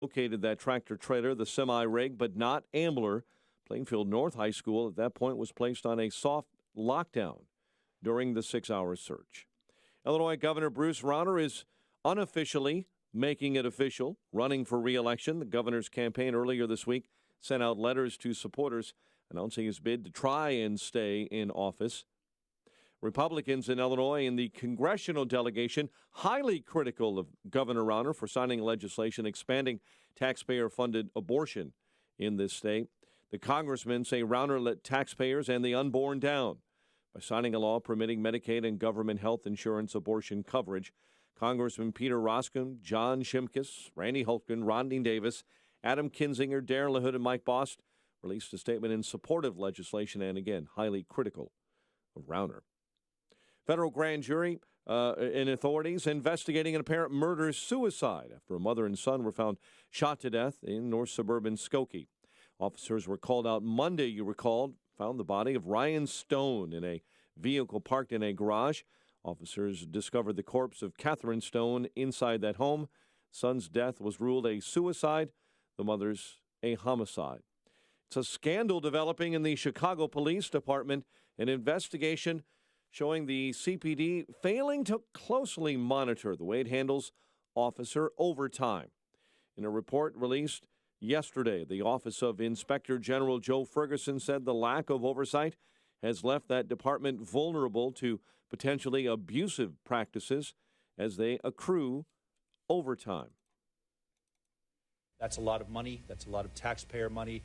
located that tractor trailer, the semi-rig, but not Ambler. Plainfield North High School at that point was placed on a soft lockdown during the 6-hour search. Illinois Governor Bruce Rauner is unofficially making it official, running for re-election. The governor's campaign earlier this week sent out letters to supporters announcing his bid to try and stay in office. Republicans in Illinois in the congressional delegation highly critical of Governor Rauner for signing legislation expanding taxpayer-funded abortion in this state. The congressmen say Rauner let taxpayers and the unborn down by signing a law permitting Medicaid and government health insurance abortion coverage. Congressman Peter Roskam, John Shimkus, Randy Hultgren, Rodney Davis, Adam Kinzinger, Darren LaHood, and Mike Bost released a statement in support of legislation and, again, highly critical of Rauner. Federal grand jury and authorities investigating an apparent murder-suicide after a mother and son were found shot to death in north suburban Skokie. Officers were called out Monday, you recalled, found the body of Ryan Stone in a vehicle parked in a garage. Officers discovered the corpse of Catherine Stone inside that home. Son's death was ruled a suicide, the mother's a homicide. It's a scandal developing in the Chicago Police Department, an investigation showing the CPD failing to closely monitor the way it handles officer overtime. In a report released yesterday, the Office of Inspector General Joe Ferguson said the lack of oversight has left that department vulnerable to potentially abusive practices as they accrue overtime. That's a lot of money. That's a lot of taxpayer money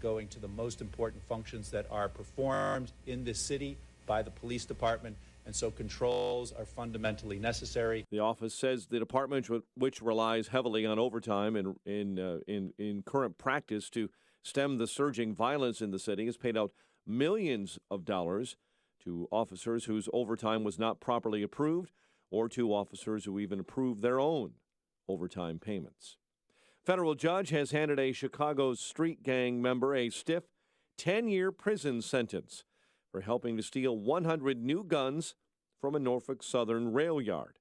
going to the most important functions that are performed in this city by the police department, and so controls are fundamentally necessary. The office says the department, which relies heavily on overtime in current practice to stem the surging violence in the city, has paid out millions of dollars to officers whose overtime was not properly approved, or to officers who even approved their own overtime payments. Federal judge has handed a Chicago street gang member a stiff 10-year prison sentence for helping to steal 100 new guns from a Norfolk Southern rail yard.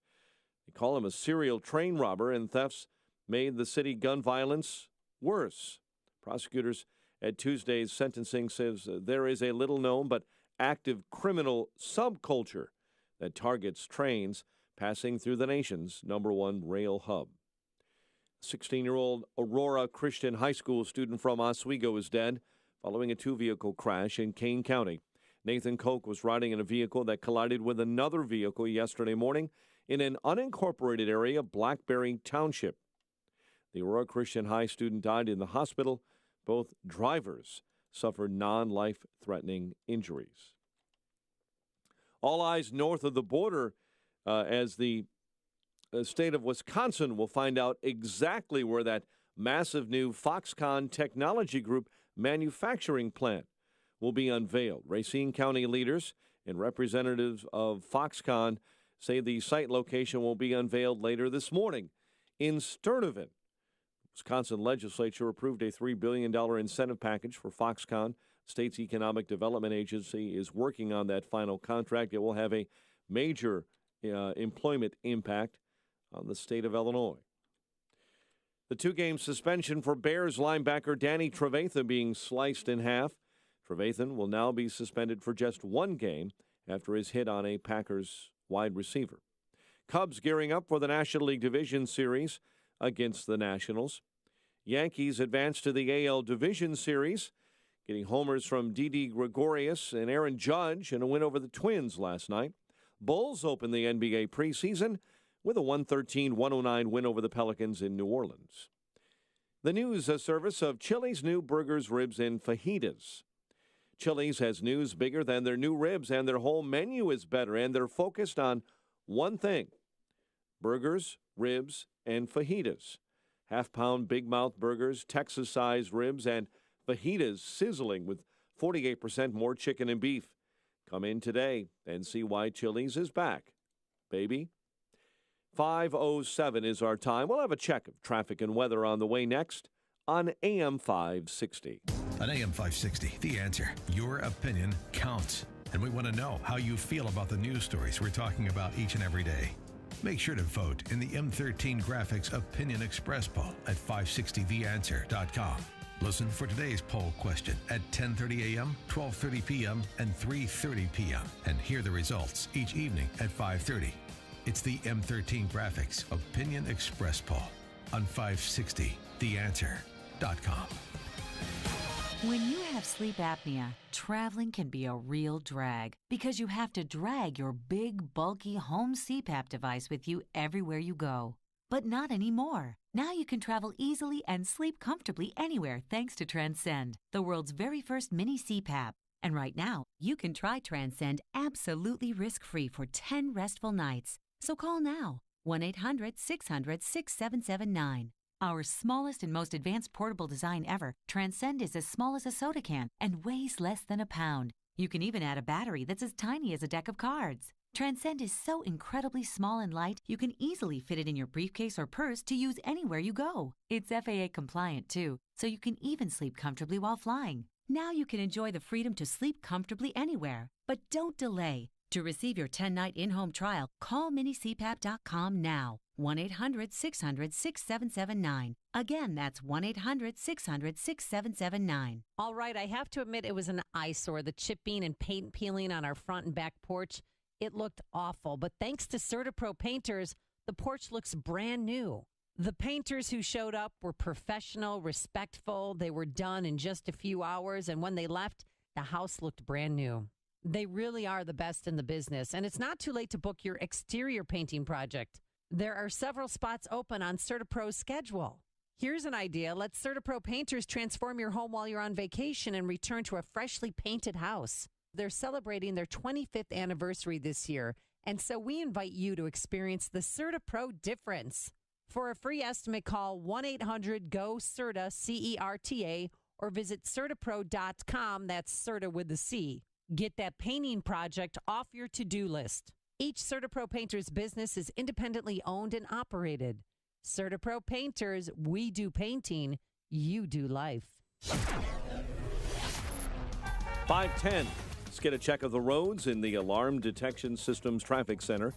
They call him a serial train robber, and thefts made the city gun violence worse. Prosecutors at Tuesday's sentencing says there is a little-known but active criminal subculture that targets trains passing through the nation's #1 rail hub. 16-year-old Aurora Christian High School student from Oswego is dead following a two-vehicle crash in Kane County. Nathan Koch was riding in a vehicle that collided with another vehicle yesterday morning in an unincorporated area of Blackberry Township. The Aurora Christian High student died in the hospital. Both drivers suffered non-life-threatening injuries. All eyes north of the border as the state of Wisconsin will find out exactly where that massive new Foxconn Technology Group manufacturing plant will be unveiled. Racine County leaders and representatives of Foxconn say the site location will be unveiled later this morning in Sturtevant. Wisconsin legislature approved a $3 billion incentive package for Foxconn. State's Economic Development Agency is working on that final contract. It will have a major employment impact on the state of Illinois. The two-game suspension for Bears linebacker Danny Trevathan being sliced in half. Trevathan will now be suspended for just one game after his hit on a Packers wide receiver. Cubs gearing up for the National League Division Series against the Nationals. Yankees advance to the AL Division Series, getting homers from Didi Gregorius and Aaron Judge in a win over the Twins last night. Bulls open the NBA preseason with a 113-109 win over the Pelicans in New Orleans. The news service of Chili's new burgers, ribs, and fajitas. Chili's has news bigger than their new ribs, and their whole menu is better, and they're focused on one thing: burgers, ribs, and fajitas. Half-pound Big Mouth burgers, Texas-sized ribs, and fajitas sizzling with 48% more chicken and beef. Come in today and see why Chili's is back, baby. 5:07 is our time. We'll have a check of traffic and weather on the way next on AM 560. On AM 560, The Answer. Your opinion counts. And we want to know how you feel about the news stories we're talking about each and every day. Make sure to vote in the M13 Graphics Opinion Express poll at 560theanswer.com. Listen for today's poll question at 10:30 a.m., 12:30 p.m., and 3:30 p.m. and hear the results each evening at 5:30. It's the M13 Graphics Opinion Express poll on 560theanswer.com. When you have sleep apnea, traveling can be a real drag because you have to drag your big, bulky home CPAP device with you everywhere you go. But not anymore. Now you can travel easily and sleep comfortably anywhere thanks to Transcend, the world's very first mini CPAP. And right now, you can try Transcend absolutely risk-free for 10 restful nights. So call now, 1-800-600-6779. Our smallest and most advanced portable design ever, Transcend is as small as a soda can and weighs less than a pound. You can even add a battery that's as tiny as a deck of cards. Transcend is so incredibly small and light, you can easily fit it in your briefcase or purse to use anywhere you go. It's FAA compliant too, so you can even sleep comfortably while flying. Now you can enjoy the freedom to sleep comfortably anywhere. But don't delay. To receive your 10-night in-home trial, call minicpap.com now. 1-800-600-6779. Again, that's 1-800-600-6779. All right, I have to admit it was an eyesore, the chipping and paint peeling on our front and back porch. It looked awful, but thanks to CertaPro painters, the porch looks brand new. The painters who showed up were professional, respectful. They were done in just a few hours, and when they left, the house looked brand new. They really are the best in the business, and it's not too late to book your exterior painting project. There are several spots open on CertaPro's schedule. Here's an idea. Let CertaPro painters transform your home while you're on vacation and return to a freshly painted house. They're celebrating their 25th anniversary this year, and so we invite you to experience the CertaPro difference. For a free estimate, call 1-800-GO-CERTA, C-E-R-T-A, or visit CertaPro.com, that's Certa with the C. Get that painting project off your to-do list. Each CertaPro painter's business is independently owned and operated. CertaPro painters, we do painting, you do life. 5:10. Let's get a check of the roads in the Alarm Detection Systems Traffic Center.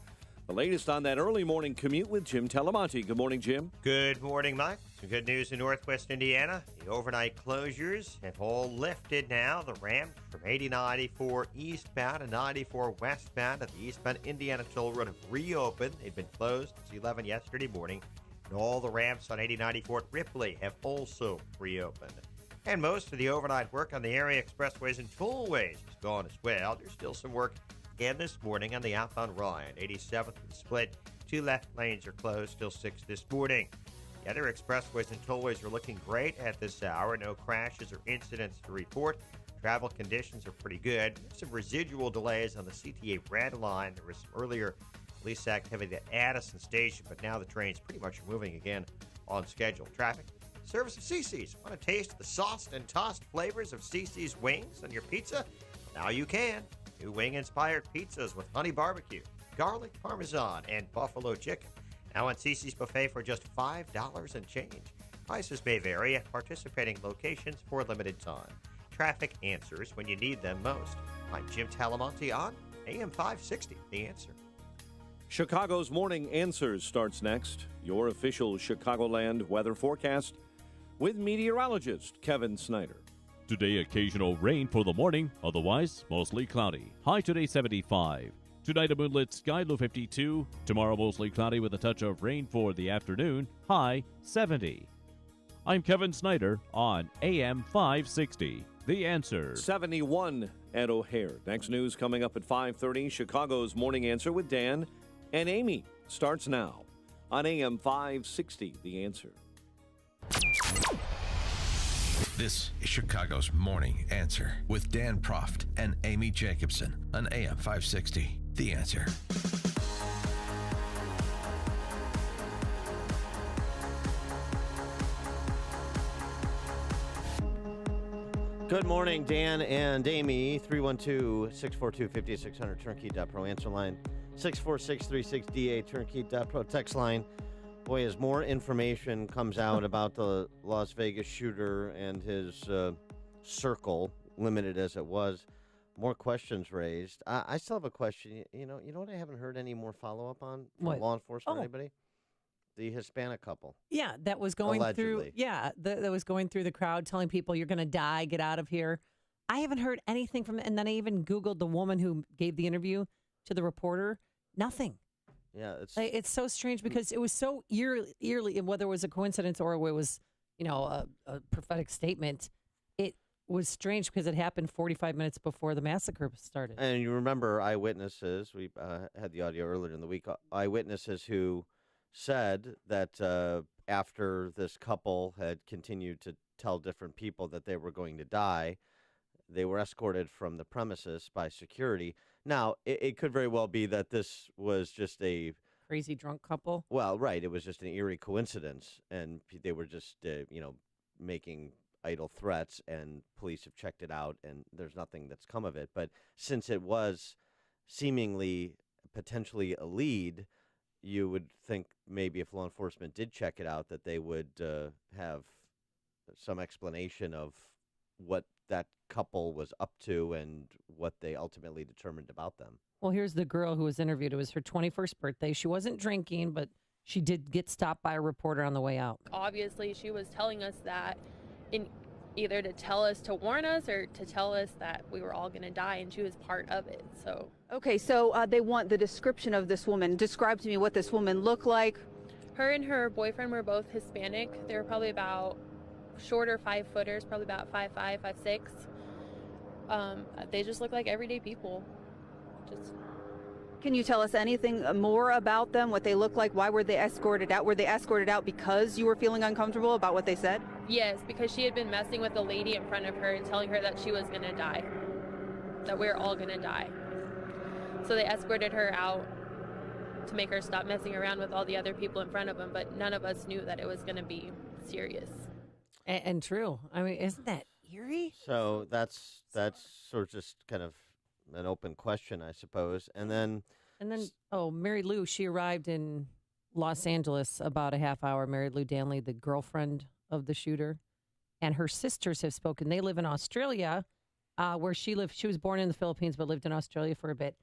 The latest on that early morning commute with Jim Talamonte. Good morning, Jim. Good morning, Mike. Some good news in Northwest Indiana. The overnight closures have all lifted now. The ramp from 80-94 eastbound and 94 westbound at the eastbound Indiana toll road have reopened. They'd been closed since 11 yesterday morning. And all the ramps on 80-94 at Ripley have also reopened. And most of the overnight work on the area expressways and tollways is gone as well. There's still some work again this morning on the outbound Ryan. 87th and split. 2 left lanes are closed till 6 this morning. The other expressways and tollways are looking great at this hour. No crashes or incidents to report. Travel conditions are pretty good. Some residual delays on the CTA Red Line. There was some earlier police activity at Addison Station, but now the trains pretty much are moving again on schedule. Traffic. Service of CiCi's. Want to taste the sauced and tossed flavors of CiCi's wings on your pizza? Now you can. New wing-inspired pizzas with honey barbecue, garlic parmesan, and buffalo chicken. Now on CiCi's buffet for just $5 and change. Prices may vary at participating locations for a limited time. Traffic answers when you need them most. I'm Jim Talamonte on AM 560, The Answer. Chicago's Morning Answers starts next. Your official Chicagoland weather forecast with meteorologist Kevin Snyder. Today, occasional rain for the morning, otherwise mostly cloudy. High today 75. Tonight, a moonlit sky, low 52. Tomorrow, mostly cloudy with a touch of rain for the afternoon, high 70. I'm Kevin Snyder on AM 560. The Answer. 71 at O'Hare. Next news coming up at 5:30. Chicago's Morning Answer with Dan and Amy starts now on AM 560. The Answer. This is Chicago's Morning Answer with Dan Proft and Amy Jacobson on AM 560. The Answer. Good morning, Dan and Amy. 312-642-5600, turnkey.pro. Answer line 64636DA, turnkey.pro. Text line. Boy, as more information comes out about the Las Vegas shooter and his circle, limited as it was, More questions raised. I still have a question. You know what I haven't heard any more follow-up on from What? law enforcement or Oh. anybody? The Hispanic couple. Yeah, that was going through. Allegedly. Yeah, that was going through the crowd, telling people you're going to die, get out of here. I haven't heard anything from. And then I even Googled the woman who gave the interview to the reporter. Nothing. Yeah, It's so strange because it was so eerily, whether it was a coincidence or it was, a prophetic statement. It was strange because it happened 45 minutes before the massacre started. And you remember eyewitnesses. We had the audio earlier in the week. Eyewitnesses who said that after this couple had continued to tell different people that they were going to die, they were escorted from the premises by security. Now, it could very well be that this was just a Crazy drunk couple. well, right. It was just an eerie coincidence, and they were just making idle threats, and police have checked it out, and there's nothing that's come of it. But since it was seemingly potentially a lead, you would think maybe if law enforcement did check it out that they would have some explanation of what that couple was up to and what they ultimately determined about them. Well, here's the girl who was interviewed. It was her 21st birthday. She wasn't drinking, but she did get stopped by a reporter on the way out. Obviously, she was telling us that in either to tell us to warn us or to tell us that we were all going to die, and she was part of it. So Okay, so they want the description of this woman. Describe to me what this woman looked like. her and her boyfriend were both Hispanic. They were probably about shorter 5-footers, probably about 5'5", 5'6". They just look like everyday people. Can you tell us anything more about them, what they look like? Why were they escorted out? Were they escorted out because you were feeling uncomfortable about what they said? Yes, because she had been messing with the lady in front of her and telling her that she was going to die, that we were all going to die. So they escorted her out to make her stop messing around with all the other people in front of them, but none of us knew that it was going to be serious. And true. I mean, isn't that eerie? So that's sort of just kind of an open question, I suppose. And then, Mary Lou, she arrived in Los Angeles about a half hour. Mary Lou Danley, the girlfriend of the shooter, and her sisters have spoken. They live in Australia, where she lived. She was born in the Philippines, but lived in Australia for a bit.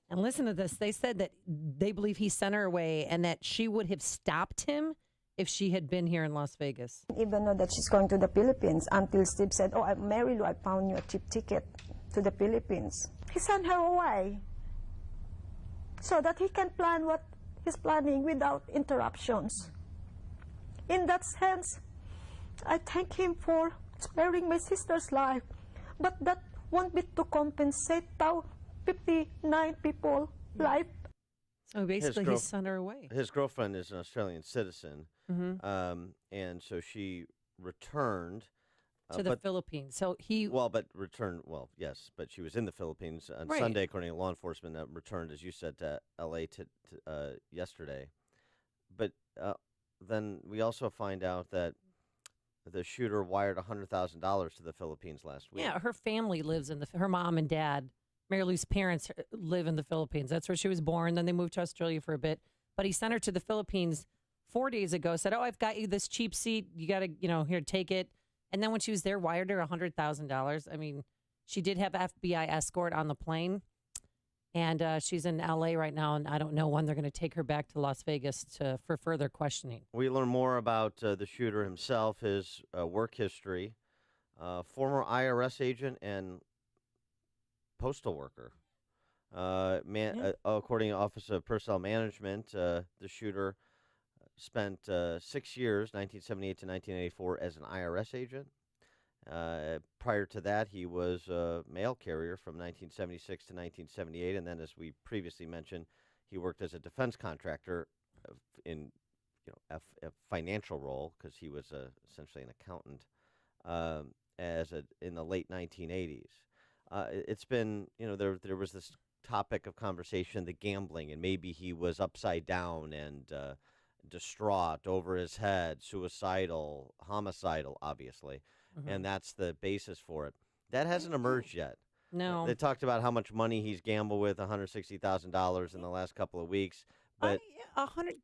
And listen to this. They said that they believe he sent her away and that she would have stopped him if she had been here in Las Vegas. Even though that she's going to the Philippines, until Steve said, Mary Lou, I found you a cheap ticket to the Philippines. He sent her away so that he can plan what he's planning without interruptions. In that sense, I thank him for sparing my sister's life, but that won't be to compensate 59 people's life. So basically, he sent her away. His girlfriend is an Australian citizen, Mm-hmm. and so she returned To the Philippines. So he... yes, but she was in the Philippines on Right. Sunday, according to law enforcement, returned, as you said, to L.A. Yesterday. But then we also find out that the shooter wired $100,000 to the Philippines last week. Yeah, her family lives in her mom and dad. Mary Lou's parents live in the Philippines. That's where she was born. Then they moved to Australia for a bit. But he sent her to the Philippines 4 days ago, said, I've got you this cheap seat. You got to, here, take it. And then when she was there, wired her $100,000. I mean, she did have FBI escort on the plane. And she's in L.A. right now, and I don't know when they're going to take her back to Las Vegas for further questioning. We learn more about the shooter himself, his work history, former IRS agent and postal worker. According to Office of Personnel Management, the shooter spent 6 years, 1978 to 1984, as an IRS agent. Prior to that, he was a mail carrier from 1976 to 1978, and then, as we previously mentioned, he worked as a defense contractor in a financial role because he was essentially an accountant in the late 1980s. It's been, there was this topic of conversation, the gambling, and maybe he was upside down and distraught, over his head, suicidal, homicidal, obviously. Mm-hmm. And that's the basis for it. That hasn't emerged yet. No. They talked about how much money he's gambled with, $160,000 in the last couple of weeks. But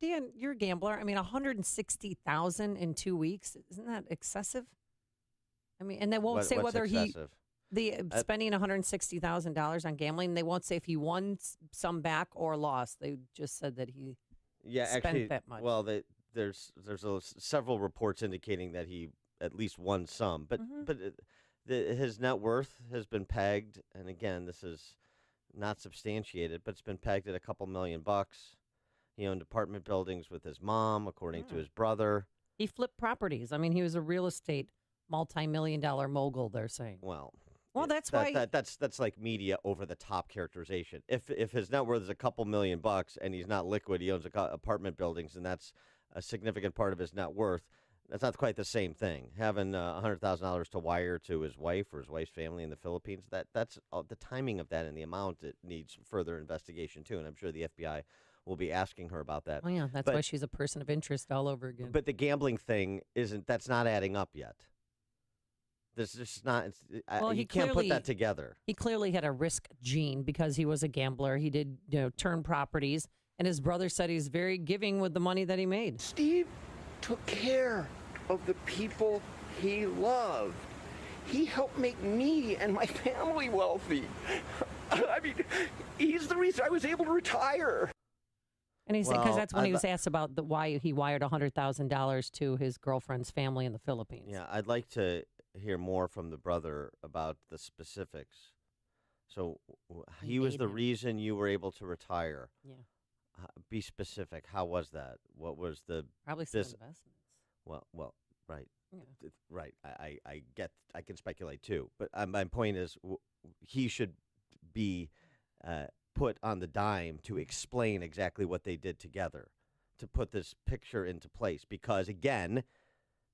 Dan, you're a gambler. I mean, $160,000 in 2 weeks. Isn't that excessive? I mean, and they won't say what's whether excessive? The spending $160,000 on gambling, they won't say if he won some back or lost. They just said that he spent that much. Well, there's several reports indicating that he at least won some, but his net worth has been pegged, and again, this is not substantiated, but it's been pegged at a couple $1 million. He owned apartment buildings with his mom, according to his brother. He flipped properties. I mean, he was a real estate multi-million-dollar mogul, they're saying. Well, that's that's like media over the top characterization. If his net worth is a couple $1 million and he's not liquid, he owns apartment buildings, and that's a significant part of his net worth. That's not quite the same thing. Having $100,000 to wire to his wife or his wife's family in the Philippines, that's the timing of that and the amount, it needs further investigation too. And I'm sure the FBI will be asking her about that. Oh yeah, that's why she's a person of interest all over again. But the gambling thing that's not adding up yet. This is not. You can't put that together. He clearly had a risk gene because he was a gambler. He did turn properties, and his brother said he's very giving with the money that he made. Steve took care of the people he loved. He helped make me and my family wealthy. I mean, he's the reason I was able to retire. And he said, because that's when he was asked about why he wired $100,000 to his girlfriend's family in the Philippines. Yeah, I'd like to hear more from the brother about the specifics. So he was the reason you were able to retire. Yeah. Be specific. How was that? What was the probably some investments? Well, right, yeah. Right. I can speculate too, but my point is, he should be put on the dime to explain exactly what they did together, to put this picture into place. Because again,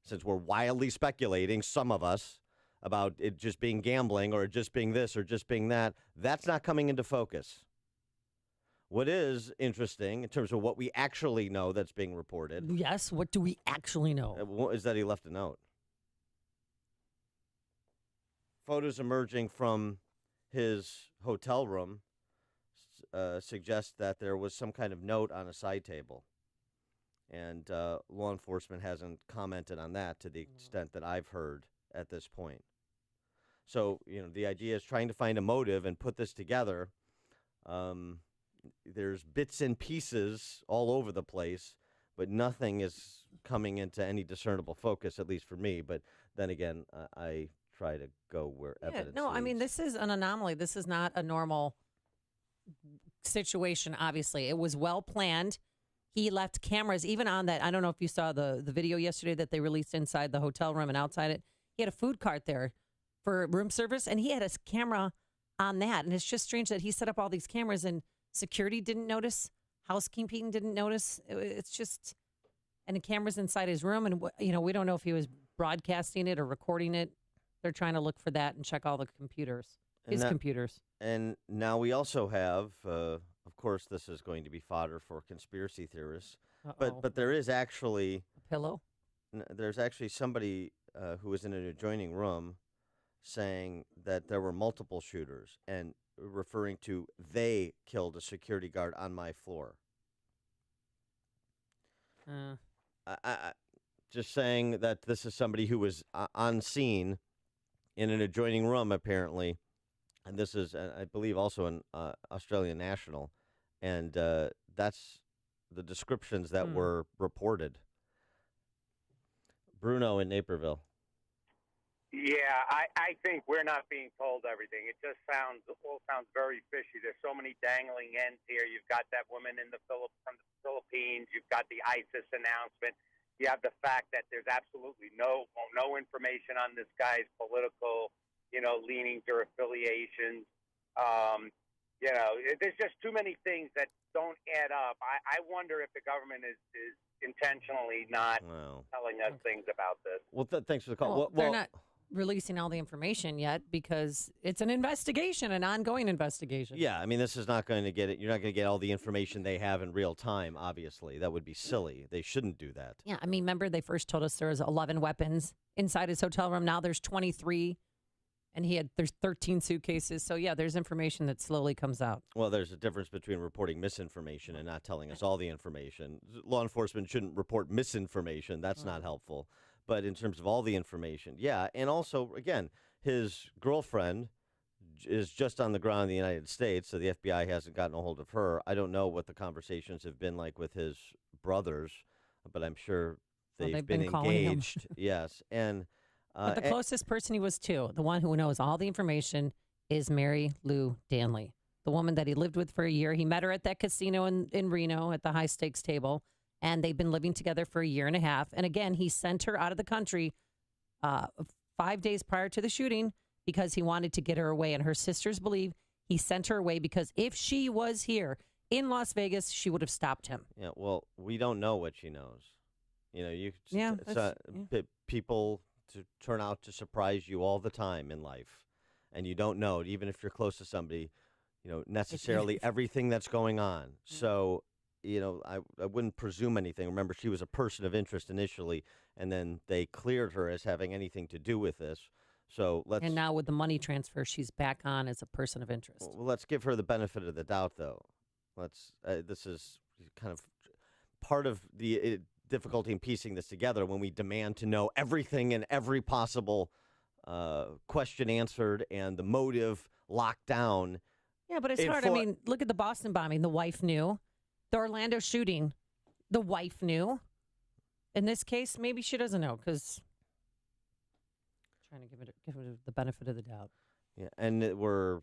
since we're wildly speculating, some of us, about it just being gambling or just being this or just being that, that's not coming into focus. What is interesting in terms of what we actually know that's being reported. Yes, what do we actually know? Is that he left a note. Photos emerging from his hotel room suggest that there was some kind of note on a side table. And law enforcement hasn't commented on that to the extent that I've heard at this point. So, the idea is trying to find a motive and put this together. There's bits and pieces all over the place, but nothing is coming into any discernible focus, at least for me. But then again, I try to go where evidence leads. I mean, this is an anomaly. This is not a normal situation, obviously. It was well planned. He left cameras even on that. I don't know if you saw the video yesterday that they released inside the hotel room and outside it. He had a food cart there for room service, and he had a camera on that. And it's just strange that he set up all these cameras and security didn't notice, housekeeping didn't notice. It's just, and the cameras inside his room. And, we don't know if he was broadcasting it or recording it. They're trying to look for that and check all the computers, computers. And now we also have, of course, this is going to be fodder for conspiracy theorists. But there is actually a pillow. There's actually somebody who was in an adjoining room saying that there were multiple shooters and referring to they killed a security guard on my floor. I just saying that this is somebody who was on scene in an adjoining room, apparently. And this is, I believe, also an Australian national. And that's the descriptions that were reported. Bruno in Naperville. Yeah, I think we're not being told everything. It just sounds very fishy. There's so many dangling ends here. You've got that woman from the Philippines. You've got the ISIS announcement. You have the fact that there's absolutely no information on this guy's political, leanings or affiliations. There's just too many things that don't add up. I wonder if the government is intentionally not telling us things about this. Well, thanks for the call. Well, they're not releasing all the information yet because it's an investigation, an ongoing investigation. Yeah, I mean, this is not going to get it. You're not going to get all the information they have in real time, obviously. That would be silly. They shouldn't do that. Yeah, I mean, remember they first told us there was 11 weapons inside his hotel room. Now there's 23, and there's 13 suitcases. So, yeah, there's information that slowly comes out. Well, there's a difference between reporting misinformation and not telling us all the information. Law enforcement shouldn't report misinformation. That's not helpful. But in terms of all the information, yeah. And also, again, his girlfriend is just on the ground in the United States, so the FBI hasn't gotten a hold of her. I don't know what the conversations have been like with his brothers, but I'm sure they've been calling him. engaged. Yes, and but the closest person he was to, the one who knows all the information, is Mary Lou Danley, the woman that he lived with for a year. He met her at that casino in Reno at the high stakes table, and they've been living together for a year and a half. And again, he sent her out of the country 5 days prior to the shooting because he wanted to get her away. And her sisters believe he sent her away because if she was here in Las Vegas, she would have stopped him. Yeah, well, we don't know what she knows. People to turn out to surprise you all the time in life, and you don't know, even if you're close to somebody, necessarily everything that's going on. So, I wouldn't presume anything. Remember, she was a person of interest initially, and then they cleared her as having anything to do with this. So And now with the money transfer, she's back on as a person of interest. Well, let's give her the benefit of the doubt, though. This is kind of part of the difficulty in piecing this together when we demand to know everything and every possible question answered and the motive locked down. Yeah, but it's hard. I mean, look at the Boston bombing. The wife knew. The Orlando shooting, the wife knew. In this case, maybe she doesn't know because trying to give it the benefit of the doubt. Yeah, and we're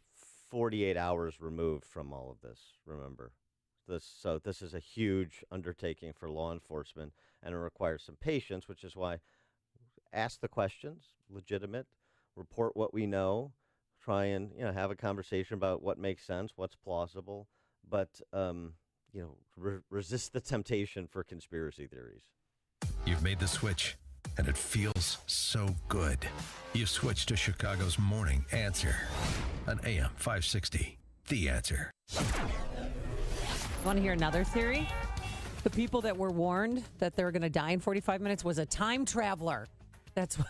48 hours removed from all of this, remember. So this is a huge undertaking for law enforcement, and it requires some patience, which is why ask the questions, legitimate, report what we know, try and have a conversation about what makes sense, what's plausible, but resist the temptation for conspiracy theories. You've made the switch, and it feels so good. You've switched to Chicago's Morning Answer on AM 560. The Answer. Want to hear another theory? The people that were warned that they were going to die in 45 minutes was a time traveler. That's what.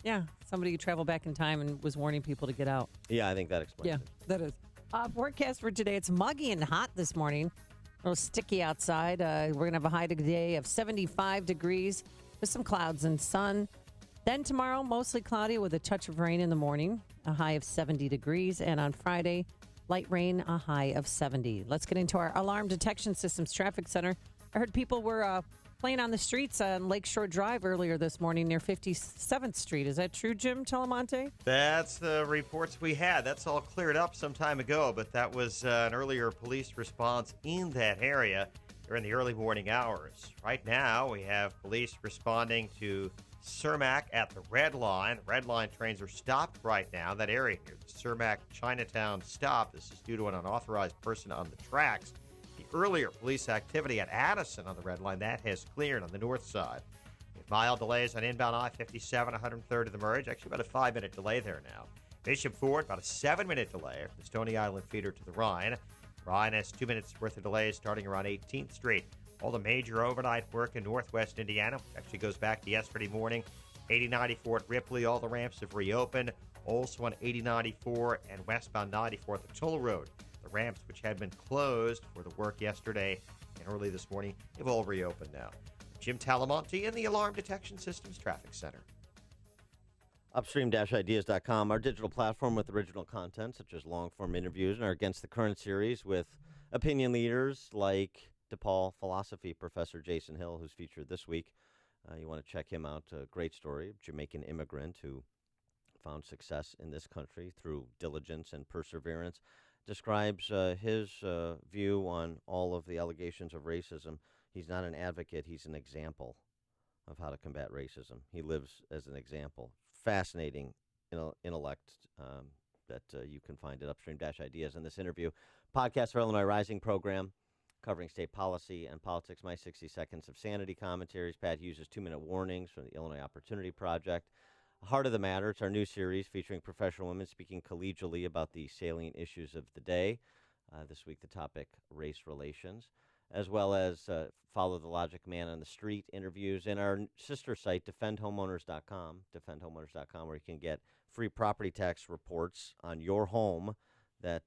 Yeah, somebody who traveled back in time and was warning people to get out. Yeah, I think that explains it. That is. Forecast for today, it's muggy and hot this morning. A little sticky outside. We're going to have a high today of 75 degrees with some clouds and sun. Then tomorrow, mostly cloudy with a touch of rain in the morning, a high of 70 degrees. And on Friday, light rain, a high of 70. Let's get into our Alarm Detection Systems Traffic Center. I heard people were playing on the streets on Lakeshore Drive earlier this morning near 57th Street. Is that true, Jim Telemonte? That's the reports we had. That's all cleared up some time ago, but that was an earlier police response in that area during the early morning hours. Right now, we have police responding to Cermak at the Red Line. The Red Line trains are stopped right now. That area here, the Cermak Chinatown stop. This is due to an unauthorized person on the tracks. The earlier police activity at Addison on the Red Line, that has cleared on the north side. Mild delays on inbound I-57, 103rd to the merge. Actually, about a 5-minute delay there now. Bishop Ford, about a 7-minute delay from the Stony Island feeder to the Rhine. Rhine has 2 minutes worth of delays starting around 18th Street. All the major overnight work in northwest Indiana actually goes back to yesterday morning. 8094 at Ripley, all the ramps have reopened. Also on 8094 and westbound 94 at the Toll Road. The ramps, which had been closed for the work yesterday and early this morning, have all reopened now. Jim Talamonte in the Alarm Detection Systems Traffic Center. Upstream-ideas.com, our digital platform with original content such as long-form interviews and our Against the Current series with opinion leaders like DePaul philosophy professor Jason Hill, who's featured this week. You want to check him out. A great story, a Jamaican immigrant who found success in this country through diligence and perseverance. Describes his view on all of the allegations of racism. He's not an advocate. He's an example of how to combat racism. He lives as an example. Fascinating intellect that you can find at Upstream-Ideas in this interview. Podcast for Illinois Rising program covering state policy and politics. My 60 Seconds of Sanity commentaries. Pat Hughes' 2-minute warnings from the Illinois Opportunity Project. Heart of the Matter. It's our new series featuring professional women speaking collegially about the salient issues of the day. This week, the topic, race relations, as well as Follow the Logic Man on the Street interviews and our sister site, defendhomeowners.com, defendhomeowners.com, where you can get free property tax reports on your home that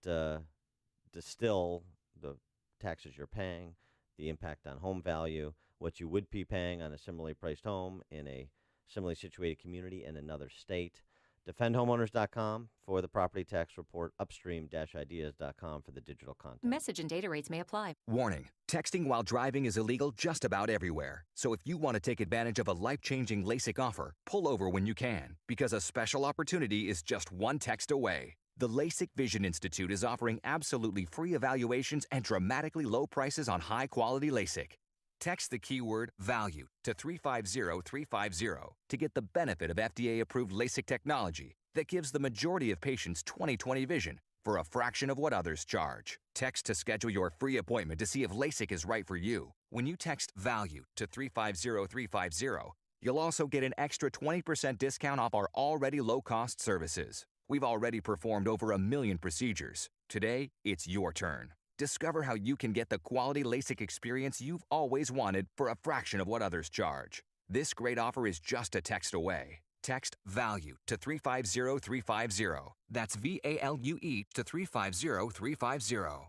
distill the taxes you're paying, the impact on home value, what you would be paying on a similarly priced home in a similarly situated community in another state. defendhomeowners.com for the property tax report, upstream-ideas.com for the digital content. Message and data rates may apply. Warning, texting while driving is illegal just about everywhere. So if you want to take advantage of a life-changing LASIK offer, pull over when you can, because a special opportunity is just one text away. The LASIK Vision Institute is offering absolutely free evaluations and dramatically low prices on high-quality LASIK. Text the keyword VALUE to 350-350 to get the benefit of FDA-approved LASIK technology that gives the majority of patients 20/20 vision for a fraction of what others charge. Text to schedule your free appointment to see if LASIK is right for you. When you text VALUE to 350-350, you'll also get an extra 20% discount off our already low-cost services. We've already performed over 1 million procedures. Today, it's your turn. Discover how you can get the quality LASIK experience you've always wanted for a fraction of what others charge. This great offer is just a text away. Text VALUE to 350-350. That's VALUE to 350-350.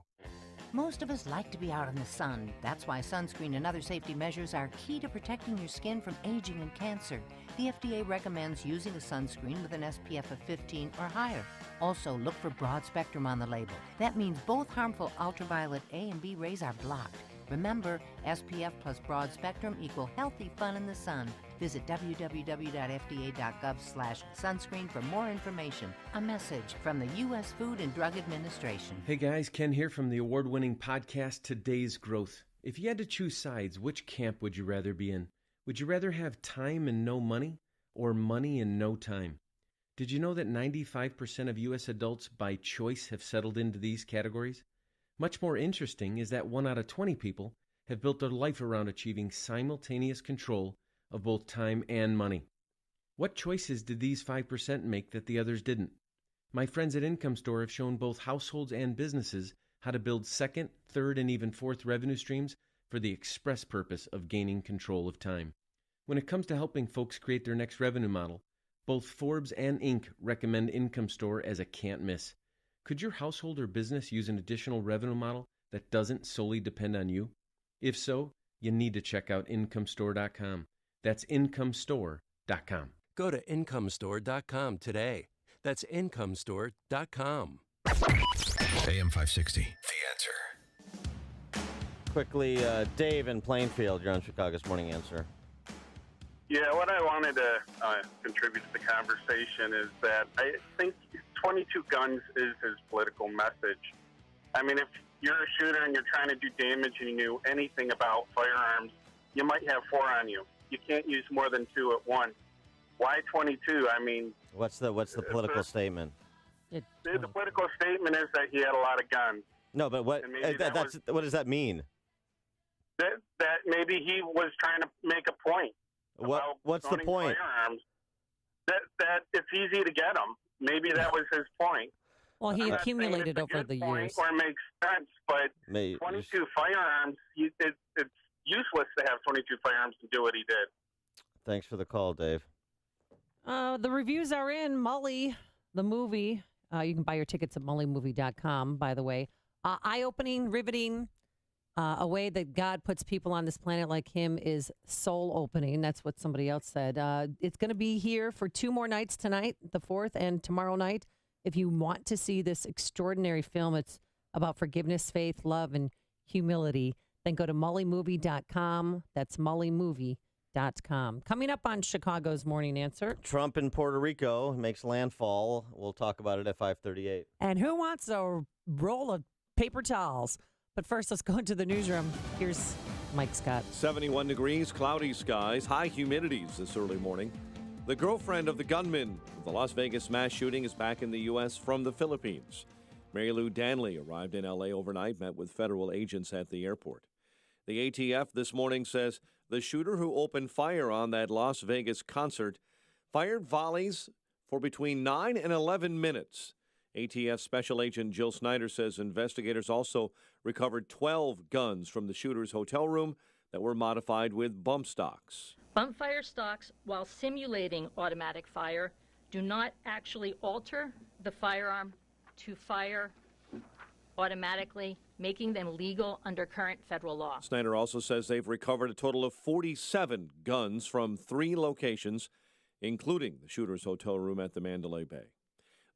Most of us like to be out in the sun. That's why sunscreen and other safety measures are key to protecting your skin from aging and cancer. The FDA recommends using a sunscreen with an SPF of 15 or higher. Also, look for broad spectrum on the label. That means both harmful ultraviolet A and B rays are blocked. Remember, SPF plus broad spectrum equal healthy fun in the sun. Visit www.fda.gov/sunscreen for more information. A message from the U.S. Food and Drug Administration. Hey guys, Ken here from the award-winning podcast Today's Growth. If you had to choose sides, which camp would you rather be in? Would you rather have time and no money, or money and no time? Did you know that 95% of U.S. adults by choice have settled into these categories? Much more interesting is that 1 out of 20 people have built their life around achieving simultaneous control of both time and money. What choices did these 5% make that the others didn't? My friends at Income Store have shown both households and businesses how to build second, third, and even fourth revenue streams for the express purpose of gaining control of time. When it comes to helping folks create their next revenue model, both Forbes and Inc. recommend Income Store as a can't miss. Could your household or business use an additional revenue model that doesn't solely depend on you? If so, you need to check out IncomeStore.com. That's IncomeStore.com. Go to IncomeStore.com today. That's IncomeStore.com. AM 560, The Answer. Quickly, Dave in Plainfield, you're on Chicago's Morning Answer. Yeah, what I wanted to contribute to the conversation is that I think 22 guns is his political message. I mean, if you're a shooter and you're trying to do damage and you knew anything about firearms, you might have 4 on you. You can't use more than 2 at once. Why 22? I mean, what's the political statement? The political statement is that he had a lot of guns. No, but what what does that mean? That maybe he was trying to make a point. What's the point? Firearms. That it's easy to get them. Maybe that was his point. Well, he accumulated over the years. Or makes sense, but 22 firearms, it's useless to have 22 firearms to do what he did. Thanks for the call, Dave. The reviews are in. Mully, the movie. You can buy your tickets at mullymovie.com, by the way. Eye-opening, riveting. A way that God puts people on this planet like him is soul-opening. That's what somebody else said. It's going to be here for 2 more nights tonight, the 4th, and tomorrow night. If you want to see this extraordinary film, it's about forgiveness, faith, love, and humility, then go to mullymovie.com. That's mullymovie.com. Coming up on Chicago's Morning Answer. Trump in Puerto Rico makes landfall. We'll talk about it at 5:38. And who wants a roll of paper towels? But first, let's go into the newsroom. Here's Mike Scott. 71 degrees, cloudy skies, high humidities this early morning. The girlfriend of the gunman of the Las Vegas mass shooting is back in the U.S. from the Philippines. Mary Lou Danley arrived in L.A. overnight, met with federal agents at the airport. The ATF this morning says the shooter who opened fire on that Las Vegas concert fired volleys for between 9 and 11 minutes. ATF Special Agent Jill Snyder says investigators also recovered 12 guns from the shooter's hotel room that were modified with bump stocks. Bump fire stocks, while simulating automatic fire, do not actually alter the firearm to fire automatically, making them legal under current federal law. Snyder also says they've recovered a total of 47 guns from 3 locations, including the shooter's hotel room at the Mandalay Bay.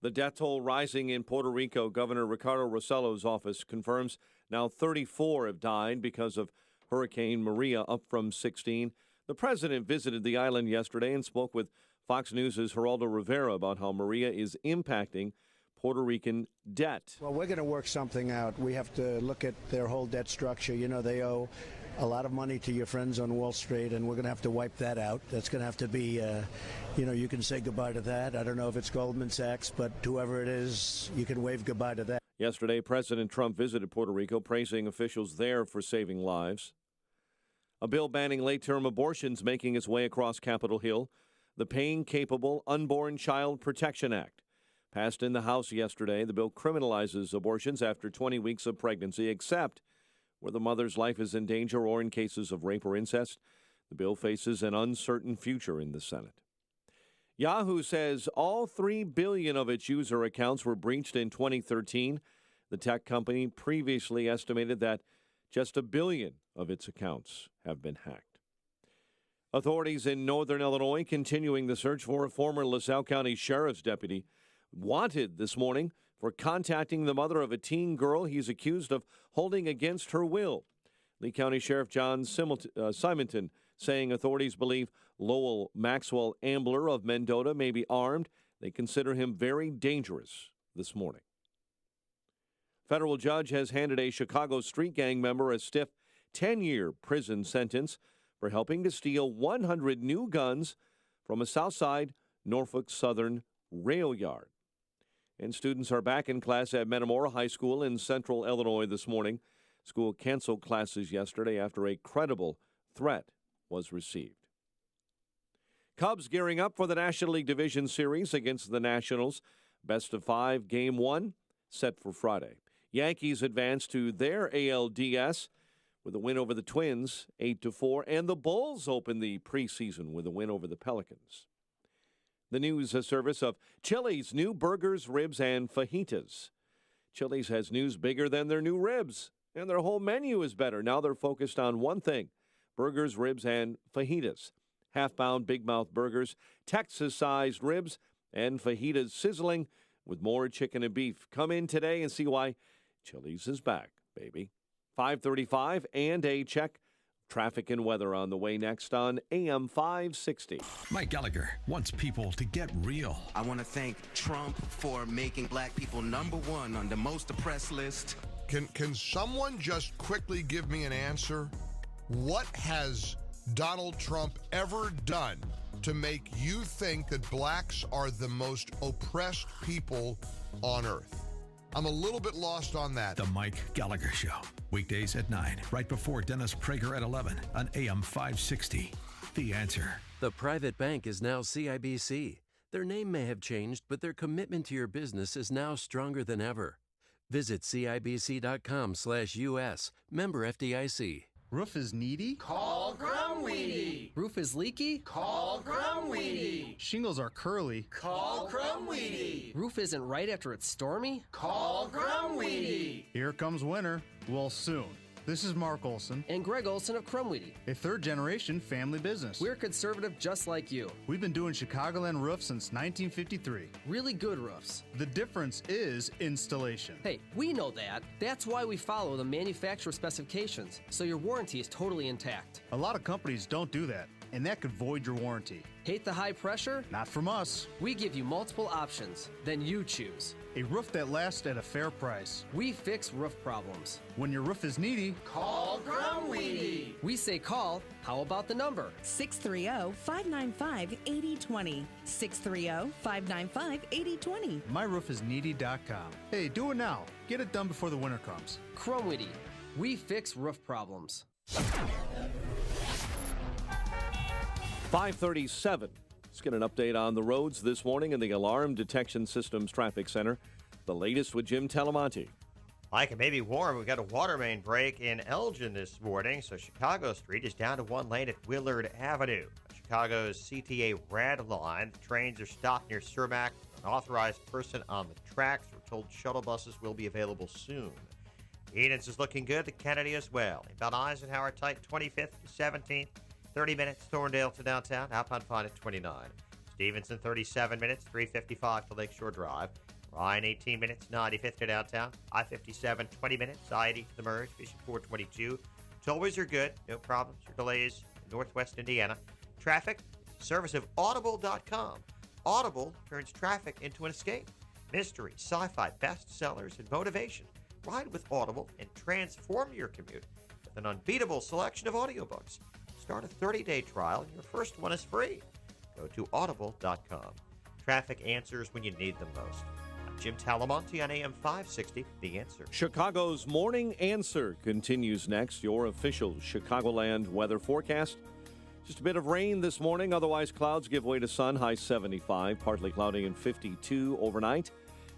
The death toll rising in Puerto Rico. Governor Ricardo Rossello's office confirms now 34 have died because of Hurricane Maria, up from 16. The president visited the island yesterday and spoke with Fox News' Geraldo Rivera about how Maria is impacting Puerto Rican debt. Well, we're going to work something out. We have to look at their whole debt structure. You know, they owe a lot of money to your friends on Wall Street, and we're going to have to wipe that out. That's going to have to be, you can say goodbye to that. I don't know if it's Goldman Sachs, but whoever it is, you can wave goodbye to that. Yesterday, President Trump visited Puerto Rico, praising officials there for saving lives. A bill banning late-term abortions making its way across Capitol Hill. The Pain-Capable Unborn Child Protection Act. Passed in the House yesterday, the bill criminalizes abortions after 20 weeks of pregnancy, except where the mother's life is in danger or in cases of rape or incest. The bill faces an uncertain future in the Senate. Yahoo says all 3 billion of its user accounts were breached in 2013. The tech company previously estimated that just 1 billion of its accounts have been hacked. Authorities in northern Illinois continuing the search for a former LaSalle County Sheriff's deputy wanted this morning for contacting the mother of a teen girl he's accused of holding against her will. Lee County Sheriff John Simonton saying authorities believe Lowell Maxwell Ambler of Mendota may be armed. They consider him very dangerous this morning. Federal judge has handed a Chicago street gang member a stiff 10-year prison sentence for helping to steal 100 new guns from a Southside Norfolk Southern rail yard. And students are back in class at Metamora High School in central Illinois this morning. School canceled classes yesterday after a credible threat was received. Cubs gearing up for the National League Division Series against the Nationals. Best of 5, Game 1, set for Friday. Yankees advance to their ALDS with a win over the Twins, 8-4, and the Bulls open the preseason with a win over the Pelicans. The news service of Chili's new burgers, ribs, and fajitas. Chili's has news bigger than their new ribs, and their whole menu is better. Now they're focused on one thing: burgers, ribs, and fajitas. Half-pound Big Mouth burgers, Texas-sized ribs, and fajitas sizzling with more chicken and beef. Come in today and see why Chili's is back, baby. 5:35 and a check. Traffic and weather on the way next on AM 560. Mike Gallagher wants people to get real. I want to thank Trump for making black people #1 on the most oppressed list. Can someone just quickly give me an answer? What has Donald Trump ever done to make you think that blacks are the most oppressed people on earth? I'm a little bit lost on that. The Mike Gallagher Show. Weekdays at 9, right before Dennis Prager at 11 on AM 560. The Answer. The private bank is now CIBC. Their name may have changed, but their commitment to your business is now stronger than ever. Visit CIBC.com/US. Member FDIC. Roof is needy? Call Crumweedy. Roof is leaky? Call Crumweedy. Shingles are curly? Call Crumweedy. Roof isn't right after it's stormy? Call Crumweedy. Here comes winter. Well, soon. This is Mark Olson. And Greg Olson of Crumweedy. A third-generation family business. We're conservative just like you. We've been doing Chicagoland roofs since 1953. Really good roofs. The difference is installation. Hey, we know that. That's why we follow the manufacturer specifications, so your warranty is totally intact. A lot of companies don't do that, and that could void your warranty. Hate the high pressure? Not from us. We give you multiple options. Then you choose. A roof that lasts at a fair price. We fix roof problems. When your roof is needy, call Crumweedy. We say call. How about the number? 630-595-8020. 630-595-8020. MyRoofIsNeedy.com. Hey, do it now. Get it done before the winter comes. Crumweedy. We fix roof problems. 5:37. Let's get an update on the roads this morning in the Alarm Detection Systems Traffic Center. The latest with Jim Talamonte. Mike, it may be warm. We've got a water main break in Elgin this morning, so Chicago Street is down to 1 lane at Willard Avenue. Chicago's CTA Red Line. The trains are stopped near Cermak. An authorized person on the tracks. We're told shuttle buses will be available soon. Edens is looking good. The Kennedy as well. About Eisenhower tight 25th to 17th. 30 minutes, Thorndale to downtown. Outbound fine at 29. Stevenson, 37 minutes, 3:55 to Lakeshore Drive. Ryan, 18 minutes, 95th to downtown. I-57, 20 minutes, I-80 to the merge. Vision 422. Tollways are good, no problems or delays in Northwest Indiana. Traffic, service of Audible.com. Audible turns traffic into an escape. Mystery, sci-fi, bestsellers, and motivation. Ride with Audible and transform your commute with an unbeatable selection of audiobooks. Start a 30-day trial, and your first one is free. Go to Audible.com. Traffic answers when you need them most. I'm Jim Talamonte on AM 560, The Answer. Chicago's Morning Answer continues next. Your official Chicagoland weather forecast. Just a bit of rain this morning. Otherwise, clouds give way to sun. High 75, partly cloudy and 52 overnight.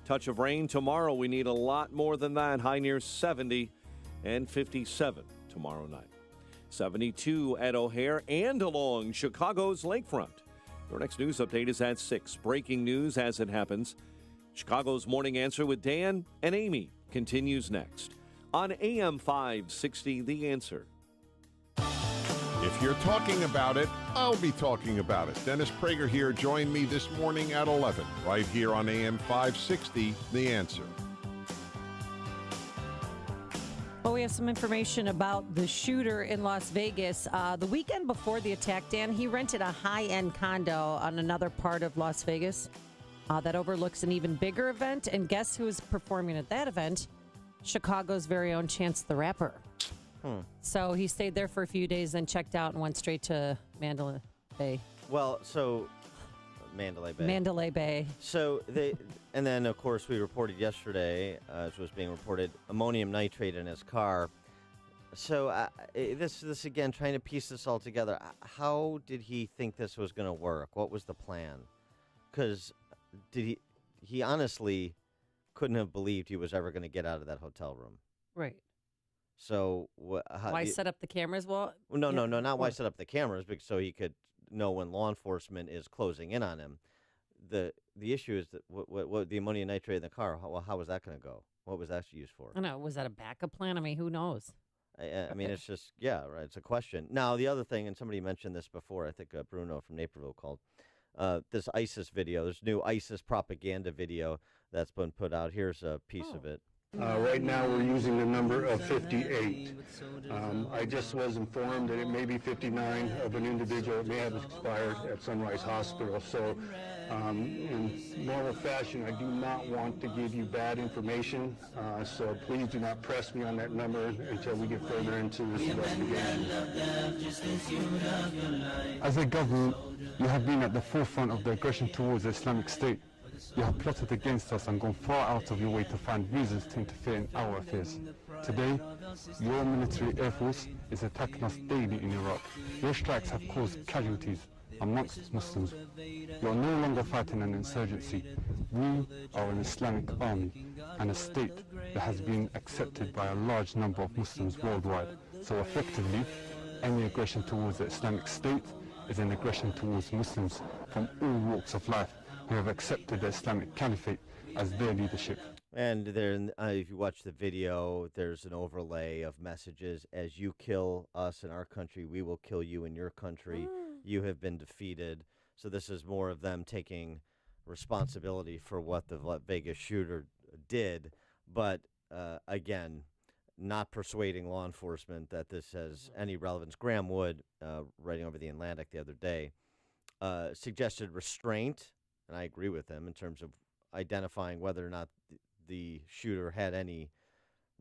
Touch of rain tomorrow. We need a lot more than that. High near 70 and 57 tomorrow night. 72 at O'Hare and along Chicago's lakefront. Your next news update is at 6. Breaking news as it happens. Chicago's Morning Answer with Dan and Amy continues next on AM 560, The Answer. If you're talking about it, I'll be talking about it. Dennis Prager here. Join me this morning at 11, right here on AM 560, The Answer. Well, we have some information about the shooter in Las Vegas. The weekend before the attack, Dan, he rented a high-end condo on another part of Las Vegas that overlooks an even bigger event. And guess who is performing at that event? Chicago's very own Chance the Rapper. So he stayed there for a few days, then checked out and went straight to Mandalay Bay. Well, so Mandalay Bay. Mandalay Bay. So and then of course we reported yesterday, as was being reported, ammonium nitrate in his car. So this again, trying to piece this all together. How did he think this was going to work? What was the plan? Because he honestly couldn't have believed he was ever going to get out of that hotel room. Right. So why set up the cameras? Well, no, not why set up the cameras, because so he could know when law enforcement is closing in on him. The issue is that what the ammonium nitrate in the car. How was that going to go? What was that used for? I don't know. Was that a backup plan? I mean, who knows? I mean, it's just right. It's a question. Now the other thing, and somebody mentioned this before. I think Bruno from Naperville called this ISIS video. There's new ISIS propaganda video that's been put out. Here's a piece of it. Right now we're using the number of 58. I just was informed that it may be 59 of an individual. It may have expired at Sunrise Hospital. So in normal fashion, I do not want to give you bad information. So please do not press me on that number until we get further into this investigation. As a government, you have been at the forefront of the aggression towards the Islamic State. You have plotted against us and gone far out of your way to find reasons to interfere in our affairs. Today, your military air force is attacking us daily in Iraq. Your strikes have caused casualties amongst Muslims. You are no longer fighting an insurgency. We are an Islamic army and a state that has been accepted by a large number of Muslims worldwide. So effectively, any aggression towards the Islamic State is an aggression towards Muslims from all walks of life who have accepted the Islamic Caliphate as their leadership. And there, if you watch the video, there's an overlay of messages. As you kill us in our country, we will kill you in your country. You have been defeated. So this is more of them taking responsibility for what the Vegas shooter did. But again, not persuading law enforcement that this has any relevance. Graham Wood, writing over the Atlantic the other day, suggested restraint. And I agree with him in terms of identifying whether or not the shooter had any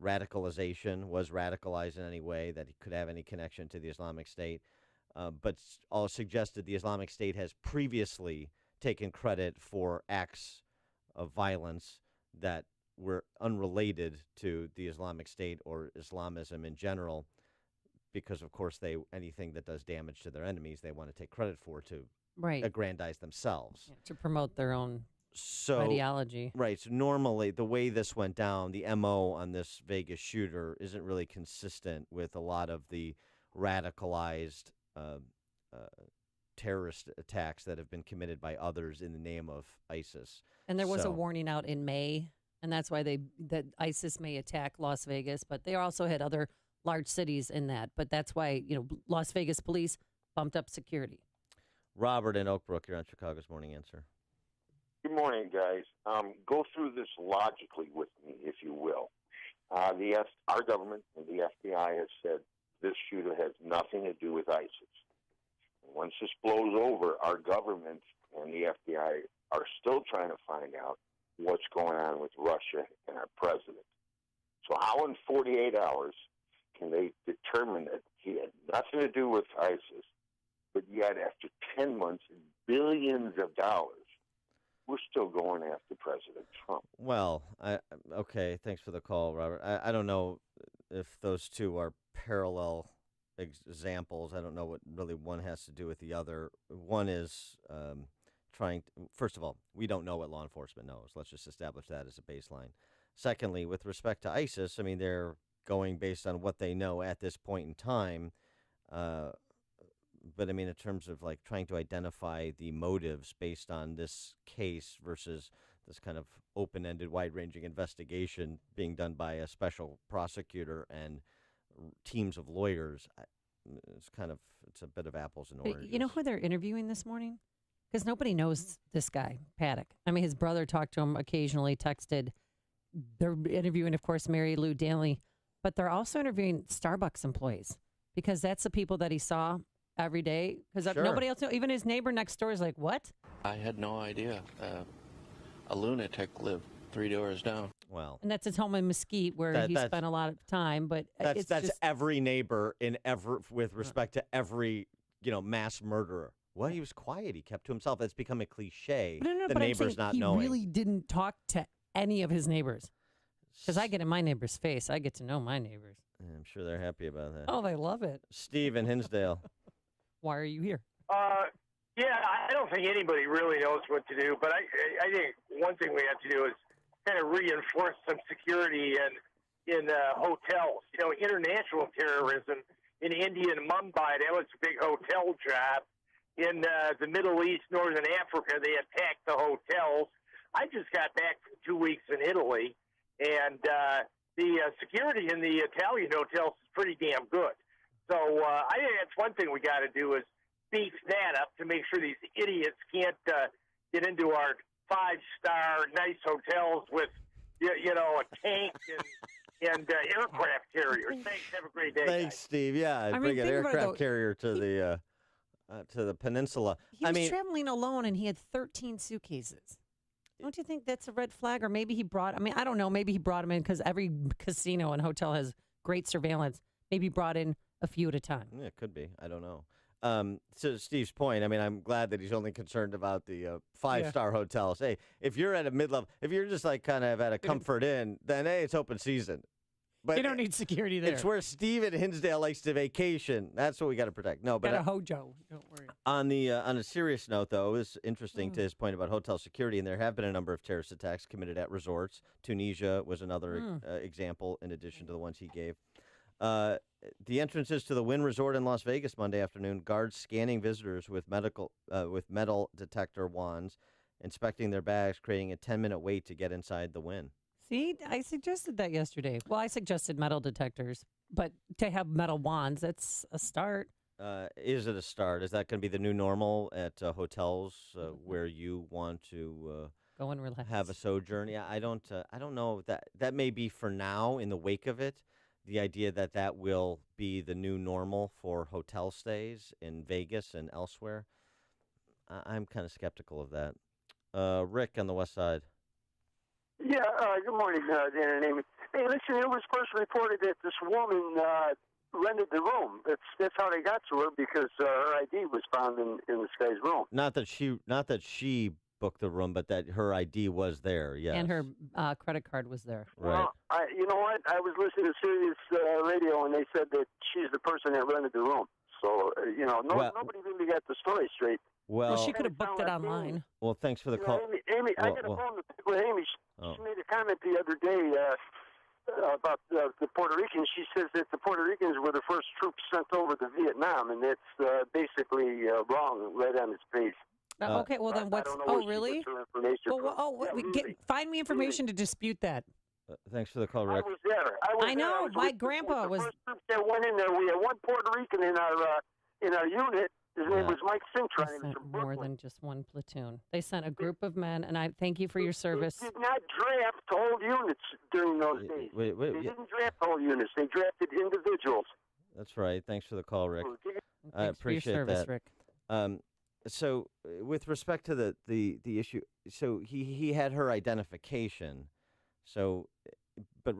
radicalization, was radicalized in any way, that he could have any connection to the Islamic State. But all suggested the Islamic State has previously taken credit for acts of violence that were unrelated to the Islamic State or Islamism in general, because, of course, anything that does damage to their enemies, they want to take credit for to aggrandize themselves. To promote their own ideology. Right. So normally the way this went down, the MO on this Vegas shooter isn't really consistent with a lot of the radicalized terrorist attacks that have been committed by others in the name of ISIS. And there was a warning out in May, and that's why that ISIS may attack Las Vegas, but they also had other large cities in that. But that's why, Las Vegas police bumped up security. Robert in Oak Brook, you're on Chicago's Morning Answer. Good morning, guys. Go through this logically with me, if you will. Our government and the FBI has said this shooter has nothing to do with ISIS. Once this blows over, our government and the FBI are still trying to find out what's going on with Russia and our president. So how in 48 hours can they determine that he had nothing to do with ISIS, but yet after 10 months and billions of dollars, we're still going after President Trump? Well, okay, thanks for the call, Robert. I don't know if those two are parallel examples. I don't know what really one has to do with the other. One is first of all, we don't know what law enforcement knows. Let's just establish that as a baseline. Secondly, with respect to ISIS, I mean, they're going based on what they know at this point in time. But I mean, in terms of like trying to identify the motives based on this case versus this kind of open-ended, wide-ranging investigation being done by a special prosecutor and teams of lawyers, it's a bit of apples and oranges. You know who they're interviewing this morning? Because nobody knows this guy, Paddock. I mean, his brother talked to him occasionally, texted. They're interviewing, of course, Mary Lou Danley, but they're also interviewing Starbucks employees because that's the people that he saw every day. Because nobody else knows. Even his neighbor next door is like, what? I had no idea. A lunatic lived 3 doors down. Well, and that's his home in Mesquite where he spent a lot of time. But that's just every neighbor with respect to every mass murderer. Well, he was quiet. He kept to himself. It's become a cliche. No, the but neighbors not he knowing. He really didn't talk to any of his neighbors. Because I get in my neighbor's face. I get to know my neighbors. I'm sure they're happy about that. Oh, they love it. Steve in Hinsdale. Why are you here? Yeah, I don't think anybody really knows what to do, but I think one thing we have to do is kind of reinforce some security in hotels. International terrorism in India and Mumbai, that was a big hotel job. In the Middle East, Northern Africa, they attacked the hotels. I just got back from 2 weeks in Italy, and the security in the Italian hotels is pretty damn good. So I think that's one thing we got to do is beef that up to make sure these idiots can't get into our 5-star nice hotels with, a tank and aircraft carriers. Thanks. Have a great day. Thanks, guys. Steve. Yeah, bring an aircraft carrier to the peninsula. He was traveling alone, and he had 13 suitcases. Don't you think that's a red flag? Or maybe he brought, I don't know, maybe he brought them in because every casino and hotel has great surveillance. Maybe he brought in a few at a time. Yeah, it could be. I don't know. To Steve's point, I'm glad that he's only concerned about the 5-star hotels. Hey, if you're at a mid-level, if you're just like kind of at a Comfort Inn, then hey, it's open season. But you don't need security there. It's where Steve in Hinsdale likes to vacation. That's what we got to protect. No, but got a Hojo. Don't worry. On a serious note, though, it was interesting to his point about hotel security, and there have been a number of terrorist attacks committed at resorts. Tunisia was another example, in addition to the ones he gave. The entrances to the Wynn Resort in Las Vegas Monday afternoon, guards scanning visitors with metal detector wands, inspecting their bags, creating a 10-minute wait to get inside the Wynn. See, I suggested that yesterday. Well, I suggested metal detectors, but to have metal wands, that's a start. Is it a start? Is that going to be the new normal at hotels where you want to go and relax, have a sojourn? Yeah, I don't know. That may be for now in the wake of it. The idea that will be the new normal for hotel stays in Vegas and elsewhere, I'm kind of skeptical of that. Rick on the West Side. Yeah, good morning, Dan and Amy. Hey, listen, it was first reported that this woman rented the room. That's how they got to her because her ID was found in this guy's room. Not that she booked the room, but that her ID was there. Yes, and her credit card was there. Right. Well, you know what? I was listening to Sirius Radio, and they said that she's the person that rented the room. So nobody really got the story straight. Well, she could have booked it online. Well, thanks for the call. Amy, I got a phone with Amy. She made a comment the other day about the Puerto Ricans. She says that the Puerto Ricans were the first troops sent over to Vietnam, and that's basically wrong right on its face. Okay, well then what's? Oh, really? Find me information to dispute that. Thanks for the call, Rick. I was there. I know. My grandpa was. The first troops that went in there. We had one Puerto Rican in our unit, His name was Mike They Cintron. He was sent from more Brooklyn. than just one platoon. They sent a group of men, and I thank you for your service. They did not draft whole units during those days. Wait, They yeah, didn't draft whole units. They drafted individuals. that's right. Thanks for the call, Rick. I Thanks for your appreciate service, that. Rick. So with respect to the issue, so he had her identification. So, but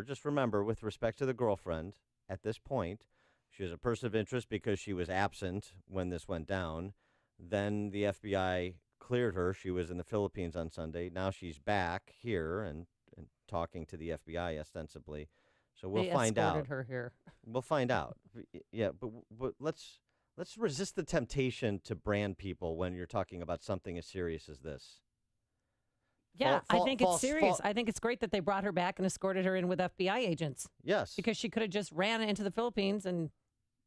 just remember, with respect to the girlfriend, at this point, she was a person of interest because she was absent when this went down. Then the FBI cleared her. She was in the Philippines on Sunday. Now she's back here and talking to the FBI ostensibly. So we'll They find out. escorted her here. We'll find out. Yeah, but let's resist the temptation to brand people when you're talking about something as serious as this. Yeah, I think it's false- serious. I think it's great that they brought her back and escorted her in with FBI agents. Yes. Because she could have just ran into the Philippines and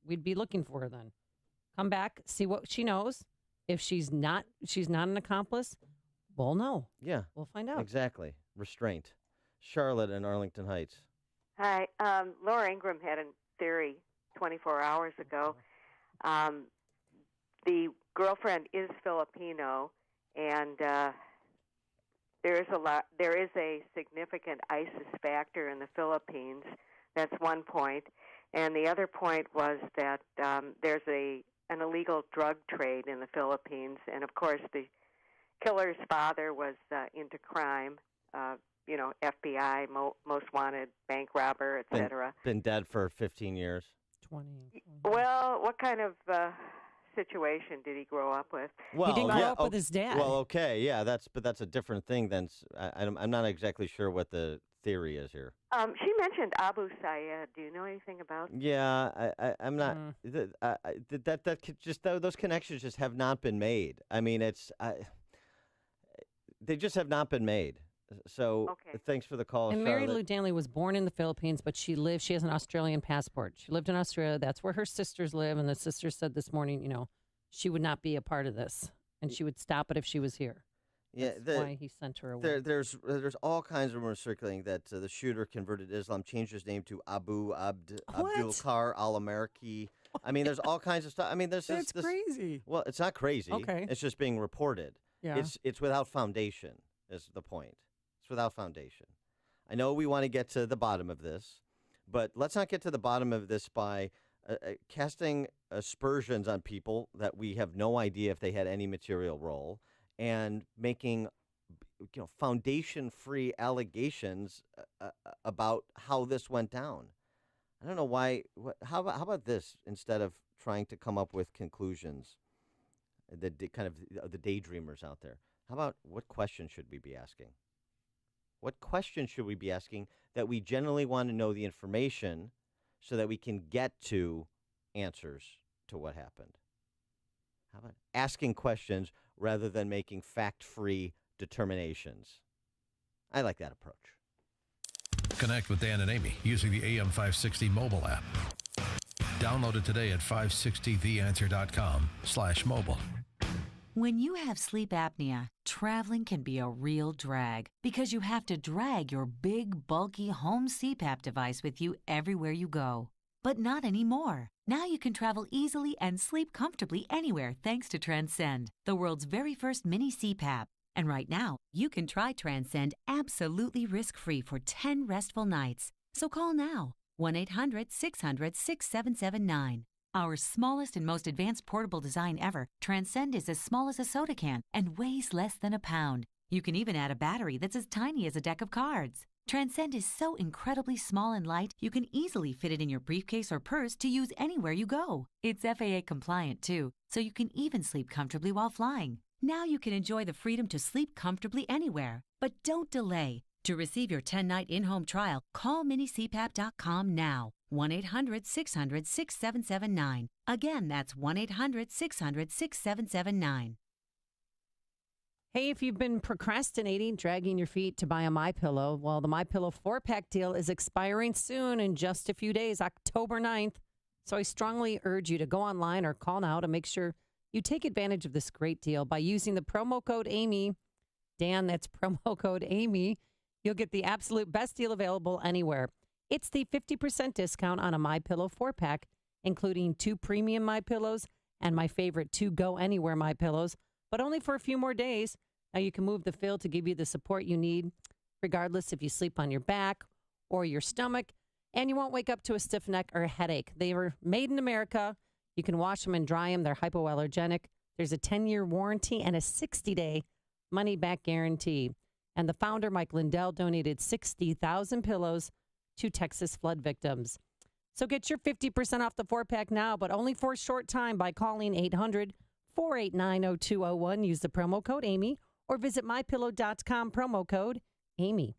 we'd be looking for her then. Come back, see what she knows. If she's not an accomplice, we'll know. Yeah. We'll find out. Exactly. Restraint. Charlotte in Arlington Heights. Hi. Laura Ingram had a theory 24 hours ago. The girlfriend is Filipino, and there is a significant ISIS factor in the Philippines. That's one point. And the other point was that there's an illegal drug trade in the Philippines, and of course the killer's father was into crime. FBI, most wanted, bank robber, etc. Been dead for 15 years. 20. Well, what kind of situation did he grow up with? Well, he didn't grow up with his dad. Well, okay, yeah, that's a different thing than I'm not exactly sure what the theory is here. She mentioned Abu Sayyad. Do you know anything about? Yeah, I'm not. That could just those connections just have not been made. I mean, they just have not been made. So thanks for the call, And Mary Charlotte. Lou Danley was born in the Philippines, but she has an Australian passport. She lived in Australia. That's where her sisters live. And the sisters said this morning, she would not be a part of this. And she would stop it if she was here. Yeah, That's why he sent her away. There's all kinds of rumors circulating that the shooter converted to Islam, changed his name to Abdul Kar al-Amerki. I mean, there's all kinds of stuff. I mean, That's crazy. Well, it's not crazy. Okay. It's just being reported. Yeah. It's without foundation is the point. It's without foundation. I know we want to get to the bottom of this, but let's not get to the bottom of this by casting aspersions on people that we have no idea if they had any material role and making foundation-free allegations about how this went down. I don't know why. How about this instead of trying to come up with conclusions? The daydreamers out there. How about what question should we be asking? What question should we be asking that we generally want to know the information so that we can get to answers to what happened? How about asking questions rather than making fact-free determinations? I like that approach. Connect with Dan and Amy using the AM 560 mobile app. Download it today at 560theanswer.com/mobile. When you have sleep apnea, traveling can be a real drag because you have to drag your big, bulky home CPAP device with you everywhere you go. But not anymore. Now you can travel easily and sleep comfortably anywhere thanks to Transcend, the world's very first mini CPAP. And right now, you can try Transcend absolutely risk-free for 10 restful nights. So call now, 1-800-600-6779. Our smallest and most advanced portable design ever, Transcend is as small as a soda can and weighs less than a pound. You can even add a battery that's as tiny as a deck of cards. Transcend is so incredibly small and light, you can easily fit it in your briefcase or purse to use anywhere you go. It's FAA compliant too, so you can even sleep comfortably while flying. Now you can enjoy the freedom to sleep comfortably anywhere. But don't delay. To receive your 10-night in-home trial, call minicpap.com now. 1-800-600-6779. Again, that's 1-800-600-6779. Hey, if you've been procrastinating, dragging your feet to buy a MyPillow, well, the MyPillow 4-pack deal is expiring soon in just a few days, October 9th. So I strongly urge you to go online or call now to make sure you take advantage of this great deal by using the promo code Amy. Dan, that's promo code Amy. You'll get the absolute best deal available anywhere. It's the 50% discount on a MyPillow 4-pack, including 2 premium MyPillows and my favorite, 2 Go Anywhere My Pillows, but only for a few more days. Now you can move the fill to give you the support you need, regardless if you sleep on your back or your stomach, and you won't wake up to a stiff neck or a headache. They were made in America. You can wash them and dry them. They're hypoallergenic. There's a 10-year warranty and a 60-day money-back guarantee. And the founder, Mike Lindell, donated 60,000 pillows to Texas flood victims. So get your 50% off the 4-pack now, but only for a short time by calling 800-489-0201. Use the promo code Amy or visit mypillow.com, promo code Amy.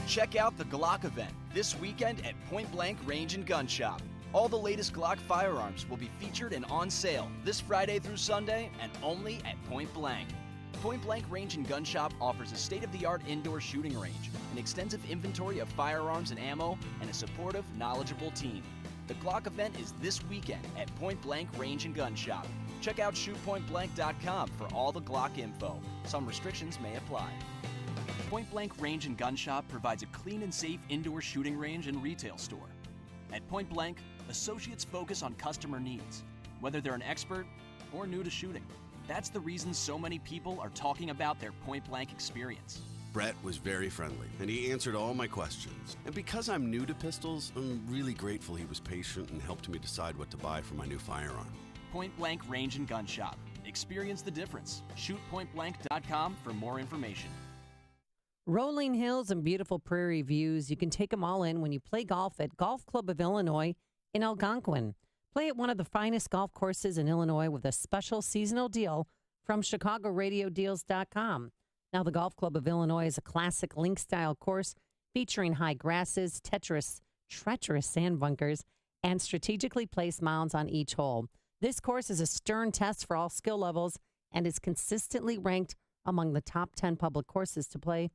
Check out the Glock event this weekend at Point Blank Range and Gun Shop. All the latest Glock firearms will be featured and on sale this Friday through Sunday and only at Point Blank. Point Blank Range and Gun Shop offers a state-of-the-art indoor shooting range, an extensive inventory of firearms and ammo, and a supportive, knowledgeable team. The Glock event is this weekend at Point Blank Range and Gun Shop. Check out shootpointblank.com for all the Glock info. Some restrictions may apply. Point Blank Range and Gun Shop provides a clean and safe indoor shooting range and retail store. At Point Blank, associates focus on customer needs, whether they're an expert or new to shooting. That's the reason so many people are talking about their Point Blank experience. Brett was very friendly, and he answered all my questions. And because I'm new to pistols, I'm really grateful he was patient and helped me decide what to buy for my new firearm. Point Blank Range and Gun Shop. Experience the difference. ShootPointBlank.com for more information. Rolling hills and beautiful prairie views. You can take them all in when you play golf at Golf Club of Illinois in Algonquin. Play at one of the finest golf courses in Illinois with a special seasonal deal from ChicagoRadioDeals.com. Now, the Golf Club of Illinois is a classic link-style course featuring high grasses, treacherous sand bunkers, and strategically placed mounds on each hole. This course is a stern test for all skill levels and is consistently ranked among the top 10 public courses to play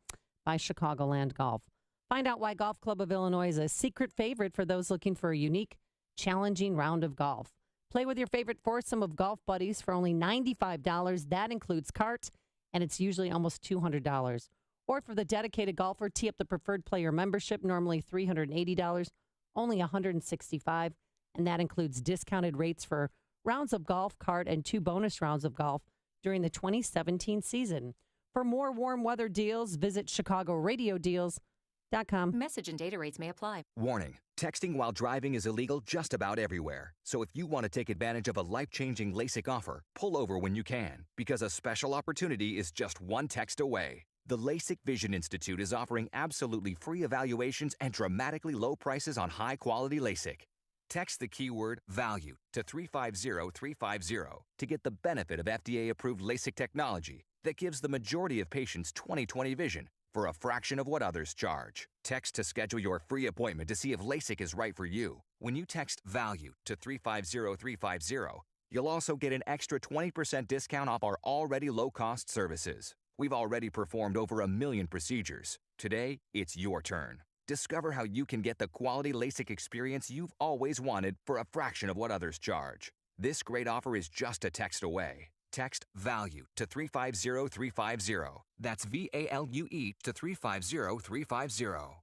by Chicagoland Golf. Find out why Golf Club of Illinois is a secret favorite for those looking for a unique, challenging round of golf. Play with your favorite foursome of golf buddies for only $95. That includes cart, and it's usually almost $200. Or for the dedicated golfer, tee up the preferred player membership, normally $380, only $165, and that includes discounted rates for rounds of golf, cart, and 2 bonus rounds of golf during the 2017 season. For more warm weather deals, visit ChicagoRadioDeals.com. Message and data rates may apply. Warning, texting while driving is illegal just about everywhere. So if you want to take advantage of a life-changing LASIK offer, pull over when you can, because a special opportunity is just one text away. The LASIK Vision Institute is offering absolutely free evaluations and dramatically low prices on high-quality LASIK. Text the keyword VALUE to 350-350 to get the benefit of FDA-approved LASIK technology that gives the majority of patients 20/20 vision for a fraction of what others charge. Text to schedule your free appointment to see if LASIK is right for you. When you text VALUE to 350-350, you'll also get an extra 20% discount off our already low-cost services. We've already performed over 1 million procedures. Today, it's your turn. Discover how you can get the quality LASIK experience you've always wanted for a fraction of what others charge. This great offer is just a text away. Text VALUE to 350-350. That's VALUE to 350-350.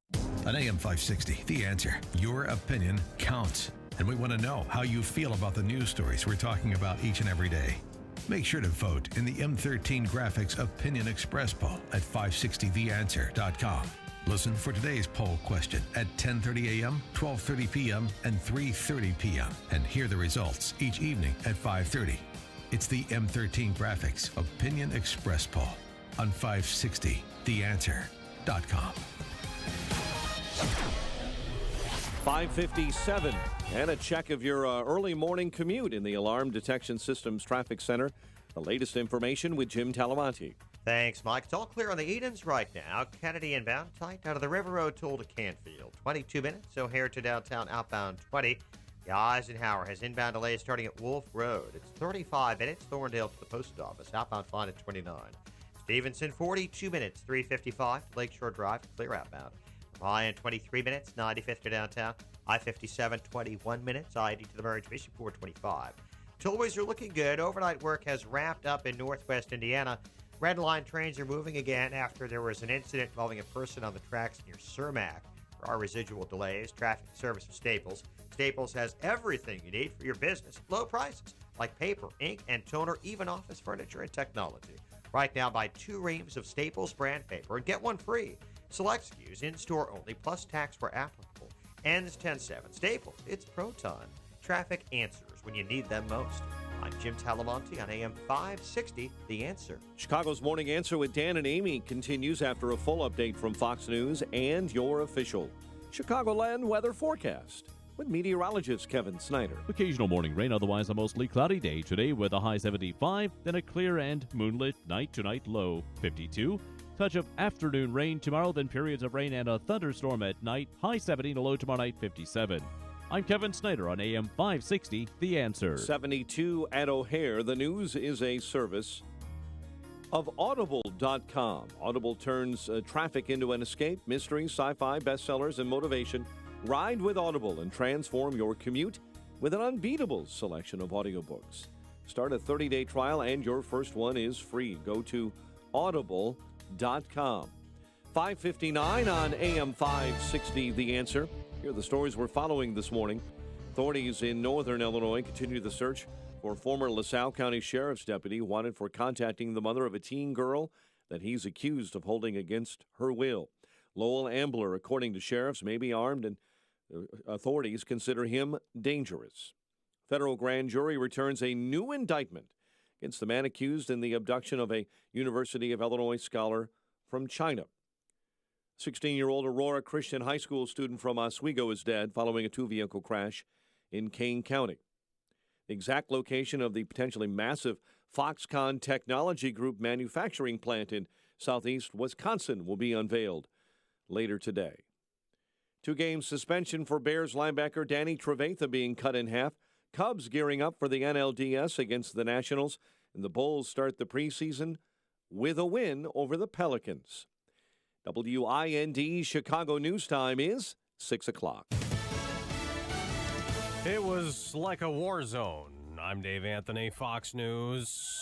On AM 560, The Answer. Your opinion counts. And we want to know how you feel about the news stories we're talking about each and every day. Make sure to vote in the M13 Graphics Opinion Express poll at 560theanswer.com. Listen for today's poll question at 10:30 a.m., 12:30 p.m., and 3:30 p.m. and hear the results each evening at 5:30. It's the M13 Graphics Opinion Express poll on 560theanswer.com. 5:57 and a check of your early morning commute in the Alarm Detection Systems Traffic Center. The latest information with Jim Talamanti. Thanks, Mike. It's all clear on the Edens right now. Kennedy inbound, tight out of the River Road toll to Canfield. 22 minutes, O'Hare to downtown outbound 20. The Eisenhower has inbound delays starting at Wolf Road. It's 35 minutes, Thorndale to the post office. Outbound fine at 29. Stevenson, 42 minutes, 355 Lakeshore Drive, clear outbound. Ryan, 23 minutes, 95th to downtown. I-57, 21 minutes. I-80 to the merge, Mission 425. Tollways are looking good. Overnight work has wrapped up in northwest Indiana. Red Line trains are moving again after there was an incident involving a person on the tracks near Cermak. There are residual delays. Traffic service of Staples. Staples has everything you need for your business. Low prices. like paper, ink, and toner, even office furniture and technology. Right now, buy 2 reams of Staples brand paper and get 1 free. Select SKUs in-store only, plus tax where applicable. Ends 10/7. Staples, it's Pro Time. Traffic answers when you need them most. I'm Jim Talamonte on AM 560, The Answer. Chicago's Morning Answer with Dan and Amy continues after a full update from Fox News and your official Chicagoland weather forecast with meteorologist Kevin Snyder. Occasional morning rain, otherwise a mostly cloudy day today with a high 75, then a clear and moonlit night. Tonight low 52. Touch of afternoon rain tomorrow, then periods of rain and a thunderstorm at night. High 70 and a low tomorrow night 57. I'm Kevin Snyder on AM 560, The Answer. 72 at O'Hare. The news is a service of Audible.com. Audible turns traffic into an escape, mystery, sci-fi, bestsellers, and motivation. Ride with Audible and transform your commute with an unbeatable selection of audiobooks. Start a 30-day trial and your first one is free. Go to Audible.com. 5:59 on AM 560, The Answer. Here are the stories we're following this morning. Authorities in northern Illinois continue the search for former LaSalle County Sheriff's deputy wanted for contacting the mother of a teen girl that he's accused of holding against her will. Lowell Ambler, according to sheriffs, may be armed, and authorities consider him dangerous. Federal grand jury returns a new indictment against the man accused in the abduction of a University of Illinois scholar from China. 16-year-old Aurora Christian High School student from Oswego is dead following a 2-vehicle crash in Kane County. The exact location of the potentially massive Foxconn Technology Group manufacturing plant in southeast Wisconsin will be unveiled later today. 2-game suspension for Bears linebacker Danny Trevatha being cut in half. Cubs gearing up for the NLDS against the Nationals, and the Bulls start the preseason with a win over the Pelicans. WIND Chicago News Time is 6 o'clock. It was like a war zone. I'm Dave Anthony, Fox News.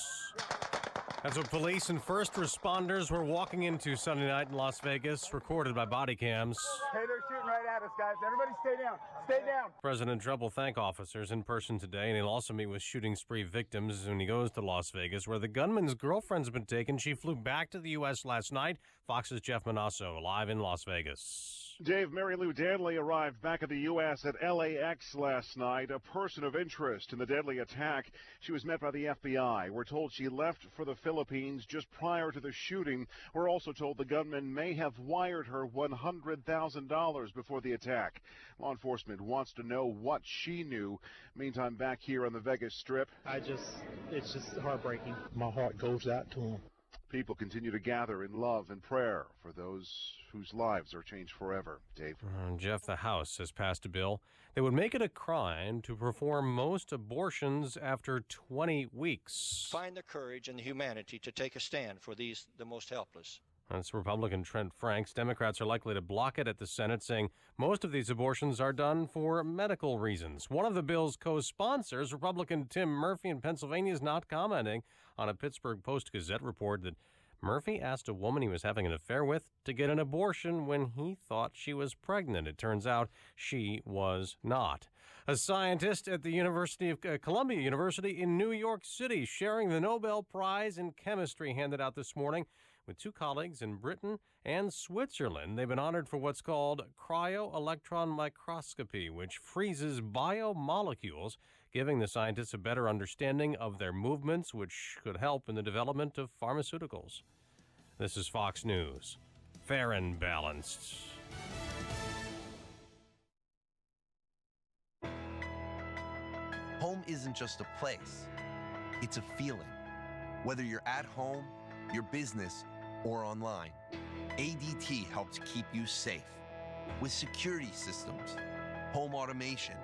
That's what police and first responders were walking into Sunday night in Las Vegas, recorded by body cams. Hey, they're shooting right at us, guys. Everybody stay down. Stay down. President Trump will thank officers in person today, and he'll also meet with shooting spree victims when he goes to Las Vegas, where the gunman's girlfriend's been taken. She flew back to the U.S. last night. Fox's Jeff Manasso live in Las Vegas. Dave, Mary Lou Danley arrived back at the U.S. at LAX last night, a person of interest in the deadly attack. She was met by the FBI. We're told she left for the Philippines just prior to the shooting. We're also told the gunman may have wired her $100,000 before the attack. Law enforcement wants to know what she knew. Meantime, back here on the Vegas Strip. It's just heartbreaking. My heart goes out to him. People continue to gather in love and prayer for those whose lives are changed forever. Dave. Jeff, the House has passed a bill that would make it a crime to perform most abortions after 20 weeks. Find the courage and the humanity to take a stand for the most helpless. That's Republican Trent Franks. Democrats are likely to block it at the Senate, saying most of these abortions are done for medical reasons. One of the bill's co-sponsors, Republican Tim Murphy in Pennsylvania, is not commenting on a Pittsburgh Post-Gazette report that Murphy asked a woman he was having an affair with to get an abortion when he thought she was pregnant. It turns out she was not. A scientist at the University of Columbia University in New York City sharing the Nobel Prize in Chemistry handed out this morning with 2 colleagues in Britain and Switzerland. They've been honored for what's called cryo-electron microscopy, which freezes biomolecules, giving the scientists a better understanding of their movements, which could help in the development of pharmaceuticals. This is Fox News. Fair and balanced. Home isn't just a place, it's a feeling. Whether you're at home, your business, or online, ADT helps keep you safe with security systems, home automation,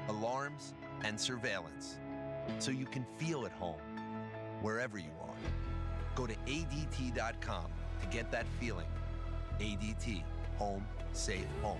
alarms, and surveillance, so you can feel at home wherever you are. Go to ADT.com to get that feeling. ADT, home, safe home.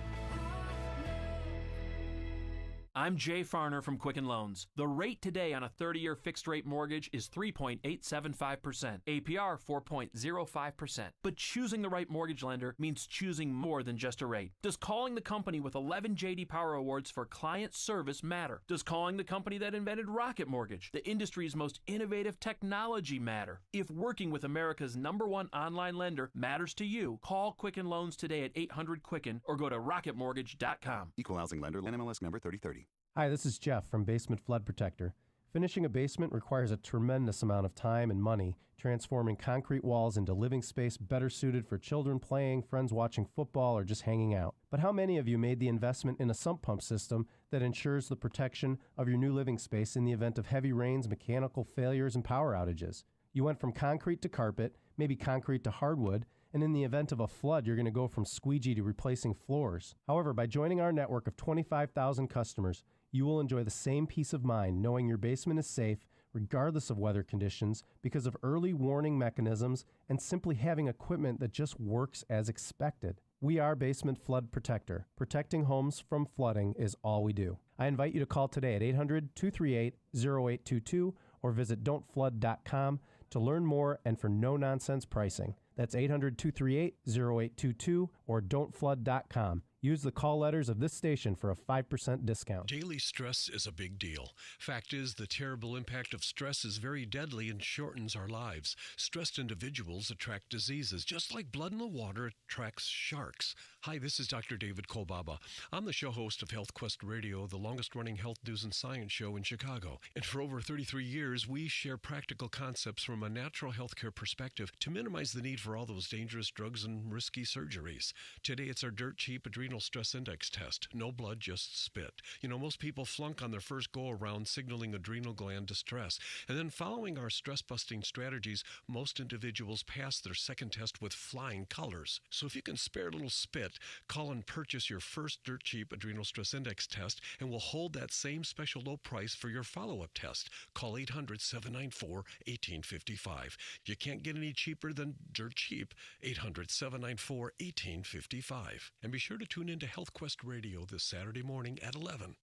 I'm Jay Farner from Quicken Loans. The rate today on a 30-year fixed-rate mortgage is 3.875%, APR 4.05%. But choosing the right mortgage lender means choosing more than just a rate. Does calling the company with 11 J.D. Power Awards for client service matter? Does calling the company that invented Rocket Mortgage, the industry's most innovative technology, matter? If working with America's #1 online lender matters to you, call Quicken Loans today at 800-QUICKEN or go to rocketmortgage.com. Equal housing lender, NMLS number 3030. Hi, this is Jeff from Basement Flood Protector. Finishing a basement requires a tremendous amount of time and money, transforming concrete walls into living space better suited for children playing, friends watching football, or just hanging out. But how many of you made the investment in a sump pump system that ensures the protection of your new living space in the event of heavy rains, mechanical failures, and power outages? You went from concrete to carpet, maybe concrete to hardwood, and in the event of a flood, you're going to go from squeegee to replacing floors. However, by joining our network of 25,000 customers, you will enjoy the same peace of mind knowing your basement is safe regardless of weather conditions because of early warning mechanisms and simply having equipment that just works as expected. We are Basement Flood Protector. Protecting homes from flooding is all we do. I invite you to call today at 800-238-0822 or visit don'tflood.com to learn more and for no-nonsense pricing. That's 800-238-0822 or don'tflood.com. Use the call letters of this station for a 5% discount. Daily stress is a big deal. Fact is, the terrible impact of stress is very deadly and shortens our lives. Stressed individuals attract diseases, just like blood in the water attracts sharks. Hi, this is Dr. David Kolbaba. I'm the show host of Health Quest Radio, the longest-running health news and science show in Chicago. And for over 33 years, we share practical concepts from a natural healthcare perspective to minimize the need for all those dangerous drugs and risky surgeries. Today, it's our dirt-cheap adrenal stress index test. No blood, just spit. You know, most people flunk on their first go-around, signaling adrenal gland distress. And then following our stress-busting strategies, most individuals pass their second test with flying colors. So if you can spare a little spit, call and purchase your first dirt-cheap adrenal stress index test, and we'll hold that same special low price for your follow-up test. Call 800-794-1855. You can't get any cheaper than dirt cheap. 800-794-1855. And be sure to tune into Health Quest Radio this Saturday morning at 11.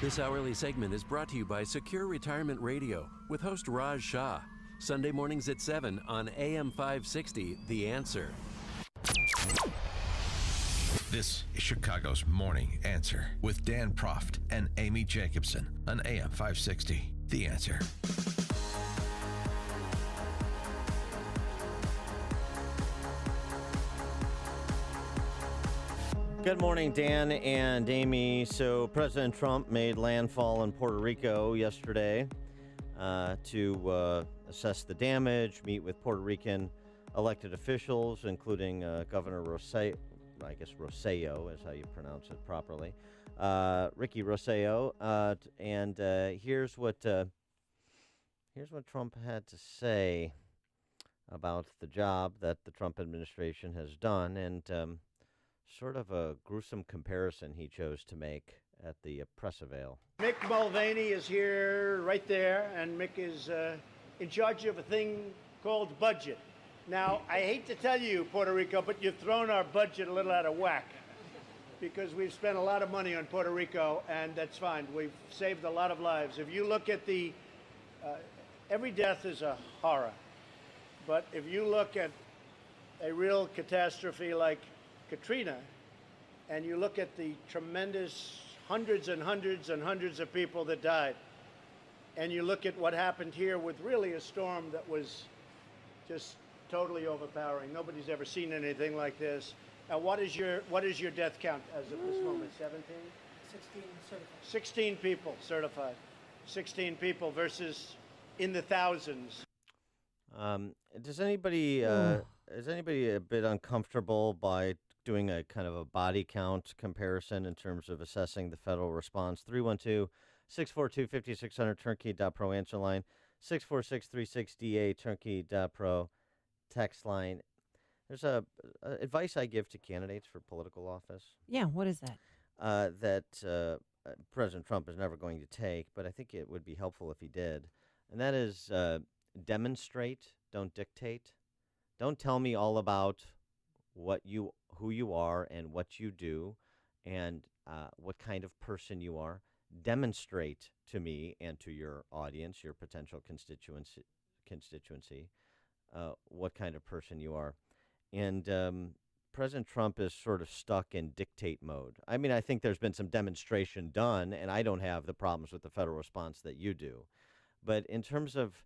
This hourly segment is brought to you by Secure Retirement Radio with host Raj Shah. Sunday mornings at 7 on AM 560, The Answer. This is Chicago's Morning Answer with Dan Proft and Amy Jacobson on AM 560, The Answer. Good morning, Dan and Amy. So President Trump made landfall in Puerto Rico yesterday to assess the damage, meet with Puerto Rican elected officials, including Governor Rosselló, I guess Rosselló is how you pronounce it properly, Ricky Rosselló. And here's what Trump had to say about the job that the Trump administration has done, and sort of a gruesome comparison he chose to make at the press avail. Mick Mulvaney is here, right there, and Mick is in charge of a thing called budget. Now, I hate to tell you, Puerto Rico, but you've thrown our budget a little out of whack because we've spent a lot of money on Puerto Rico, and that's fine. We've saved a lot of lives. If you look at the, every death is a horror, but if you look at a real catastrophe like Katrina, and you look at the tremendous hundreds and hundreds and hundreds of people that died, and you look at what happened here with really a storm that was just totally overpowering. Nobody's ever seen anything like this. What is your death count as of this moment? 17? 16 certified. 16 people certified. 16 people versus in the thousands. Is anybody a bit uncomfortable by doing a kind of a body count comparison in terms of assessing the federal response? 312-642-5600, turnkey.pro answer line, 646-36DA, turnkey.pro text line. There's a advice I give to candidates for political office. Yeah, what is that? That President Trump is never going to take, but I think it would be helpful if he did. And that is demonstrate, don't dictate. Don't tell me all about who you are and what you do and what kind of person you are. demonstrate to me and to your audience, your potential constituency, what kind of person you are. And President Trump is sort of stuck in dictate mode. I mean, I think there's been some demonstration done, and I don't have the problems with the federal response that you do. But in terms of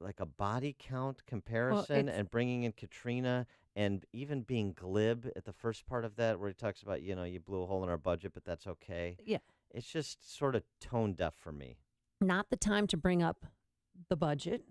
like a body count comparison and bringing in Katrina and even being glib at the first part of that where he talks about, you blew a hole in our budget, but that's okay. Yeah. It's just sort of tone deaf for me. Not the time to bring up the budget.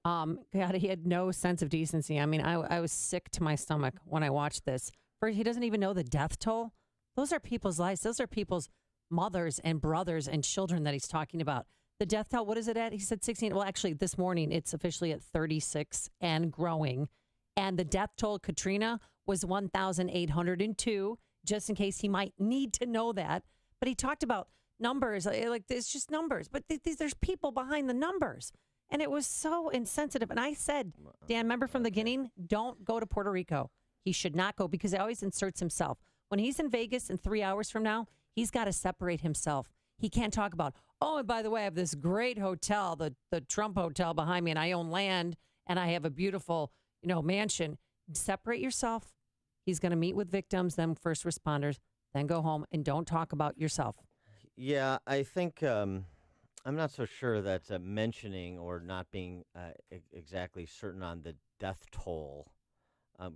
God, he had no sense of decency. I mean, I was sick to my stomach when I watched this. First, he doesn't even know the death toll. Those are people's lives. Those are people's mothers and brothers and children that he's talking about. The death toll, what is it at? He said 16. Well, actually, this morning, it's officially at 36 and growing. And the death toll, Katrina, was 1,802, just in case he might need to know that. But he talked about numbers, like it's just numbers. But there's people behind the numbers. And it was so insensitive. And I said, Dan, remember from the beginning, don't go to Puerto Rico. He should not go because he always inserts himself. When he's in Vegas in 3 hours from now, he's got to separate himself. He can't talk about, oh, and by the way, I have this great hotel, the Trump Hotel behind me, and I own land, and I have a beautiful, mansion. Separate yourself. He's going to meet with victims, then first responders, then go home, and don't talk about yourself. Yeah, I think I'm not so sure that mentioning or not being exactly certain on the death toll,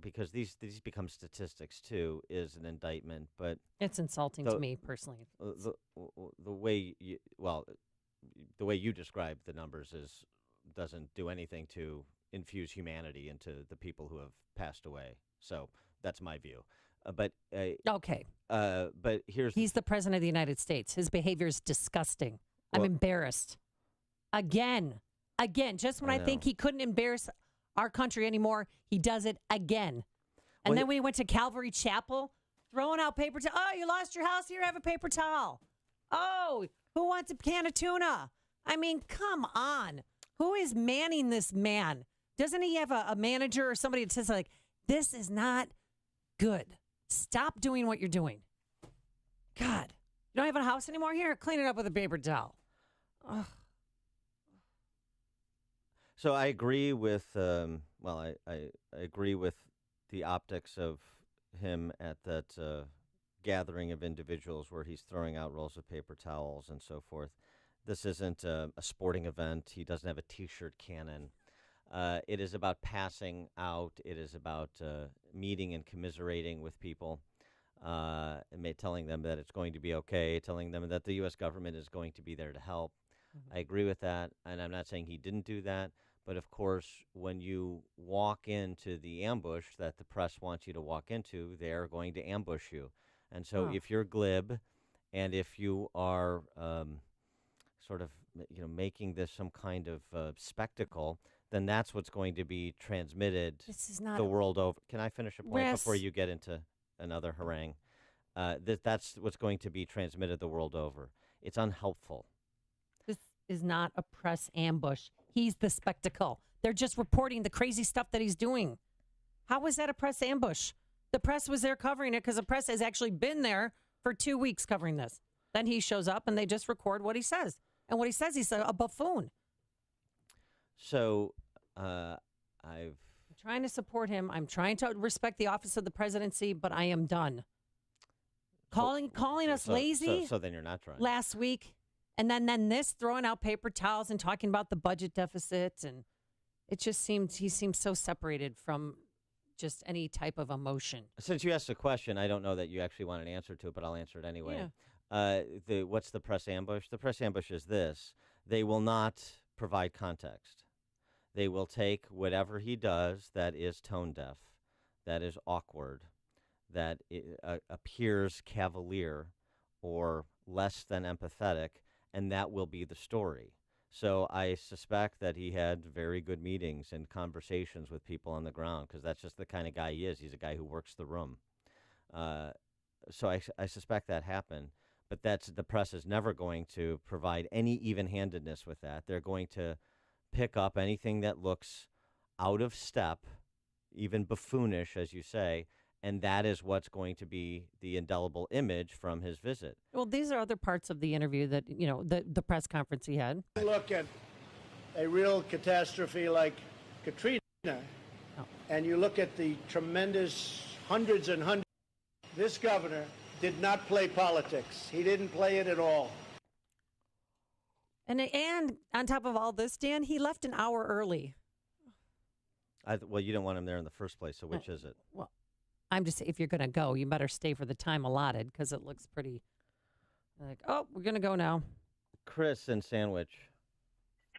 because these become statistics too, is an indictment. But it's insulting to me personally. The way you describe the numbers doesn't do anything to infuse humanity into the people who have passed away. So that's my view. Okay. But he's the president of the United States. His behavior is disgusting. I'm embarrassed. Again. Just when I think he couldn't embarrass our country anymore, he does it again. And then when he went to Calvary Chapel, throwing out paper towel. Oh, you lost your house? Here, have a paper towel. Oh, who wants a can of tuna? I mean, come on. Who is manning this man? Doesn't he have a manager or somebody that says, like, this is not good. Stop doing what you're doing. God. You don't have a house anymore? Here, clean it up with a paper towel. Ugh. So I agree with, I agree with the optics of him at that gathering of individuals where he's throwing out rolls of paper towels and so forth. This isn't a sporting event. He doesn't have a T-shirt cannon. It is about passing out. It is about meeting and commiserating with people, and telling them that it's going to be okay, telling them that the U.S. government is going to be there to help. I agree with that, and I'm not saying he didn't do that. But, of course, when you walk into the ambush that the press wants you to walk into, they're going to ambush you. And so if you're glib and if you are sort of, making this some kind of spectacle, then that's what's going to be transmitted the world over. Can I finish a point before you get into another harangue? That's what's going to be transmitted the world over. It's unhelpful. This is not a press ambush. He's the spectacle. They're just reporting the crazy stuff that he's doing. How was that a press ambush? The press was there covering it because the press has actually been there for 2 weeks covering this. Then he shows up and they just record what he says. And what he says, he's a buffoon. So I'm trying to support him. I'm trying to respect the office of the presidency, but I am done. Calling us lazy. So then you're not trying. Last week. And then this, throwing out paper towels and talking about the budget deficit. And it just he seems so separated from just any type of emotion. Since you asked a question, I don't know that you actually want an answer to it, but I'll answer it anyway. Yeah. What's the press ambush? The press ambush is this. They will not provide context. They will take whatever he does that is tone deaf, that is awkward, that appears cavalier or less than empathetic, and that will be the story. So I suspect that he had very good meetings and conversations with people on the ground because that's just the kind of guy he is. He's a guy who works the room. So I suspect that happened. But the press is never going to provide any even-handedness with that. They're going to pick up anything that looks out of step, even buffoonish, as you say, And that is what's going to be the indelible image from his visit. Well, these are other parts of the interview that, the press conference he had. Look at a real catastrophe like Katrina, and you look at the tremendous hundreds and hundreds. This governor did not play politics. He didn't play it at all. And on top of all this, Dan, he left an hour early. Well, you didn't want him there in the first place, so which is it? Well, I'm just saying, if you're going to go, you better stay for the time allotted because it looks pretty like, oh, we're going to go now. Chris in Sandwich.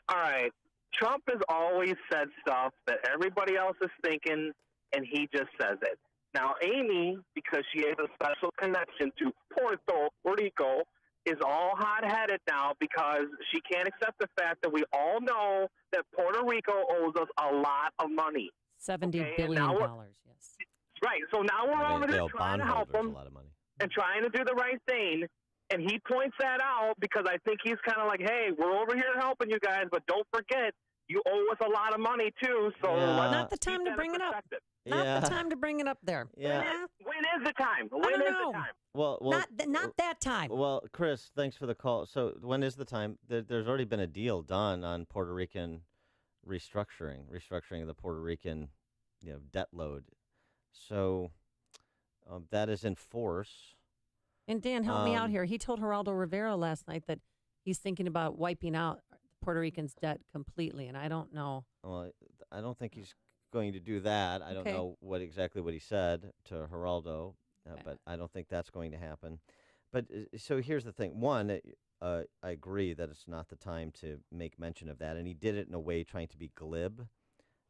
All right. Trump has always said stuff that everybody else is thinking, and he just says it. Now, Amy, because she has a special connection to Puerto Rico, is all hot-headed now because she can't accept the fact that we all know that Puerto Rico owes us a lot of money. $70 billion, yes. Right. So now we're over there trying to help him a lot of money. and trying to do the right thing. And he points that out because I think he's kind of like, hey, we're over here helping you guys, but don't forget, you owe us a lot of money, too. So let's not the time to bring it up. Not the time to bring it up there. Yeah. When is the time? When is the time? Well, not that time. Well, Chris, thanks for the call. So when is the time? There's already been a deal done on Puerto Rican restructuring of the Puerto Rican, debt load. So that is in force. And Dan, help me out here. He told Geraldo Rivera last night that he's thinking about wiping out Puerto Rican's debt completely, and I don't know. Well, I don't think he's going to do that. I don't know exactly what he said to Geraldo, but I don't think that's going to happen. But so here's the thing. One, I agree that it's not the time to make mention of that, and he did it in a way trying to be glib.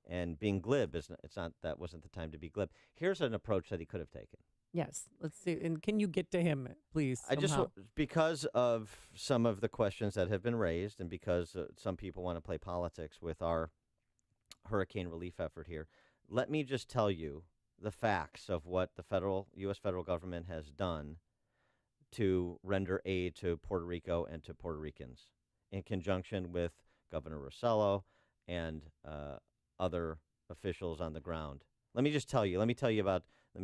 And being glib that wasn't the time to be glib. Here's an approach that he could have taken. Yes, let's see. And can you get to him, please? Because of some of the questions that have been raised, and because some people want to play politics with our hurricane relief effort here, let me just tell you the facts of what the U.S. federal government has done to render aid to Puerto Rico and to Puerto Ricans in conjunction with Governor Rossello and other officials on the ground. Let me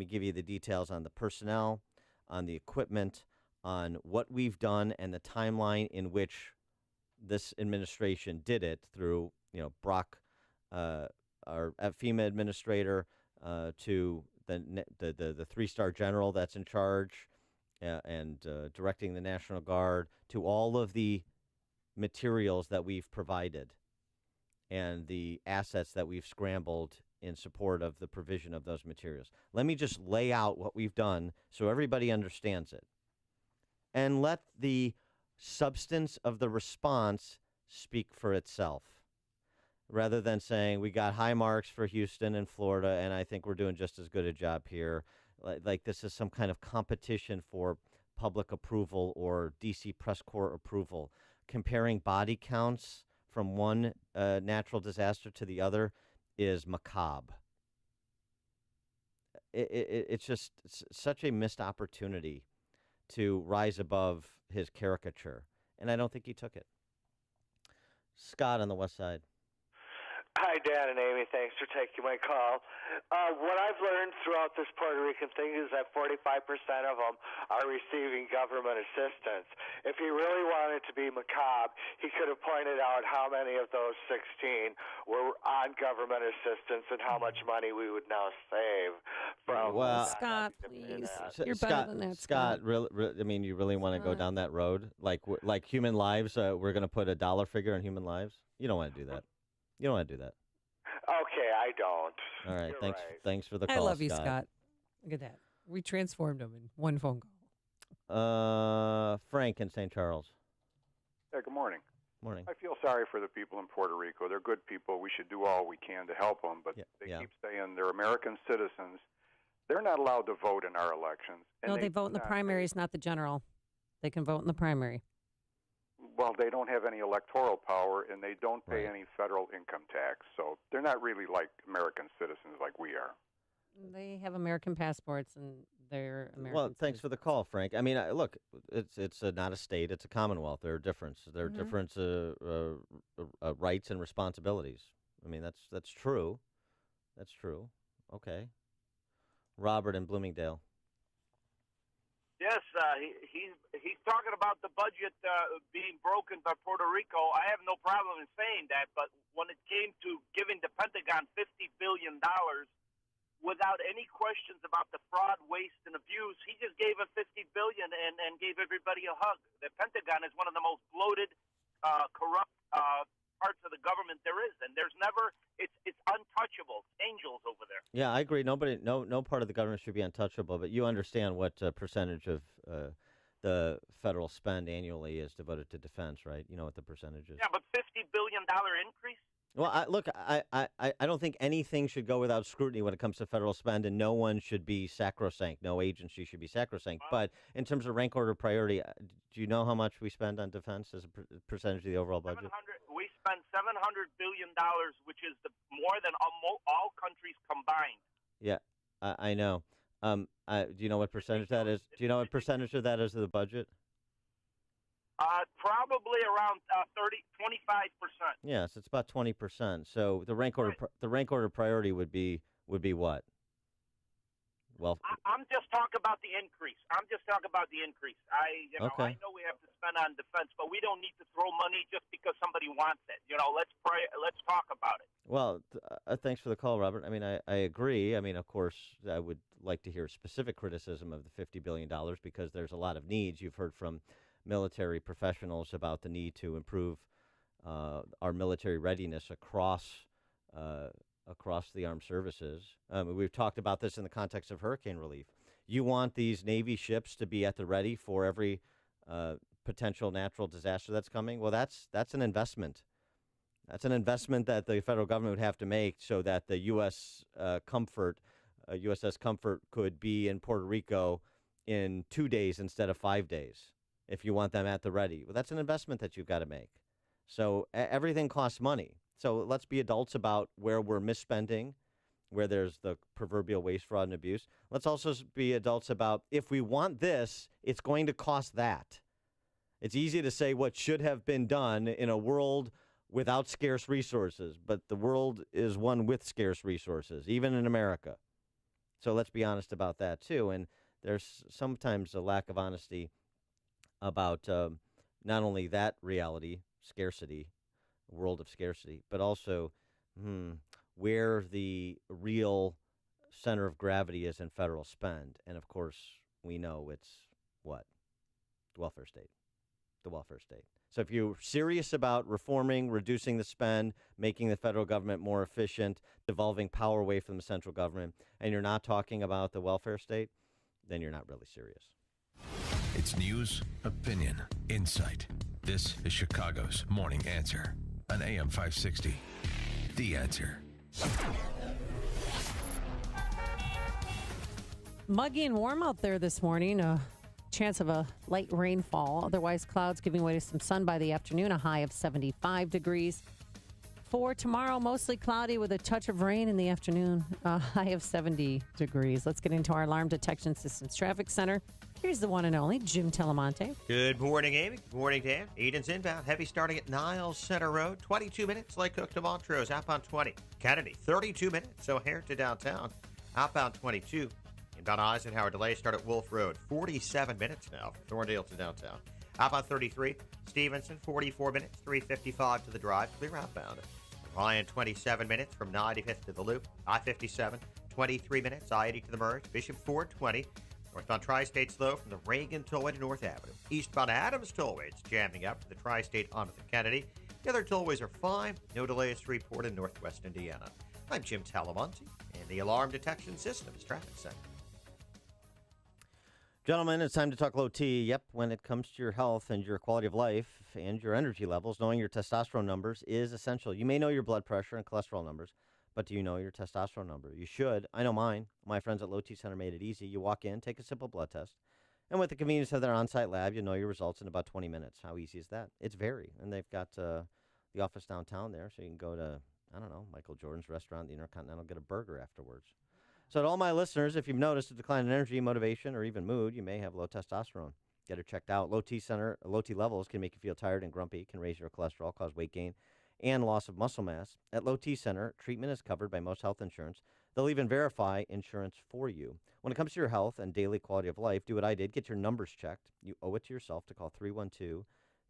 give you the details on the personnel, on the equipment, on what we've done and the timeline in which this administration did it through, Brock, our FEMA administrator, to the three-star general that's in charge and directing the National Guard, to all of the materials that we've provided and the assets that we've scrambled in support of the provision of those materials. Let me just lay out what we've done so everybody understands it. And let the substance of the response speak for itself, rather than saying we got high marks for Houston and Florida, and I think we're doing just as good a job here. Like this is some kind of competition for public approval or D.C. press corps approval. Comparing body counts from one natural disaster to the other is macabre. It's just such a missed opportunity to rise above his caricature, and I don't think he took it. Scott on the West Side. Hi, Dan and Amy. Thanks for taking my call. What I've learned throughout this Puerto Rican thing is that 45% of them are receiving government assistance. If he really wanted to be macabre, he could have pointed out how many of those 16 were on government assistance and how much money we would now save from. Well, Scott, please. You're better than that, Scott. I mean, you really want to go down that road? Like human lives? We're going to put a dollar figure on human lives? You don't want to do that. You don't want to do that. Okay, I don't. All right, You're thanks for the call, I love you, Scott. Look at that. We transformed him in one phone call. Frank in St. Charles. Yeah, good morning. Morning. I feel sorry for the people in Puerto Rico. They're good people. We should do all we can to help them, but they keep saying they're American citizens. They're not allowed to vote in our elections. No, they vote in the primaries, not the general. They can vote in the primary. Well, they don't have any electoral power, and they don't pay any federal income tax. So they're not really like American citizens like we are. They have American passports, and they're American Well, thanks for the call, Frank. I mean, look, it's not a state; it's a commonwealth. There are different rights and responsibilities. I mean, that's true. That's true. Okay. Robert in Bloomingdale. Yes, he's talking about the budget being broken by Puerto Rico. I have no problem in saying that, but when it came to giving the Pentagon $50 billion without any questions about the fraud, waste, and abuse, he just gave him $50 billion and gave everybody a hug. The Pentagon is one of the most bloated, corrupt parts of the government there is, and there's never it's untouchable. Angels over there. Yeah, I agree. No part of the government should be untouchable, but you understand what percentage of the federal spend annually is devoted to defense, right? You know what the percentage is. Yeah, but $50 billion increase? Well, I don't think anything should go without scrutiny when it comes to federal spend, and no one should be sacrosanct. No agency should be sacrosanct. But in terms of rank order priority, do you know how much we spend on defense as a percentage of the overall budget? We spend $700 billion, which is more than all countries combined. Yeah, I know. Do you know what percentage that is? Do you know what percentage of that is of the budget? Probably around 25%. Yes, it's about 20%. So the rank order priority would be what? Well, I'm just talking about the increase. I know we have to spend on defense, but we don't need to throw money just because somebody wants it. Let's talk about it. Well, thanks for the call, Robert. I mean, I agree. I mean, of course, I would like to hear specific criticism of the $50 billion because there's a lot of needs. You've heard from military professionals about the need to improve our military readiness across the armed services. We've talked about this in the context of hurricane relief. You want these Navy ships to be at the ready for every potential natural disaster that's coming. Well, that's an investment. That's an investment that the federal government would have to make so that the USS Comfort could be in Puerto Rico in 2 days instead of 5 days if you want them at the ready. Well, that's an investment that you've got to make. So everything costs money. So let's be adults about where we're misspending, where there's the proverbial waste, fraud, and abuse. Let's also be adults about if we want this, it's going to cost that. It's easy to say what should have been done in a world without scarce resources, but the world is one with scarce resources, even in America. So let's be honest about that, too. And there's sometimes a lack of honesty about not only that reality, scarcity, world of scarcity, but also where the real center of gravity is in federal spend. And, of course, we know it's what? The welfare state. The welfare state. So if you're serious about reforming, reducing the spend, making the federal government more efficient, devolving power away from the central government, and you're not talking about the welfare state, then you're not really serious. It's news, opinion, insight. This is Chicago's Morning Answer on AM 560. The Answer. Muggy and warm out there this morning. A chance of a light rainfall. Otherwise, clouds giving way to some sun by the afternoon. A high of 75 degrees. For tomorrow, mostly cloudy with a touch of rain in the afternoon. A high of 70 degrees. Let's get into our Alarm Detection Systems Traffic Center. Here's the one and only Jim Telemonte. Good morning, Amy. Good morning, Dan. Eden's inbound. Heavy starting at Niles Center Road. 22 minutes. Lake Cook to Montrose. Outbound 20. Kennedy, 32 minutes. O'Hare to downtown. Outbound 22. Inbound Eisenhower delay start at Wolf Road. 47 minutes now from Thorndale to downtown. Outbound 33. Stevenson, 44 minutes. 3:55 to the drive. Clear outbound. Ryan, 27 minutes from 95th to the Loop. I-57, 23 minutes. I-80 to the Merge. Bishop Ford, 20. Northbound Tri-State slow from the Reagan Tollway to North Avenue. Eastbound Adams Tollway, it's jamming up to the Tri-State onto the Kennedy. The other tollways are fine. No delays to report in Northwest Indiana. I'm Jim Talamonte in the Alarm Detection Systems Traffic Center. Gentlemen, it's time to talk low T. Yep, when it comes to your health and your quality of life and your energy levels, knowing your testosterone numbers is essential. You may know your blood pressure and cholesterol numbers, but do you know your testosterone number? You should. I know mine. My friends at Low T Center made it easy. You walk in, take a simple blood test, and with the convenience of their on-site lab, you know your results in about 20 minutes. How easy is that? It's very. And they've got the office downtown there, so you can go to, I don't know, Michael Jordan's restaurant, the Intercontinental, get a burger afterwards. So to all my listeners, if you've noticed a decline in energy, motivation, or even mood, you may have low testosterone. Get it checked out. Low T Center, low T levels can make you feel tired and grumpy, can raise your cholesterol, cause weight gain, and loss of muscle mass. At Low T Center, treatment is covered by most health insurance. They'll even verify insurance for you. When it comes to your health and daily quality of life, do what I did. Get your numbers checked. You owe it to yourself to call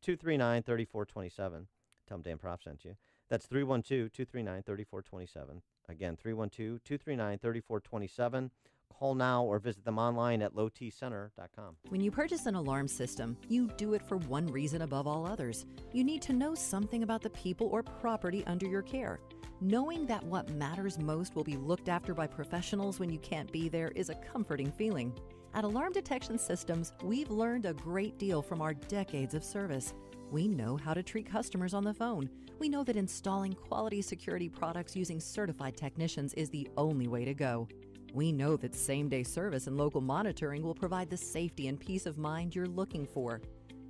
312-239-3427. Tell them Dan Prof sent you. That's 312-239-3427. Again, 312-239-3427. Call now or visit them online at lowtcenter.com. When you purchase an alarm system, you do it for one reason above all others. You need to know something about the people or property under your care. Knowing that what matters most will be looked after by professionals when you can't be there is a comforting feeling. At Alarm Detection Systems, we've learned a great deal from our decades of service. We know how to treat customers on the phone. We know that installing quality security products using certified technicians is the only way to go. We know that same-day service and local monitoring will provide the safety and peace of mind you're looking for.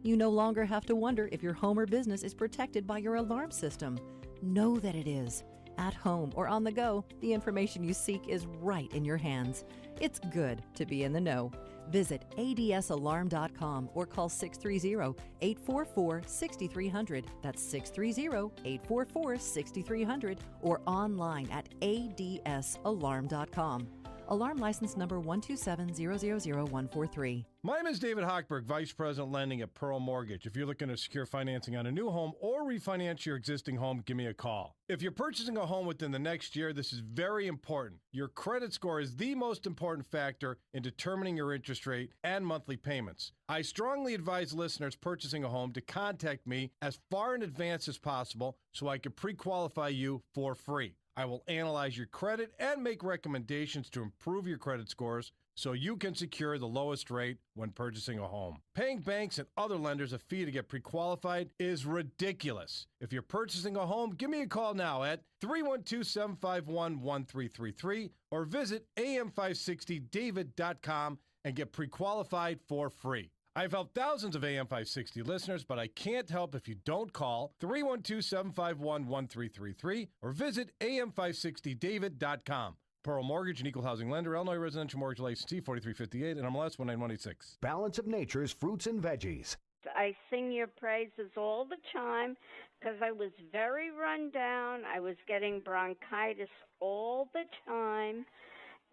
You no longer have to wonder if your home or business is protected by your alarm system. Know that it is. At home or on the go, the information you seek is right in your hands. It's good to be in the know. Visit adsalarm.com or call 630-844-6300. That's 630-844-6300 or online at adsalarm.com. Alarm license number 127000143. My name is David Hochberg, Vice President Lending at Pearl Mortgage. If you're looking to secure financing on a new home or refinance your existing home, give me a call. If you're purchasing a home within the next year, this is very important. Your credit score is the most important factor in determining your interest rate and monthly payments. I strongly advise listeners purchasing a home to contact me as far in advance as possible so I can pre-qualify you for free. I will analyze your credit and make recommendations to improve your credit scores so you can secure the lowest rate when purchasing a home. Paying banks and other lenders a fee to get pre-qualified is ridiculous. If you're purchasing a home, give me a call now at 312-751-1333 or visit am560david.com and get pre-qualified for free. I've helped thousands of AM560 listeners, but I can't help if you don't call 312-751-1333 or visit am560david.com. Pearl Mortgage, an equal housing lender, Illinois Residential Mortgage Licensee 4358 and MLS 19186. Balance of Nature's fruits and veggies. I sing your praises all the time because I was very run down. I was getting bronchitis all the time.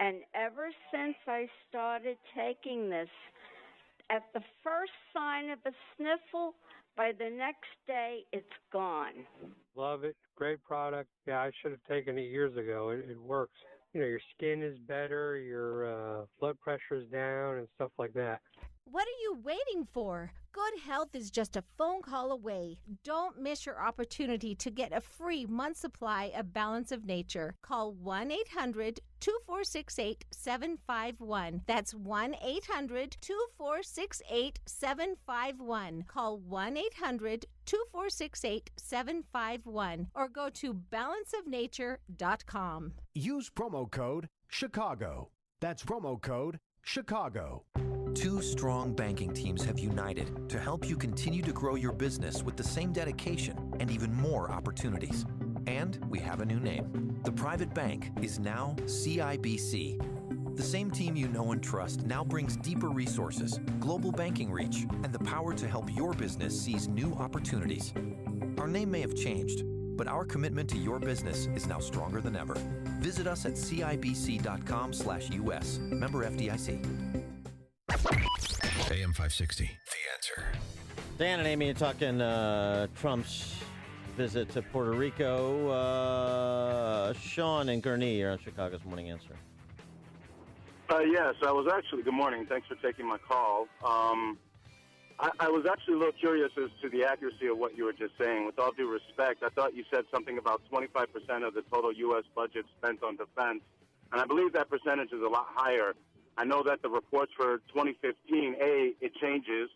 And ever since I started taking this, at the first sign of a sniffle, by the next day, it's gone. Love it. Great product. Yeah, I should have taken it years ago. It works. You know, your skin is better, your blood pressure is down, and stuff like that. What are you waiting for? Good health is just a phone call away. Don't miss your opportunity to get a free month supply of Balance of Nature. Call 1-800-2468-751. That's 1-800-2468-751. Call 1-800-2468-751 or go to balanceofnature.com. Use promo code Chicago. That's promo code Chicago. Two strong banking teams have united to help you continue to grow your business with the same dedication and even more opportunities. And we have a new name. The private bank is now CIBC. The same team you know and trust now brings deeper resources, global banking reach, and the power to help your business seize new opportunities. Our name may have changed, but our commitment to your business is now stronger than ever. Visit us at cibc.com/US. Member FDIC. AM 560, The Answer. Dan and Amy are talking Trump's visit to Puerto Rico. Sean and Gurnee are on Chicago's Morning Answer. Yes, I was actually, good morning. Thanks for taking my call. I was actually a little curious as to the accuracy of what you were just saying. With all due respect, I thought you said something about 25% of the total U.S. budget spent on defense, and I believe that percentage is a lot higher. I know that the reports for 2015, it changes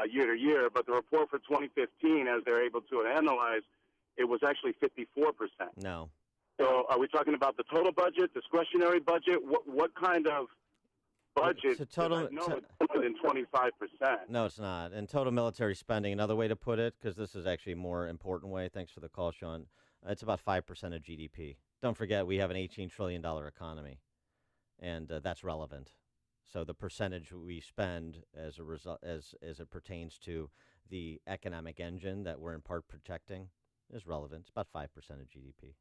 year to year, but the report for 2015, as they're able to analyze, it was actually 54%. No. So are we talking about the total budget, discretionary budget? What kind of budget? It's total, it's more than 25%. No, it's not. And total military spending, another way to put it, because this is actually a more important way. Thanks for the call, Sean. It's about 5% of GDP. Don't forget, we have an $18 trillion economy, and that's relevant. So the percentage we spend as a result, as it pertains to the economic engine that we're in part protecting, is relevant. It's about 5% of GDP.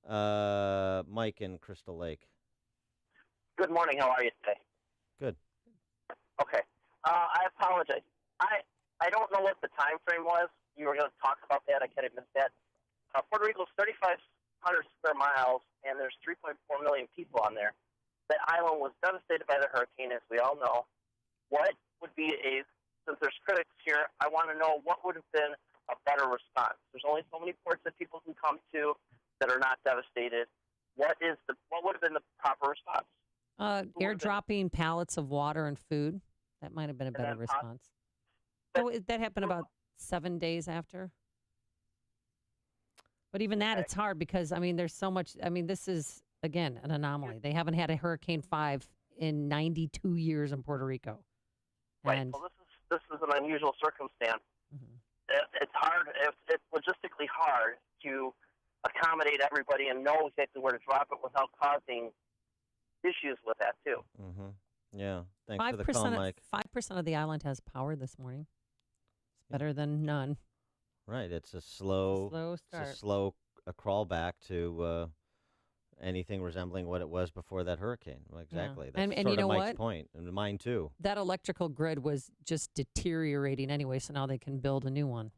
Mike in Crystal Lake. Good morning. How are you today? Good. Okay. I apologize. I don't know what the time frame was. You were going to talk about that. I kind of missed that. Puerto Rico's 3,500 square miles, and there's 3.4 million people on there. That island was devastated by the hurricane, as we all know. What would be since there's critics here, I want to know what would have been a better response. There's only so many ports that people can come to that are not devastated. What would have been the proper response? Airdropping pallets of water and food. That might have been a better response. That happened about 7 days after. But even that, it's hard because, there's so much. This is, again, an anomaly. They haven't had a Hurricane 5 in 92 years in Puerto Rico. Right. Well, this is an unusual circumstance. It's hard. It's logistically hard to accommodate everybody and know exactly where to drop it without causing issues with that too. Yeah. Thanks for the call, Mike. 5% of the island has power this morning. It's better than none. Right. It's a slow start. It's a slow crawl back to anything resembling what it was before that hurricane. Well, exactly. Yeah. That's and sort you know of Mike's what? point, and mine too. That electrical grid was just deteriorating anyway, so now they can build a new one.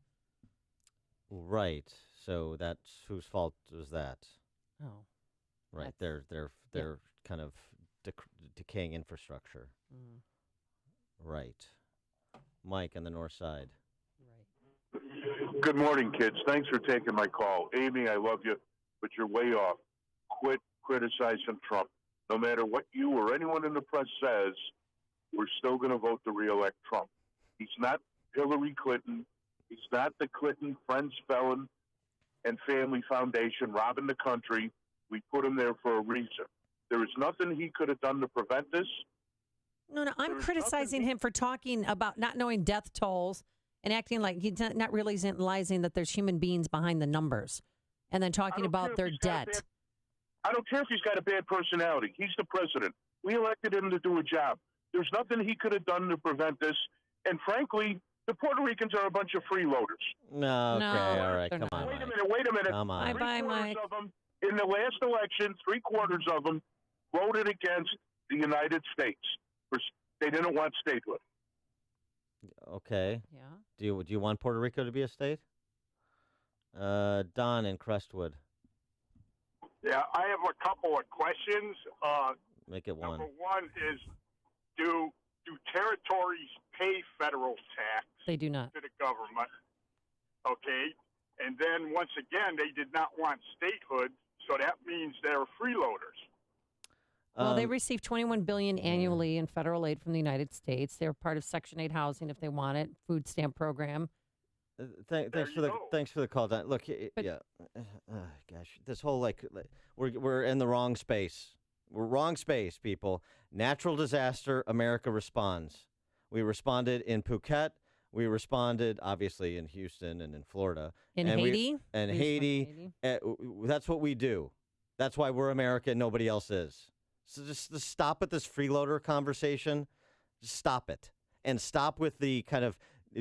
Right. So that's whose fault was that? Oh. Right. They're kind of decaying infrastructure. Right. Mike on the north side. Good morning, kids. Thanks for taking my call. Amy, I love you, but you're way off. Quit criticizing Trump. No matter what you or anyone in the press says, we're still going to vote to reelect Trump. He's not Hillary Clinton. He's not the Clinton Friends Felon and Family Foundation robbing the country. We put him there for a reason. There is nothing he could have done to prevent this. No, I'm criticizing him for talking about not knowing death tolls and acting like he's not realizing that there's human beings behind the numbers, and then talking about their debt. I don't care if he's got a bad personality. He's the president. We elected him to do a job. There's nothing he could have done to prevent this. And frankly, the Puerto Ricans are a bunch of freeloaders. No, okay, all right, come on. Wait a minute. Come on. Bye, Mike. Of them, in the last election, 3/4 of them voted against the United States. They didn't want statehood. Okay. Yeah. Do you want Puerto Rico to be a state? Don in Crestwood. Yeah, I have a couple of questions. Make it one. Number one is, do territories pay federal tax? They do not. To the government. Okay. And then once again, they did not want statehood, so that means they're freeloaders. Well, they receive $21 billion annually in federal aid from the United States. They're part of Section 8 housing if they want it, food stamp program. Thanks for the call, Don. Look, gosh, this whole we're in the wrong space. We're wrong space, people. Natural disaster, America responds. We responded in Phuket. We responded, obviously, in Houston and in Florida. In Haiti. Haiti. That's what we do. That's why we're America and nobody else is. So just stop with this freeloader conversation. Just stop it. And stop with the kind of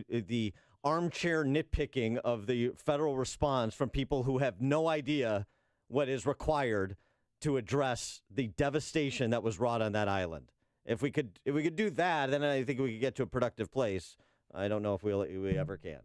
the armchair nitpicking of the federal response from people who have no idea what is required to address the devastation that was wrought on that island. If we could do that, then I think we could get to a productive place. I don't know if we ever can.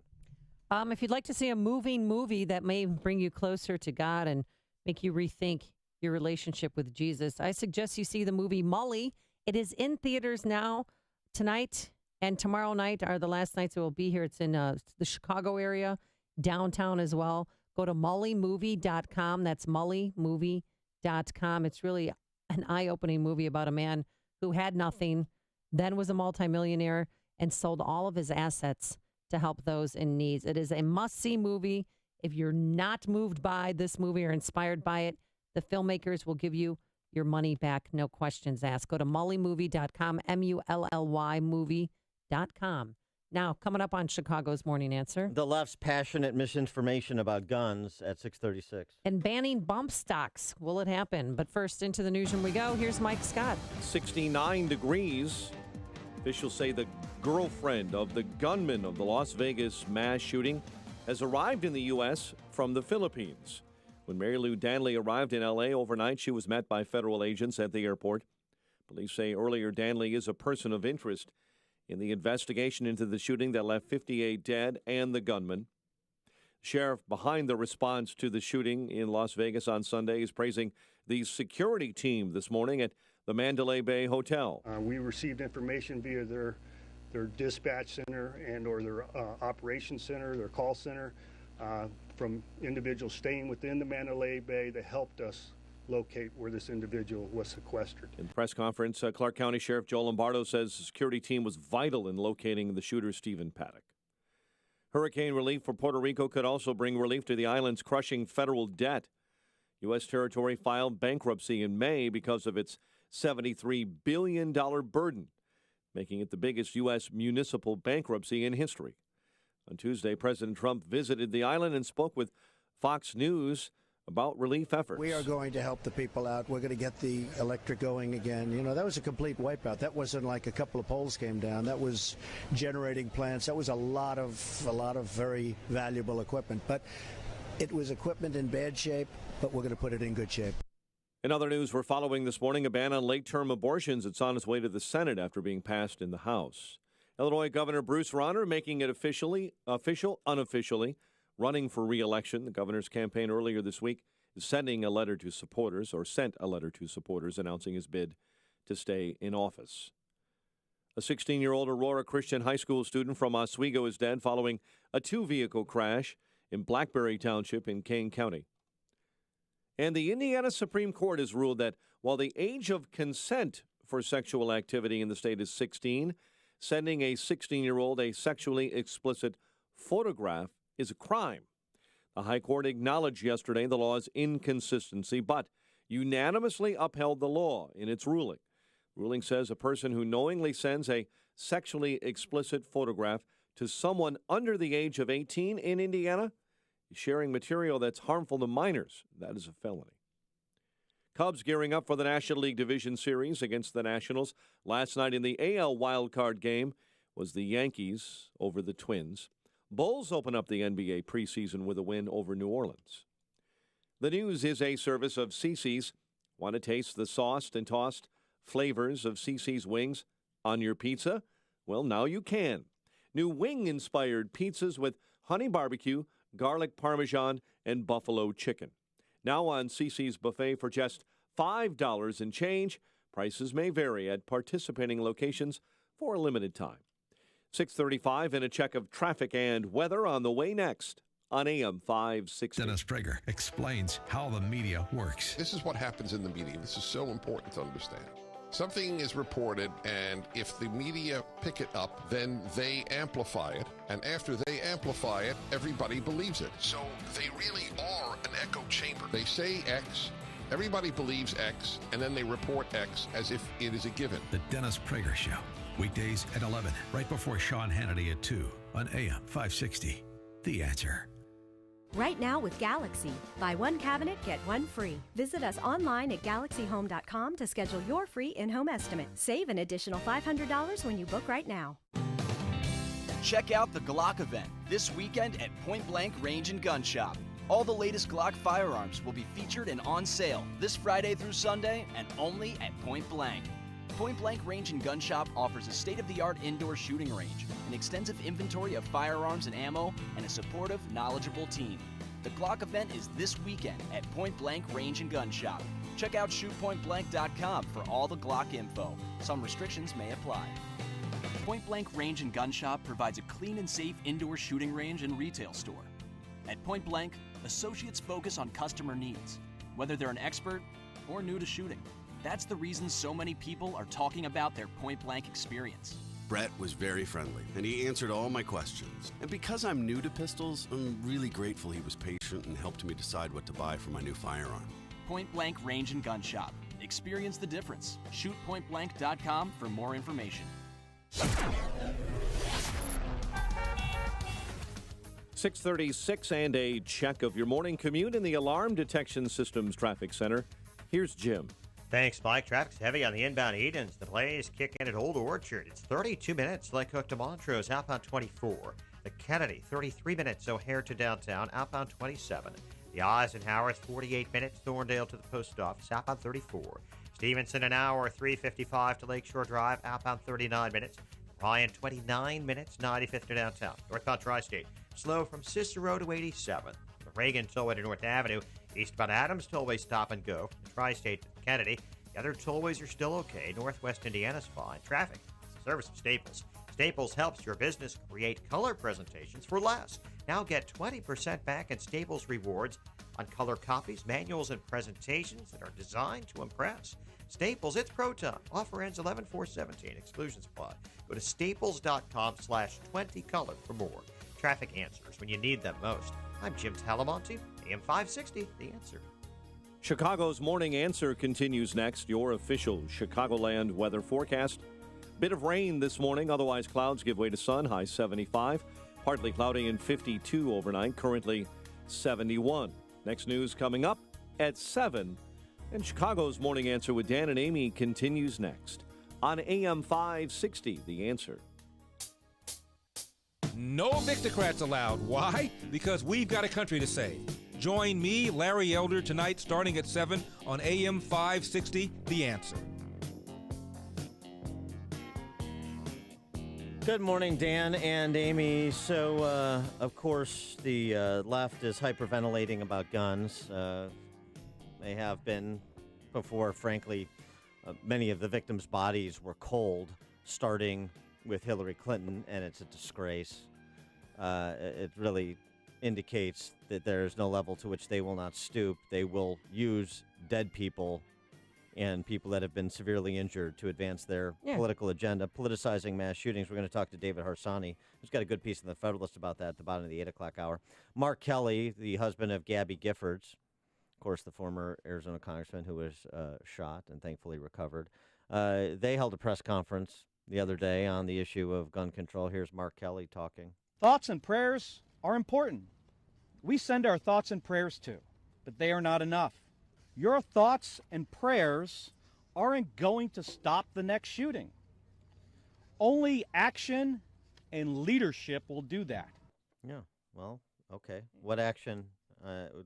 If you'd like to see a moving movie that may bring you closer to God and make you rethink your relationship with Jesus, I suggest you see the movie Mully. It is in theaters now. Tonight and tomorrow night are the last nights it will be here. It's in the Chicago area, downtown as well. Go to mullymovie.com. That's mullymovie.com. It's really an eye-opening movie about a man who had nothing, then was a multimillionaire, and sold all of his assets to help those in need. It is a must-see movie. If you're not moved by this movie or inspired by it, the filmmakers will give you your money back, no questions asked. Go to mullymovie.com, MULLY movie.com. Now, coming up on Chicago's Morning Answer. The left's passionate misinformation about guns at 6:36. And banning bump stocks. Will it happen? But first, into the newsroom we go. Here's Mike Scott. 69 degrees. Officials say the girlfriend of the gunman of the Las Vegas mass shooting has arrived in the U.S. from the Philippines. When Mary Lou Danley arrived in L.A. overnight, she was met by federal agents at the airport. Police say earlier Danley is a person of interest in the investigation into the shooting that left 58 dead and the gunman. Sheriff behind the response to the shooting in Las Vegas on Sunday is praising the security team this morning at the Mandalay Bay Hotel. We received information via their dispatch center and or their operations center, their call center, from individuals staying within the Mandalay Bay that helped us locate where this individual was sequestered. In the press conference, Clark County Sheriff Joe Lombardo says the security team was vital in locating the shooter, Stephen Paddock. Hurricane relief for Puerto Rico could also bring relief to the island's crushing federal debt. U.S. territory filed bankruptcy in May because of its $73 billion burden, making it the biggest U.S. municipal bankruptcy in history. On Tuesday, President Trump visited the island and spoke with Fox News about relief efforts. We are going to help the people out. We're going to get the electric going again. You know, that was a complete wipeout. That wasn't like a couple of poles came down. That was generating plants. That was a lot of very valuable equipment. But it was equipment in bad shape, but we're going to put it in good shape. In other news, we're following this morning a ban on late-term abortions. It's on its way to the Senate after being passed in the House. Illinois Governor Bruce Rauner making it unofficially, running for re-election. The governor's campaign earlier this week is sent a letter to supporters announcing his bid to stay in office. A 16-year-old Aurora Christian High School student from Oswego is dead following a two-vehicle crash in Blackberry Township in Kane County. And the Indiana Supreme Court has ruled that while the age of consent for sexual activity in the state is 16, sending a 16-year-old a sexually explicit photograph is a crime. The High Court acknowledged yesterday the law's inconsistency, but unanimously upheld the law in its ruling. The ruling says a person who knowingly sends a sexually explicit photograph to someone under the age of 18 in Indiana is sharing material that's harmful to minors. That is a felony. Cubs gearing up for the National League Division Series against the Nationals. Last night in the AL wildcard game was the Yankees over the Twins. Bulls open up the NBA preseason with a win over New Orleans. The news is a service of CiCi's. Want to taste the sauced and tossed flavors of CiCi's wings on your pizza? Well, now you can. New wing-inspired pizzas with honey barbecue, garlic parmesan, and buffalo chicken. Now on CiCi's buffet for just $5 and change. Prices may vary at participating locations for a limited time. 6:35 and a check of traffic and weather on the way next on AM 560. Dennis Prager explains how the media works. This is what happens in the media. This is so important to understand. Something is reported, and if the media pick it up, then they amplify it. And after they amplify it, everybody believes it. So they really are an echo chamber. They say X, everybody believes X, and then they report X as if it is a given. The Dennis Prager Show. Weekdays at 11, right before Sean Hannity at 2 on AM 560. The Answer. Right now with Galaxy. Buy one cabinet, get one free. Visit us online at GalaxyHome.com to schedule your free in-home estimate. Save an additional $500 when you book right now. Check out the Glock event this weekend at Point Blank Range and Gun Shop. All the latest Glock firearms will be featured and on sale this Friday through Sunday and only at Point Blank. Point Blank Range and Gun Shop offers a state-of-the-art indoor shooting range, an extensive inventory of firearms and ammo, and a supportive, knowledgeable team. The Glock event is this weekend at Point Blank Range and Gun Shop. Check out shootpointblank.com for all the Glock info. Some restrictions may apply. Point Blank Range and Gun Shop provides a clean and safe indoor shooting range and retail store. At Point Blank, associates focus on customer needs, whether they're an expert or new to shooting. That's the reason so many people are talking about their Point Blank experience. Brett was very friendly, and he answered all my questions. And because I'm new to pistols, I'm really grateful he was patient and helped me decide what to buy for my new firearm. Point Blank Range and Gun Shop. Experience the difference. ShootPointBlank.com for more information. 6:36 and a check of your morning commute in the Alarm Detection Systems Traffic Center. Here's Jim. Thanks, Mike. Traffic's heavy on the inbound Edens. The Blaze kick in at Old Orchard. It's 32 minutes. Lake Hook to Montrose, outbound 24. The Kennedy, 33 minutes. O'Hare to downtown, outbound 27. The Eisenhower is 48 minutes. Thorndale to the post office, outbound 34. Stevenson, an hour, 3:55 to Lakeshore Drive, outbound 39 minutes. Ryan, 29 minutes, 95th to downtown. Northbound Tri-State, slow from Cicero to 87th. The Reagan Tollway to North Avenue, eastbound Adams Tollway stop and go from Tri-State to Kennedy. The other tollways are still okay. Northwest Indiana's fine. Traffic, service of Staples. Staples helps your business create color presentations for less. Now get 20% back in Staples rewards on color copies, manuals, and presentations that are designed to impress. Staples, it's Proton. Offer ends 11/4/17. Exclusions apply. Go to staples.com/20color for more. Traffic answers when you need them most. I'm Jim Talamonte, AM 560, The Answer. Chicago's Morning Answer continues next. Your official Chicagoland weather forecast. Bit of rain this morning, otherwise clouds give way to sun, high 75. Partly cloudy and 52 overnight, currently 71. Next news coming up at 7. And Chicago's Morning Answer with Dan and Amy continues next on AM 560, The Answer. No Victocrats allowed. Why? Because we've got a country to save. Join me, Larry Elder, tonight starting at 7 on AM 560, The Answer. Good morning, Dan and Amy. So, of course, the left is hyperventilating about guns. They have been before, frankly. Many of the victims' bodies were cold, starting with Hillary Clinton, and it's a disgrace. It really indicates that there is no level to which they will not stoop. They will use dead people and people that have been severely injured to advance their political agenda, politicizing mass shootings. We're going to talk to David Harsanyi, who's got a good piece in the Federalist about that at the bottom of the 8 o'clock hour. Mark Kelly, the husband of Gabby Giffords, of course, the former Arizona congressman who was shot and thankfully recovered. They held a press conference the other day on the issue of gun control. Here's Mark Kelly talking. Thoughts and prayers are important. We send our thoughts and prayers too, but they are not enough. Your thoughts and prayers aren't going to stop the next shooting. Only action and leadership will do that. Yeah, well, okay. What action?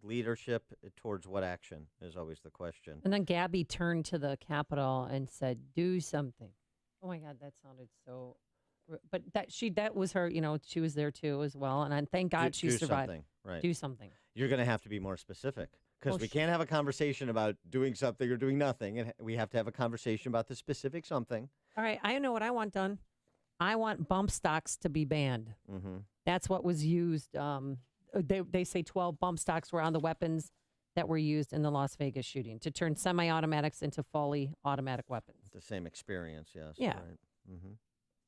Leadership towards what action is always the question. And then Gabby turned to the Capitol and said, "Do something." Oh my God, that sounded so. But that was her. You know, she was there too as well. And thank God she survived. Something, right? Do something. You're going to have to be more specific because we can't have a conversation about doing something or doing nothing, and we have to have a conversation about the specific something. All right, I know what I want done. I want bump stocks to be banned. Mm-hmm. That's what was used. They say 12 bump stocks were on the weapons that were used in the Las Vegas shooting to turn semi-automatics into fully automatic weapons. The same experience, yes. Yeah. Right. Mm-hmm.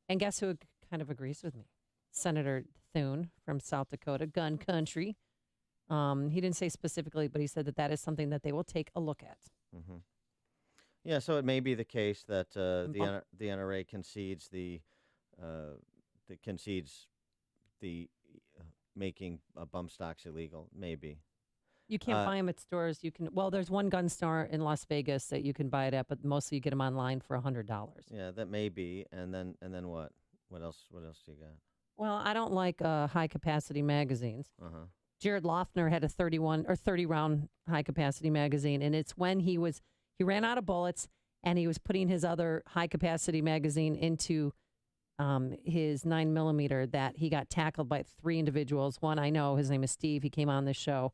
And guess who kind of agrees with me? Senator Thune from South Dakota, gun country. He didn't say specifically, but he said that is something that they will take a look at. Mm-hmm. Yeah, so it may be the case that the NRA concedes making bump stocks illegal. Maybe. You can't buy them at stores. You can. Well, there's one gun store in Las Vegas that you can buy it at, but mostly you get them online for $100. Yeah, that may be. And then what? What else? What else do you got? Well, I don't like high capacity magazines. Uh-huh. Jared Loeffner had a 30 round high capacity magazine, and it's when he ran out of bullets and he was putting his other high capacity magazine into his 9mm that he got tackled by 3 individuals. One I know, his name is Steve. He came on this show.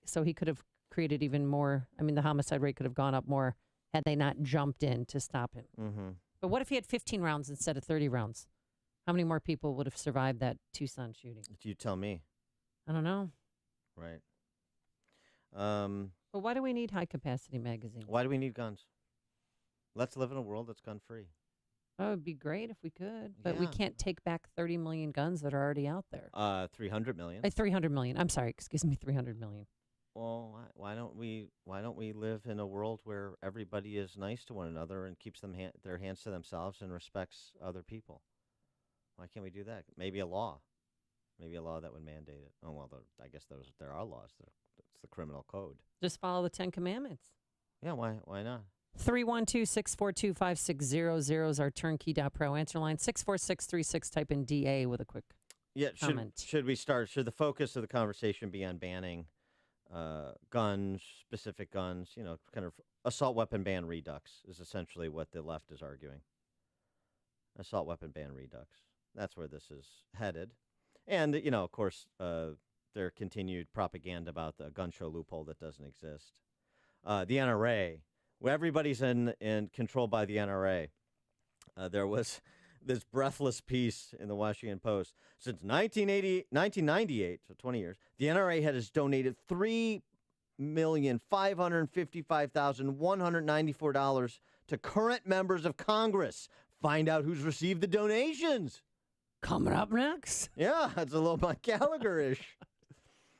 So he could have created even more. I mean, the homicide rate could have gone up more had they not jumped in to stop him. Mm-hmm. But what if he had 15 rounds instead of 30 rounds? How many more people would have survived that Tucson shooting? You tell me. I don't know. Right. But why do we need high-capacity magazines? Why do we need guns? Let's live in a world that's gun-free. Oh, it would be great if we could, but we can't take back 30 million guns that are already out there. 300 million. 300 million. I'm sorry. Excuse me. 300 million. Well, why don't we live in a world where everybody is nice to one another and keeps their hands to themselves and respects other people? Why can't we do that? Maybe a law that would mandate it. Oh well, I guess there are laws. It's the criminal code. Just follow the 10 Commandments. Yeah. Why not? 312-642-5600 is our turnkey.pro answer line. 64636. Type in DA with a quick Yeah, comment. should we start? Should the focus of the conversation be on banning guns, specific guns? Kind of assault weapon ban redux is essentially what the left is arguing. Assault weapon ban redux. That's where this is headed. And, of course, their continued propaganda about the gun show loophole that doesn't exist. The NRA, where everybody's in controlled by the NRA. There was this breathless piece in the Washington Post. Since 1998, so 20 years, the NRA has donated $3,555,194 to current members of Congress. Find out who's received the donations. Coming up next. Yeah, it's a little Mike Gallagher-ish.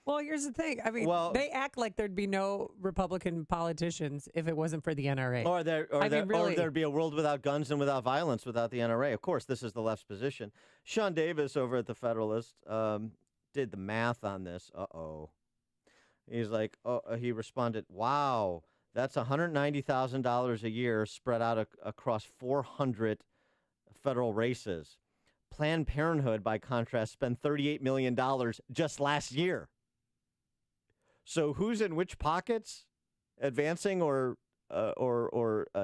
Well, here's the thing. I mean, they act like there'd be no Republican politicians if it wasn't for the NRA. Or there'd be a world without guns and without violence without the NRA. Of course, this is the left's position. Sean Davis over at The Federalist did the math on this. He's like, he responded, wow, that's $190,000 a year spread out across 400 federal races. Planned Parenthood, by contrast, spent $38 million just last year. So who's in which pockets, advancing or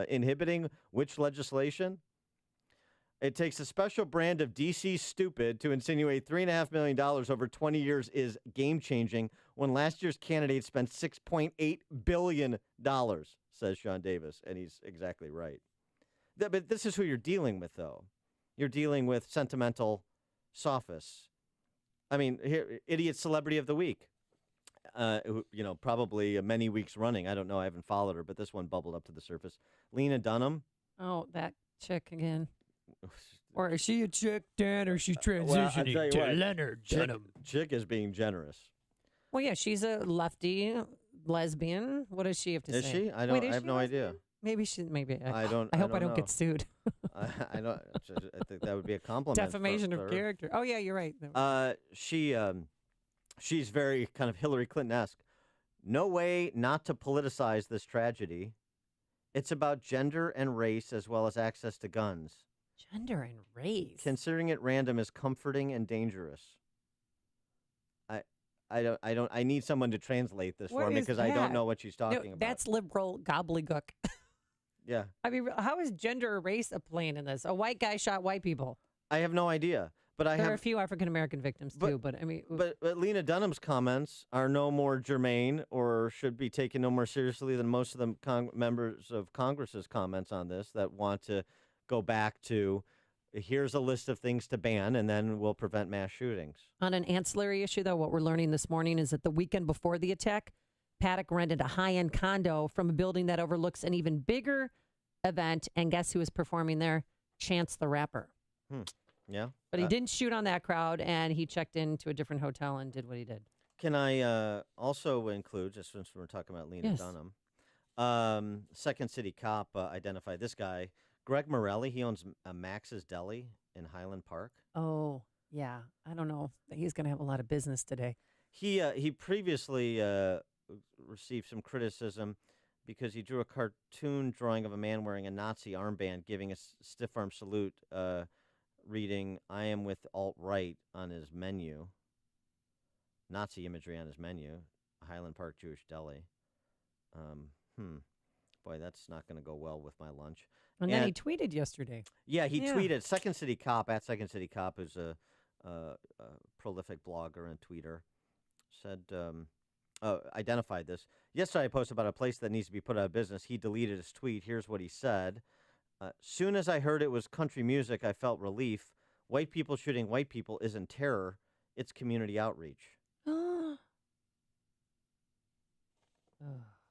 inhibiting which legislation? It takes a special brand of DC stupid to insinuate $3.5 million over 20 years is game-changing when last year's candidate spent $6.8 billion, says Sean Davis, and he's exactly right. But this is who you're dealing with, though. You're dealing with sentimental sophists. I mean, here, idiot celebrity of the week. Probably many weeks running. I don't know. I haven't followed her, but this one bubbled up to the surface. Lena Dunham. Oh, that chick again. Or is she a chick, Dan, or is she transitioning to Leonard Dunham? Chick is being generous. Well, yeah, she's a lefty lesbian. What does she have to say? Is she? I have no idea. Maybe she. Maybe I don't. I hope I don't know. get sued. I don't. I think that would be a compliment. Defamation of character. Oh yeah, you're right. She's very kind of Hillary Clinton-esque. No way not to politicize this tragedy. It's about gender and race as well as access to guns. Gender and race. Considering it random is comforting and dangerous. I need someone to translate this for me because I don't know what she's talking about. That's liberal gobbledygook. Yeah. I mean, how is gender or race playing in this? A white guy shot white people. I have no idea. But there are a few African American victims too. But I mean, but Lena Dunham's comments are no more germane or should be taken no more seriously than most of the members of Congress's comments on this that want to go back to here's a list of things to ban and then we'll prevent mass shootings. On an ancillary issue, though, what we're learning this morning is that the weekend before the attack, Paddock rented a high-end condo from a building that overlooks an even bigger event. And guess who was performing there? Chance the Rapper. Yeah. But he didn't shoot on that crowd, and he checked into a different hotel and did what he did. Can I also include, just since we're talking about Lena Dunham, Second City Cop identified this guy, Greg Morelli. He owns Max's Deli in Highland Park. Oh, yeah. I don't know. He's going to have a lot of business today. He previously received some criticism because he drew a cartoon drawing of a man wearing a Nazi armband giving a stiff arm salute, reading, "I am with alt-right" on his menu. Nazi imagery on his menu. Highland Park Jewish Deli. Boy, that's not going to go well with my lunch. And then he tweeted yesterday. Yeah, he tweeted. Second City Cop, at Second City Cop, who's a prolific blogger and tweeter, said, identified this. Yesterday I posted about a place that needs to be put out of business. He deleted his tweet. Here's what he said. Soon as I heard it was country music, I felt relief. White people shooting white people isn't terror. It's community outreach.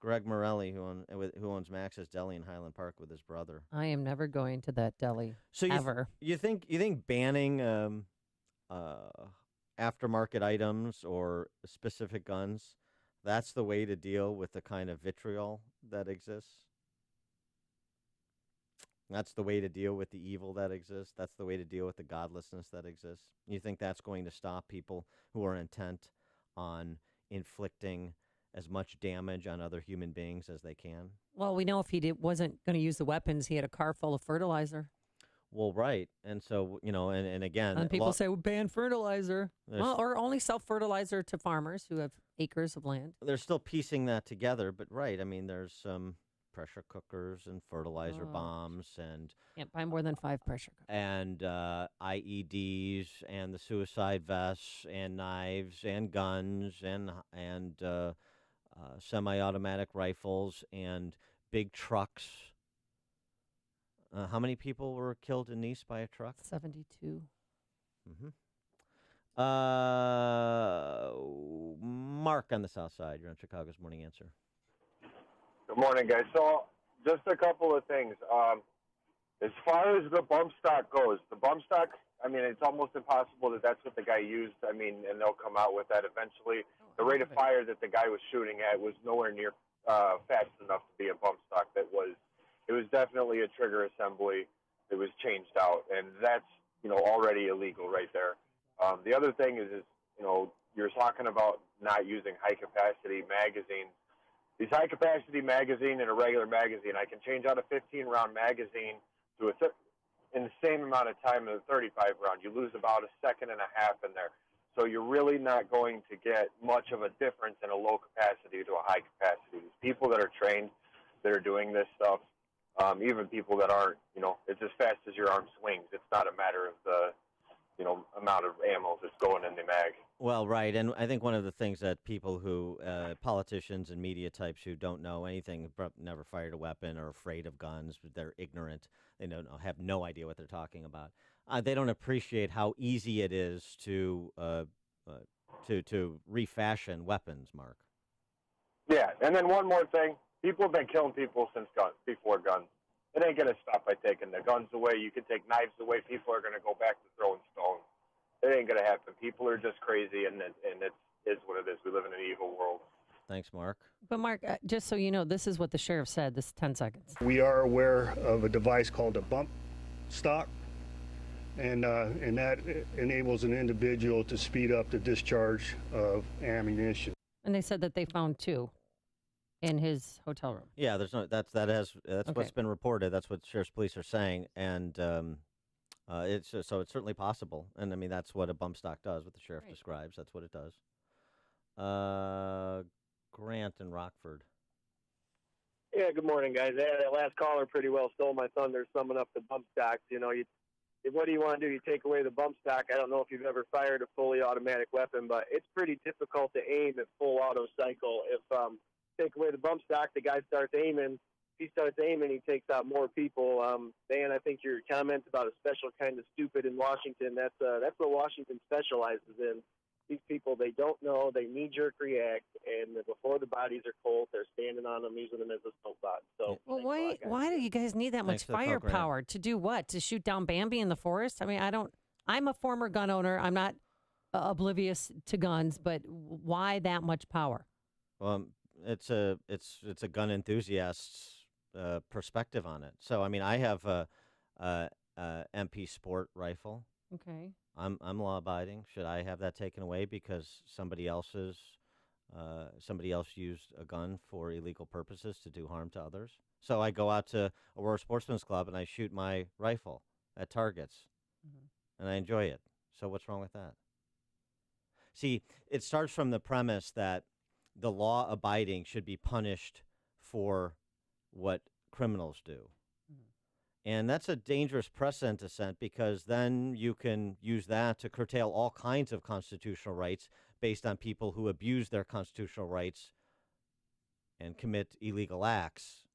Greg Morelli, who owns Max's Deli in Highland Park with his brother. I am never going to that deli, ever. You think banning aftermarket items or specific guns, that's the way to deal with the kind of vitriol that exists? That's the way to deal with the evil that exists? That's the way to deal with the godlessness that exists? You think that's going to stop people who are intent on inflicting as much damage on other human beings as they can? Well, we know if he wasn't going to use the weapons, he had a car full of fertilizer. Well, right. And so, and again. And people say, well, ban fertilizer. Well, or only sell fertilizer to farmers who have acres of land. They're still piecing that together, but right. I mean, there's some pressure cookers and fertilizer bombs and. Can't buy more than 5 pressure cookers. And IEDs and the suicide vests and knives and guns and semi-automatic rifles and big trucks. How many people were killed in Nice by a truck? 72. Mm-hmm. Mark on the south side. You're on Chicago's Morning Answer. Good morning, guys. So just a couple of things. As far as the bump stock goes, the bump stock, I mean, it's almost impossible that that's what the guy used. I mean, and they'll come out with that eventually. The rate of fire that the guy was shooting at was nowhere near fast enough to be a bump stock. It was definitely a trigger assembly that was changed out, and that's, already illegal right there. The other thing is, you're talking about not using high-capacity magazines. These high-capacity magazine and a regular magazine, I can change out a 15-round magazine to in the same amount of time as a 35-round. You lose about a second and a half in there. So you're really not going to get much of a difference in a low capacity to a high capacity. These people that are trained, that are doing this stuff, even people that aren't, it's as fast as your arm swings. It's not a matter of the, amount of ammo that's going in the mag. Well, right, and I think one of the things that people who, politicians and media types who don't know anything, never fired a weapon, or afraid of guns, they're ignorant, they have no idea what they're talking about. They don't appreciate how easy it is to refashion weapons, Mark. Yeah, and then one more thing. People have been killing people since before guns. It ain't going to stop by taking the guns away. You can take knives away. People are going to go back to throwing stones. It ain't going to happen. People are just crazy, and it is what it is. We live in an evil world. Thanks, Mark. But, Mark, just so you know, this is what the sheriff said. This is 10 seconds. We are aware of a device called a bump stock, and that enables an individual to speed up the discharge of ammunition. And they said that they found 2 in his hotel room. Yeah, that's okay. What's been reported. That's what sheriff's police are saying, and it's certainly possible. And I mean, that's what a bump stock does. What the sheriff describes, that's what it does. Grant in Rockford. Yeah, good morning, guys. That last caller pretty well stole my thunder, summing up the bump stocks. What do you want to do? You take away the bump stock. I don't know if you've ever fired a fully automatic weapon, but it's pretty difficult to aim at full auto cycle. If take away the bump stock, the guy starts aiming. If he starts aiming, he takes out more people. Dan, I think your comment about a special kind of stupid in Washington, that's what Washington specializes in. These people, they don't know, they knee-jerk react, and before the bodies are cold, they're standing on them, using them as a soapbox. So, well, why do you guys need that much firepower? To do what? To shoot down Bambi in the forest? I mean, I'm a former gun owner. I'm not oblivious to guns, but why that much power? Well, it's a gun enthusiast's perspective on it. So, I mean, I have a MP Sport rifle. Okay. I'm law-abiding. Should I have that taken away because somebody else used a gun for illegal purposes to do harm to others? So I go out to Aurora Sportsman's Club and I shoot my rifle at targets, and I enjoy it. So what's wrong with that? See, it starts from the premise that the law-abiding should be punished for what criminals do. And that's a dangerous precedent to set, because then you can use that to curtail all kinds of constitutional rights based on people who abuse their constitutional rights and commit illegal acts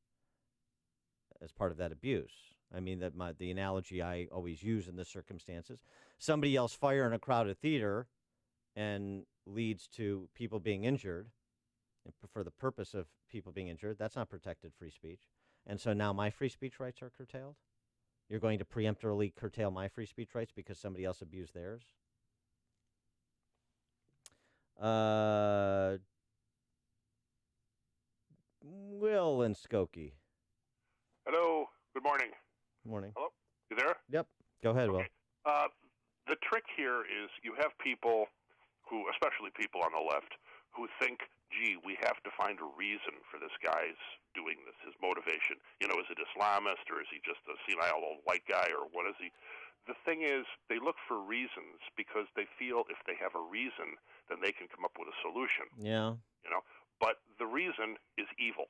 as part of that abuse. I mean, the analogy I always use in this circumstances, somebody yells fire in a crowded theater and leads to people being injured, and for the purpose of people being injured, that's not protected free speech. And so now my free speech rights are curtailed? You're going to preemptively curtail my free speech rights because somebody else abused theirs? Will and Skokie. Hello. Good morning. Good morning. Hello. You there? Yep. Go ahead, Will. The trick here is you have people who, especially people on the left, who think, gee, we have to find a reason for this guy's doing this, his motivation. Is it Islamist, or is he just a senile old white guy, or what is he? The thing is, they look for reasons because they feel if they have a reason, then they can come up with a solution. Yeah. But the reason is evil.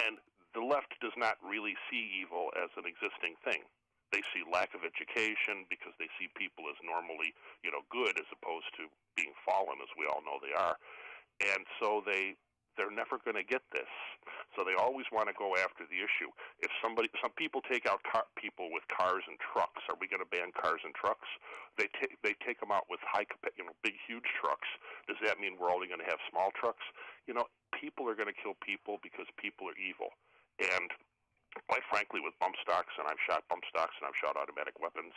And the left does not really see evil as an existing thing. They see lack of education because they see people as normally, good as opposed to being fallen, as we all know they are. And so they're never going to get this. So they always want to go after the issue. If some people take out people with cars and trucks, are we going to ban cars and trucks? They take them out with big, huge trucks. Does that mean we're only going to have small trucks? People are going to kill people because people are evil. And quite frankly, with bump stocks, and I've shot bump stocks and I've shot automatic weapons,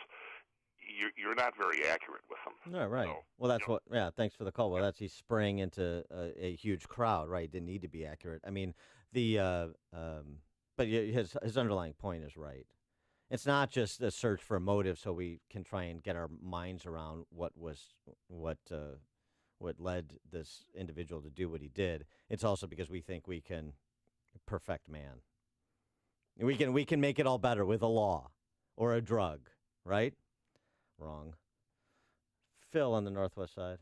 you're not very accurate with them. No, right. So, well, that's what. Yeah, thanks for the call. Well, he's spraying into a huge crowd, right? Didn't need to be accurate. I mean, but his underlying point is right. It's not just a search for a motive, so we can try and get our minds around what led this individual to do what he did. It's also because we think we can perfect man. We can make it all better with a law or a drug, right? Wrong. Phil on the northwest side.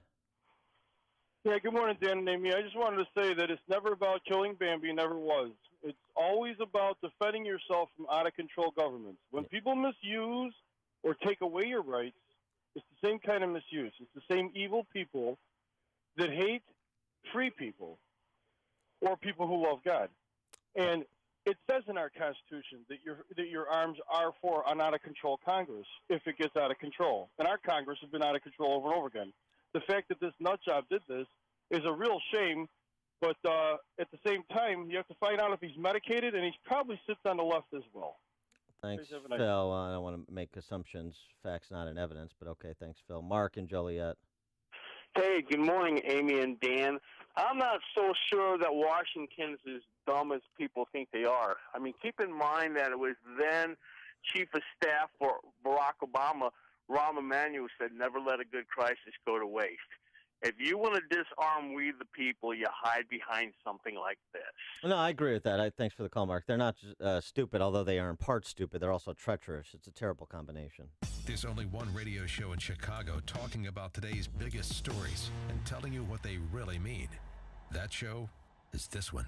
Yeah, good morning, Dan and Amy. I just wanted to say that it's never about killing Bambi, never was. It's always about defending yourself from out-of-control governments. When people misuse or take away your rights, it's the same kind of misuse. It's the same evil people that hate free people or people who love God. And it says in our Constitution that your arms are for an out-of-control Congress if it gets out of control. And our Congress has been out of control over and over again. The fact that this nutjob did this is a real shame, but at the same time, you have to find out if he's medicated, and he probably sits on the left as well. Thanks, Phil. I don't want to make assumptions. Facts not in evidence, but okay, thanks, Phil. Mark and Joliet. Hey, good morning, Amy and Dan. I'm not so sure that Washington's as dumb as people think they are. I mean, keep in mind that it was then Chief of Staff for Barack Obama, Rahm Emanuel, said, never let a good crisis go to waste. If you want to disarm we the people, you hide behind something like this. No, I agree with that. Thanks for the call, Mark. They're not stupid, although they are in part stupid. They're also treacherous. It's a terrible combination. There's only one radio show in Chicago talking about today's biggest stories and telling you what they really mean. That show is this one,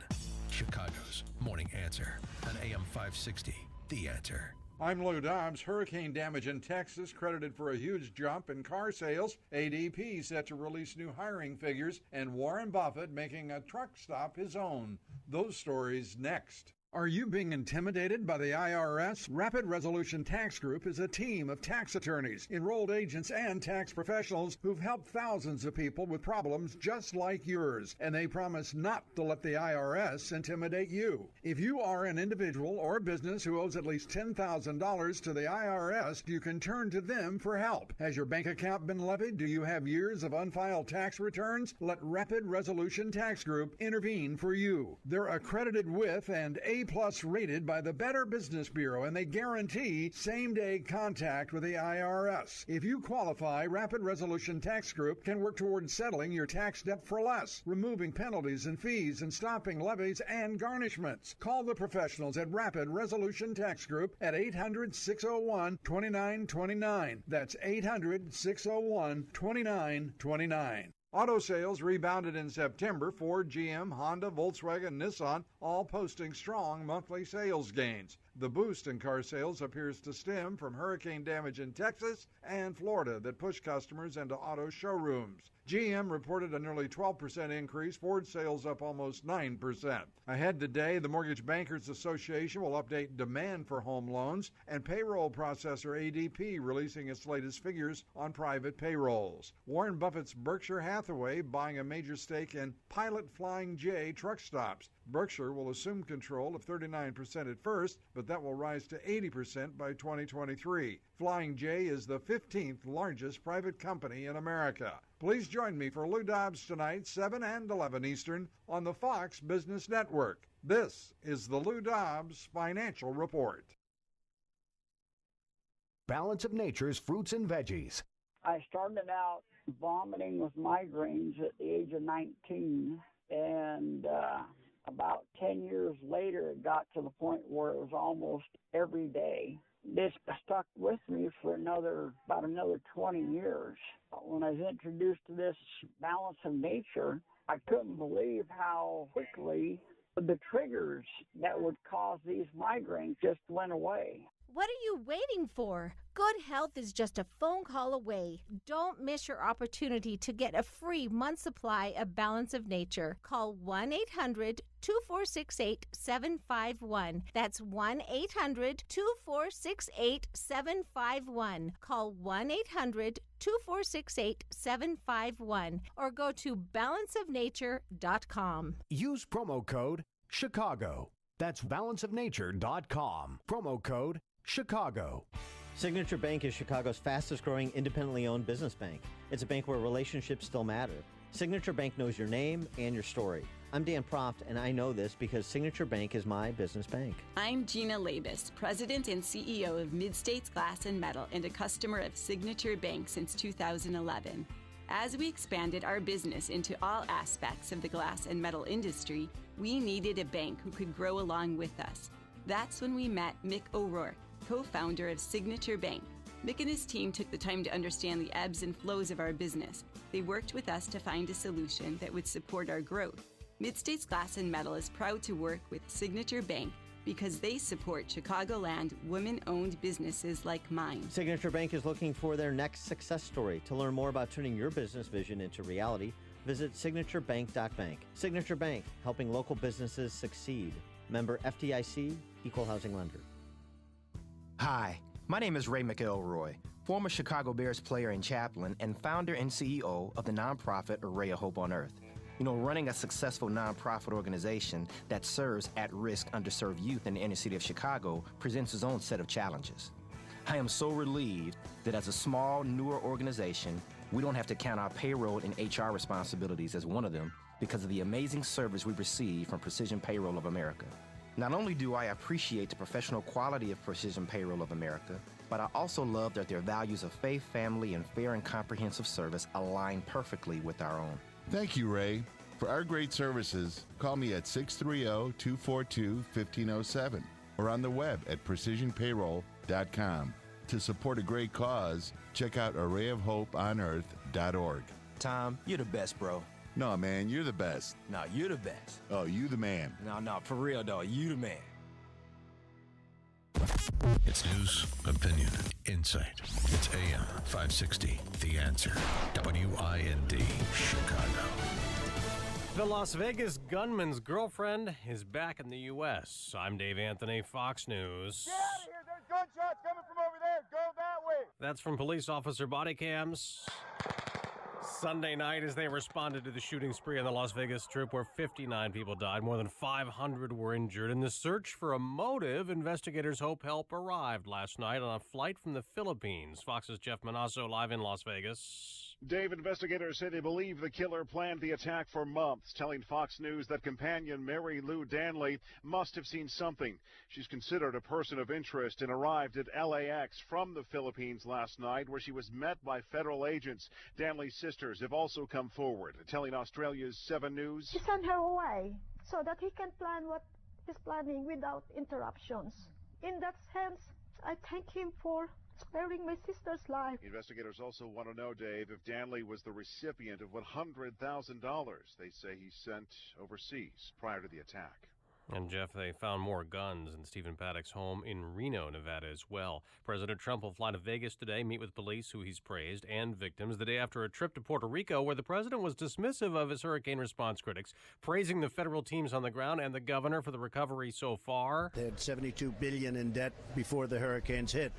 Chicago's Morning Answer on AM 560, The Answer. I'm Lou Dobbs. Hurricane damage in Texas credited for a huge jump in car sales. ADP set to release new hiring figures, and Warren Buffett making a truck stop his own. Those stories next. Are you being intimidated by the IRS? Rapid Resolution Tax Group is a team of tax attorneys, enrolled agents, and tax professionals who've helped thousands of people with problems just like yours, and they promise not to let the IRS intimidate you. If you are an individual or business who owes at least $10,000 to the IRS, you can turn to them for help. Has your bank account been levied? Do you have years of unfiled tax returns? Let Rapid Resolution Tax Group intervene for you. They're accredited with and A+ rated by the Better Business Bureau, and they guarantee same-day contact with the IRS. If you qualify, Rapid Resolution Tax Group can work toward settling your tax debt for less, removing penalties and fees, and stopping levies and garnishments. Call the professionals at Rapid Resolution Tax Group at 800-601-2929. That's 800-601-2929. Auto sales rebounded in September. Ford, GM, Honda, Volkswagen, Nissan, all posting strong monthly sales gains. The boost in car sales appears to stem from hurricane damage in Texas and Florida that pushed customers into auto showrooms. GM reported a nearly 12% increase, Ford sales up almost 9%. Ahead today, the Mortgage Bankers Association will update demand for home loans, and payroll processor ADP releasing its latest figures on private payrolls. Warren Buffett's Berkshire Hathaway buying a major stake in Pilot Flying J truck stops. Berkshire will assume control of 39% at first, but that will rise to 80% by 2023. Flying J is the 15th largest private company in America. Please join me for Lou Dobbs tonight, 7 and 11 Eastern, on the Fox Business Network. This is the Lou Dobbs Financial Report. Balance of Nature's fruits and veggies. I started out vomiting with migraines at the age of 19, and about 10 years later, it got to the point where it was almost every day. This stuck with me for about another 20 years. When I was introduced to this balance of nature, I couldn't believe how quickly the triggers that would cause these migraines just went away. What are you waiting for? Good health is just a phone call away. Don't miss your opportunity to get a free month supply of Balance of Nature. Call 1-800-2468-751. That's 1-800-2468-751. Call 1-800-2468-751 or go to balanceofnature.com. Use promo code Chicago. That's balanceofnature.com. Promo code Chicago. Signature Bank is Chicago's fastest growing independently owned business bank. It's a bank where relationships still matter. Signature Bank knows your name and your story. I'm Dan Proft, and I know this because Signature Bank is my business bank. I'm Gina Labus, President and CEO of Mid-States Glass and Metal and a customer of Signature Bank since 2011. As we expanded our business into all aspects of the glass and metal industry, we needed a bank who could grow along with us. That's when we met Mick O'Rourke, co-founder of Signature Bank. Mick and his team took the time to understand the ebbs and flows of our business. They worked with us to find a solution that would support our growth. Mid-States Glass and Metal is proud to work with Signature Bank because they support Chicagoland women-owned businesses like mine. Signature Bank is looking for their next success story. To learn more about turning your business vision into reality, visit signaturebank.bank. Signature Bank, helping local businesses succeed. Member FDIC, Equal Housing Lender. Hi, my name is Ray McElroy, former Chicago Bears player and chaplain and founder and CEO of the nonprofit Array of Hope on Earth. You know, running a successful nonprofit organization that serves at-risk, underserved youth in the inner city of Chicago presents its own set of challenges. I am so relieved that as a small, newer organization, we don't have to count our payroll and HR responsibilities as one of them because of the amazing service we receive from Precision Payroll of America. Not only do I appreciate the professional quality of Precision Payroll of America, but I also love that their values of faith, family, and fair and comprehensive service align perfectly with our own. Thank you, Ray. For our great services, call me at 630-242-1507 or on the web at precisionpayroll.com. To support a great cause, check out arrayofhopeonearth.org. Tom, you're the best, bro. No, man, you're the best. No, you're the best. Oh, you the man. No, for real, though, you the man. It's news, opinion, insight. It's AM 560, The Answer. WIND, Chicago. The Las Vegas gunman's girlfriend is back in the U.S. I'm Dave Anthony, Fox News. Get out of here! There's gunshots coming from over there! Go that way! That's from police officer body cams Sunday night as they responded to the shooting spree on the Las Vegas Strip where 59 people died, more than 500 were injured. In the search for a motive, investigators hope help arrived last night on a flight from the Philippines. Fox's Jeff Manasso live in Las Vegas. Dave, investigators say they believe the killer planned the attack for months, telling Fox News that companion Mary Lou Danley must have seen something. She's considered a person of interest and arrived at LAX from the Philippines last night, where she was met by federal agents. Danley's sisters have also come forward, telling Australia's 7 News. He sent her away so that he can plan what he's planning without interruptions. In that sense, I thank him for sparing my sister's life. Investigators also want to know, Dave, if Danley was the recipient of $100,000 they say he sent overseas prior to the attack. And Jeff, they found more guns in Stephen Paddock's home in Reno, Nevada as well. President Trump will fly to Vegas today, meet with police who he's praised and victims the day after a trip to Puerto Rico where the president was dismissive of his hurricane response critics, praising the federal teams on the ground and the governor for the recovery so far. They had $72 billion in debt before the hurricanes hit.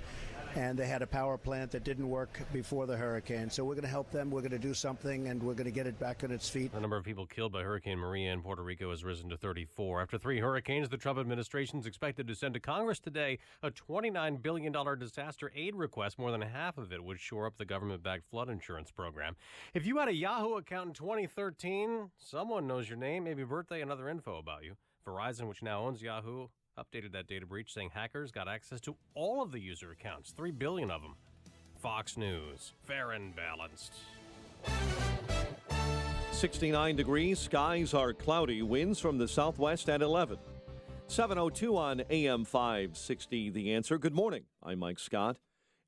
And they had a power plant that didn't work before the hurricane. So we're going to help them. We're going to do something, and we're going to get it back on its feet. The number of people killed by Hurricane Maria in Puerto Rico has risen to 34. After 3 hurricanes, the Trump administration is expected to send to Congress today a $29 billion disaster aid request. More than half of it would shore up the government-backed flood insurance program. If you had a Yahoo account in 2013, someone knows your name, maybe birthday, and other info about you. Verizon, which now owns Yahoo, updated that data breach, saying hackers got access to all of the user accounts, 3 billion of them. Fox News, fair and balanced. 69 degrees, skies are cloudy, winds from the southwest at 11. 7:02 on AM 560, The Answer. Good morning. I'm Mike Scott.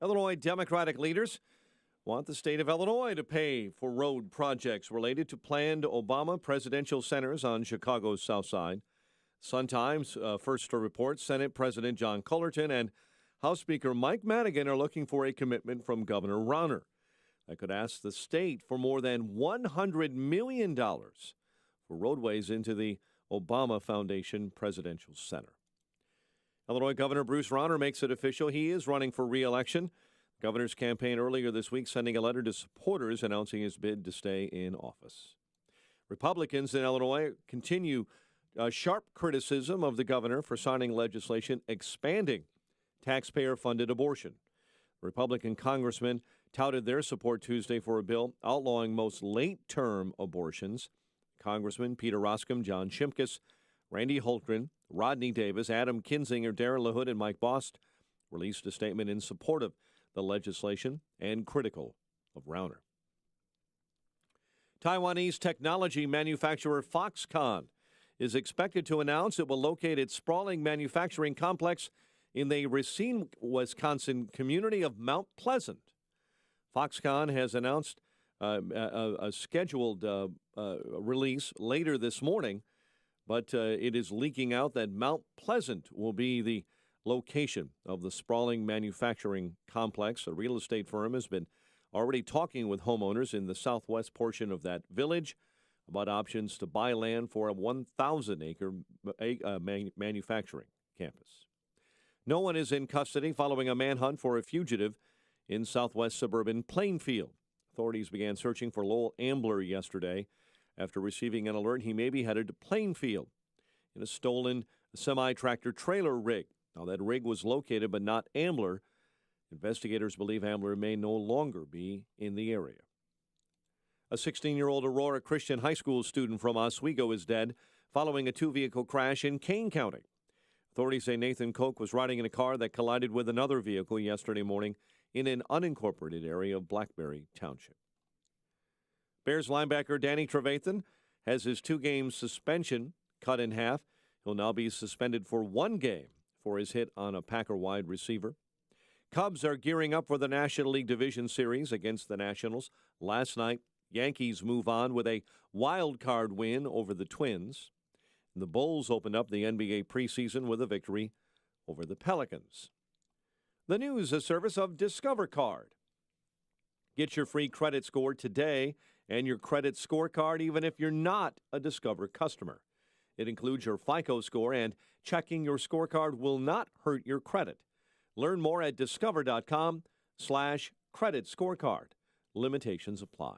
Illinois Democratic leaders want the state of Illinois to pay for road projects related to planned Obama presidential centers on Chicago's south side. Sun-Times first to report Senate President John Cullerton and House Speaker Mike Madigan are looking for a commitment from Governor Rauner that could ask the state for more than $100 million for roadways into the Obama Foundation Presidential Center. Illinois Governor Bruce Rauner makes it official. He is running for re-election. Governor's campaign earlier this week sending a letter to supporters announcing his bid to stay in office. Republicans in Illinois continue sharp criticism of the governor for signing legislation expanding taxpayer-funded abortion. Republican congressmen touted their support Tuesday for a bill outlawing most late-term abortions. Congressman Peter Roskam, John Shimkus, Randy Holtgren, Rodney Davis, Adam Kinzinger, Darren LaHood, and Mike Bost released a statement in support of the legislation and critical of Rauner. Taiwanese technology manufacturer Foxconn is expected to announce it will locate its sprawling manufacturing complex in the Racine, Wisconsin community of Mount Pleasant. Foxconn has announced a scheduled release later this morning, but it is leaking out that Mount Pleasant will be the location of the sprawling manufacturing complex. A real estate firm has been already talking with homeowners in the southwest portion of that village about options to buy land for a 1,000-acre manufacturing campus. No one is in custody following a manhunt for a fugitive in southwest suburban Plainfield. Authorities began searching for Lowell Ambler yesterday after receiving an alert he may be headed to Plainfield in a stolen semi-tractor trailer rig. Now, that rig was located but not Ambler. Investigators believe Ambler may no longer be in the area. A 16-year-old Aurora Christian High School student from Oswego is dead following a two-vehicle crash in Kane County. Authorities say Nathan Koch was riding in a car that collided with another vehicle yesterday morning in an unincorporated area of Blackberry Township. Bears linebacker Danny Trevathan has his 2-game suspension cut in half. He'll now be suspended for 1 game for his hit on a Packer wide receiver. Cubs are gearing up for the National League Division Series against the Nationals. Last night, Yankees move on with a wild card win over the Twins. The Bulls opened up the NBA preseason with a victory over the Pelicans. The news, a service of Discover Card. Get your free credit score today and your credit scorecard even if you're not a Discover customer. It includes your FICO score, and checking your scorecard will not hurt your credit. Learn more at discover.com/credit scorecard. Limitations apply.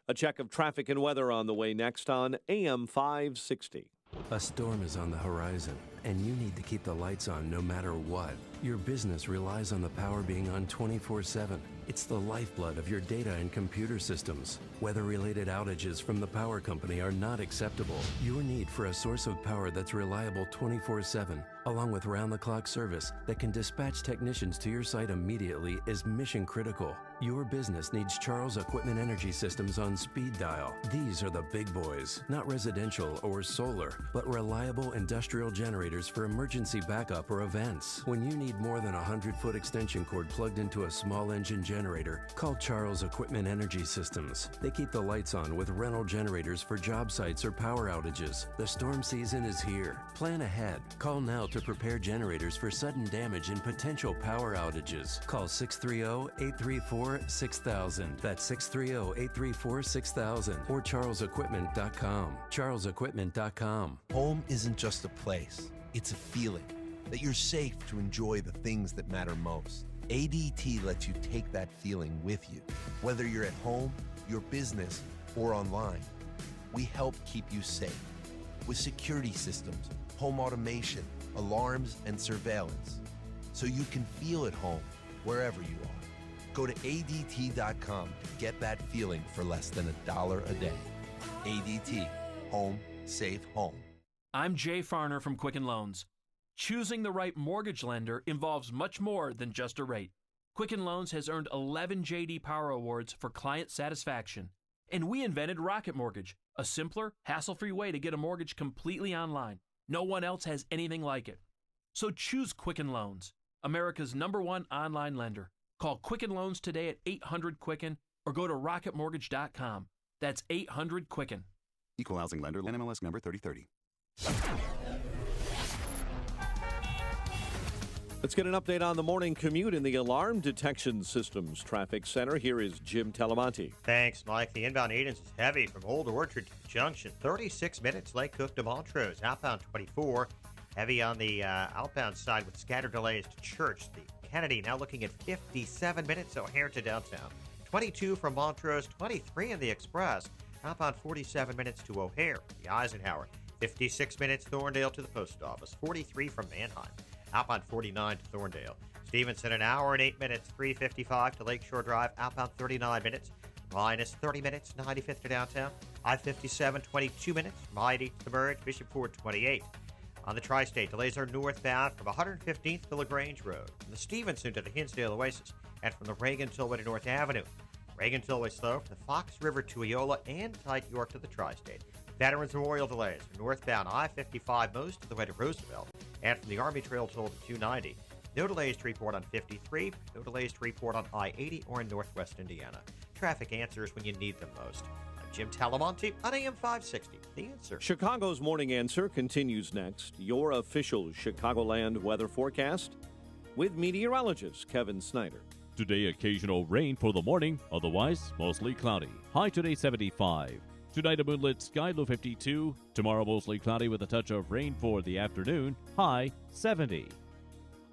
A check of traffic and weather on the way next on AM 560. A storm is on the horizon, and you need to keep the lights on no matter what. Your business relies on the power being on 24/7. It's the lifeblood of your data and computer systems. Weather-related outages from the power company are not acceptable. Your need for a source of power that's reliable 24/7, along with round-the-clock service that can dispatch technicians to your site immediately, is mission critical. Your business needs Charles Equipment Energy Systems on speed dial. These are the big boys, not residential or solar, but reliable industrial generators for emergency backup or events. When you need more than a 100-foot extension cord plugged into a small engine generator, call Charles Equipment Energy Systems. They keep the lights on with rental generators for job sites or power outages. The storm season is here. Plan ahead. Call now to prepare generators for sudden damage and potential power outages. Call 630-834-6000. That's 630-834-6000 or charlesequipment.com. charlesequipment.com. Home isn't just a place. It's a feeling that you're safe to enjoy the things that matter most. ADT lets you take that feeling with you. Whether you're at home, your business, or online, we help keep you safe. With security systems, home automation, alarms, and surveillance, so you can feel at home wherever you are. Go to ADT.com to get that feeling for less than $1 a day. ADT. Home. Safe home. I'm Jay Farner from Quicken Loans. Choosing the right mortgage lender involves much more than just a rate. Quicken Loans has earned 11 J.D. Power Awards for client satisfaction. And we invented Rocket Mortgage, a simpler, hassle-free way to get a mortgage completely online. No one else has anything like it. So choose Quicken Loans, America's #1 online lender. Call Quicken Loans today at 800-QUICKEN or go to rocketmortgage.com. That's 800-QUICKEN. Equal housing lender, NMLS number 3030. Let's get an update on the morning commute in the Alarm Detection Systems Traffic Center. Here is Jim Talamonte. Thanks, Mike. The inbound Edens is heavy from Old Orchard to the Junction. 36 minutes, Lake Cook to Montrose. Outbound 24. Heavy on the outbound side with scattered delays to Church. The Kennedy now looking at 57 minutes, O'Hare to downtown. 22 from Montrose, 23 in the Express. Outbound 47 minutes to O'Hare. The Eisenhower. 56 minutes, Thorndale to the post office. 43 from Manheim. Outbound 49 to Thorndale. Stevenson, an hour and 8 minutes, 3:55 to Lakeshore Drive. Outbound 39 minutes, minus 30 minutes, 95th to downtown. I-57, 22 minutes, from I-80 to the Merge. Bishop Ford, 28. On the Tri-State, delays are northbound from 115th to LaGrange Road, from the Stevenson to the Hinsdale Oasis, and from the Reagan Tollway to North Avenue. Reagan Tollway slow from the Fox River to Eola and tight York to the Tri-State. Veterans Memorial delays from northbound I-55 most of the way to Roosevelt, and from the Army Trail toll to 290. No delays to report on 53, no delays to report on I-80 or in northwest Indiana. Traffic answers when you need them most. I'm Jim Talamonte on AM 560. The Answer. Chicago's Morning Answer continues next. Your official Chicagoland weather forecast with meteorologist Kevin Snyder. Today, occasional rain for the morning, otherwise mostly cloudy. High today 75. Tonight, a moonlit sky, low 52. Tomorrow, mostly cloudy with a touch of rain for the afternoon, high 70.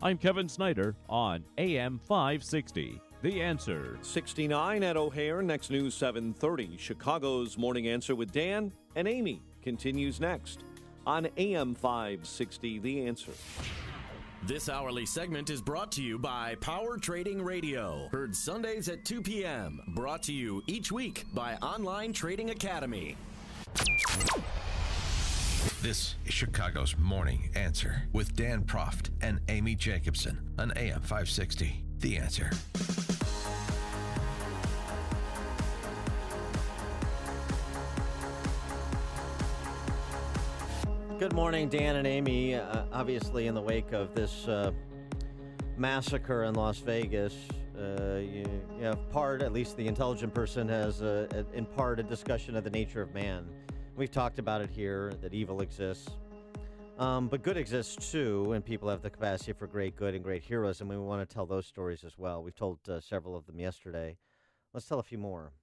I'm Kevin Snyder on AM 560. The Answer. 69 at O'Hare. Next news 7:30. Chicago's Morning Answer with Dan and Amy continues next on AM 560. The Answer. This hourly segment is brought to you by Power Trading Radio. Heard Sundays at 2 p.m. Brought to you each week by Online Trading Academy. This is Chicago's Morning Answer with Dan Proft and Amy Jacobson on AM 560. The Answer. Good morning, Dan and Amy. Obviously, in the wake of this massacre in Las Vegas, you have part, at least the intelligent person has, in part, a discussion of the nature of man. We've talked about it here, that evil exists. But good exists, too, and people have the capacity for great good and great heroes, and we want to tell those stories as well. We've told several of them yesterday. Let's tell a few more.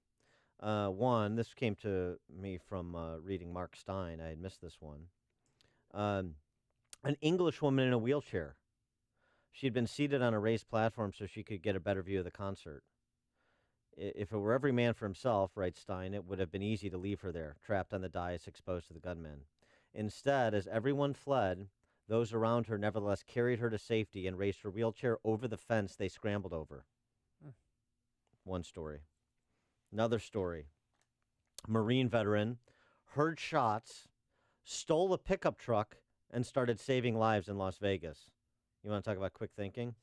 One, this came to me from reading Mark Stein. I had missed this one. An English woman in a wheelchair. She'd been seated on a raised platform so she could get a better view of the concert. If it were every man for himself, writes Stein, it would have been easy to leave her there, trapped on the dais exposed to the gunmen. Instead, as everyone fled, those around her nevertheless carried her to safety and raised her wheelchair over the fence they scrambled over. One story. Another story. Marine veteran heard shots, stole a pickup truck, and started saving lives in Las Vegas. You want to talk about quick thinking?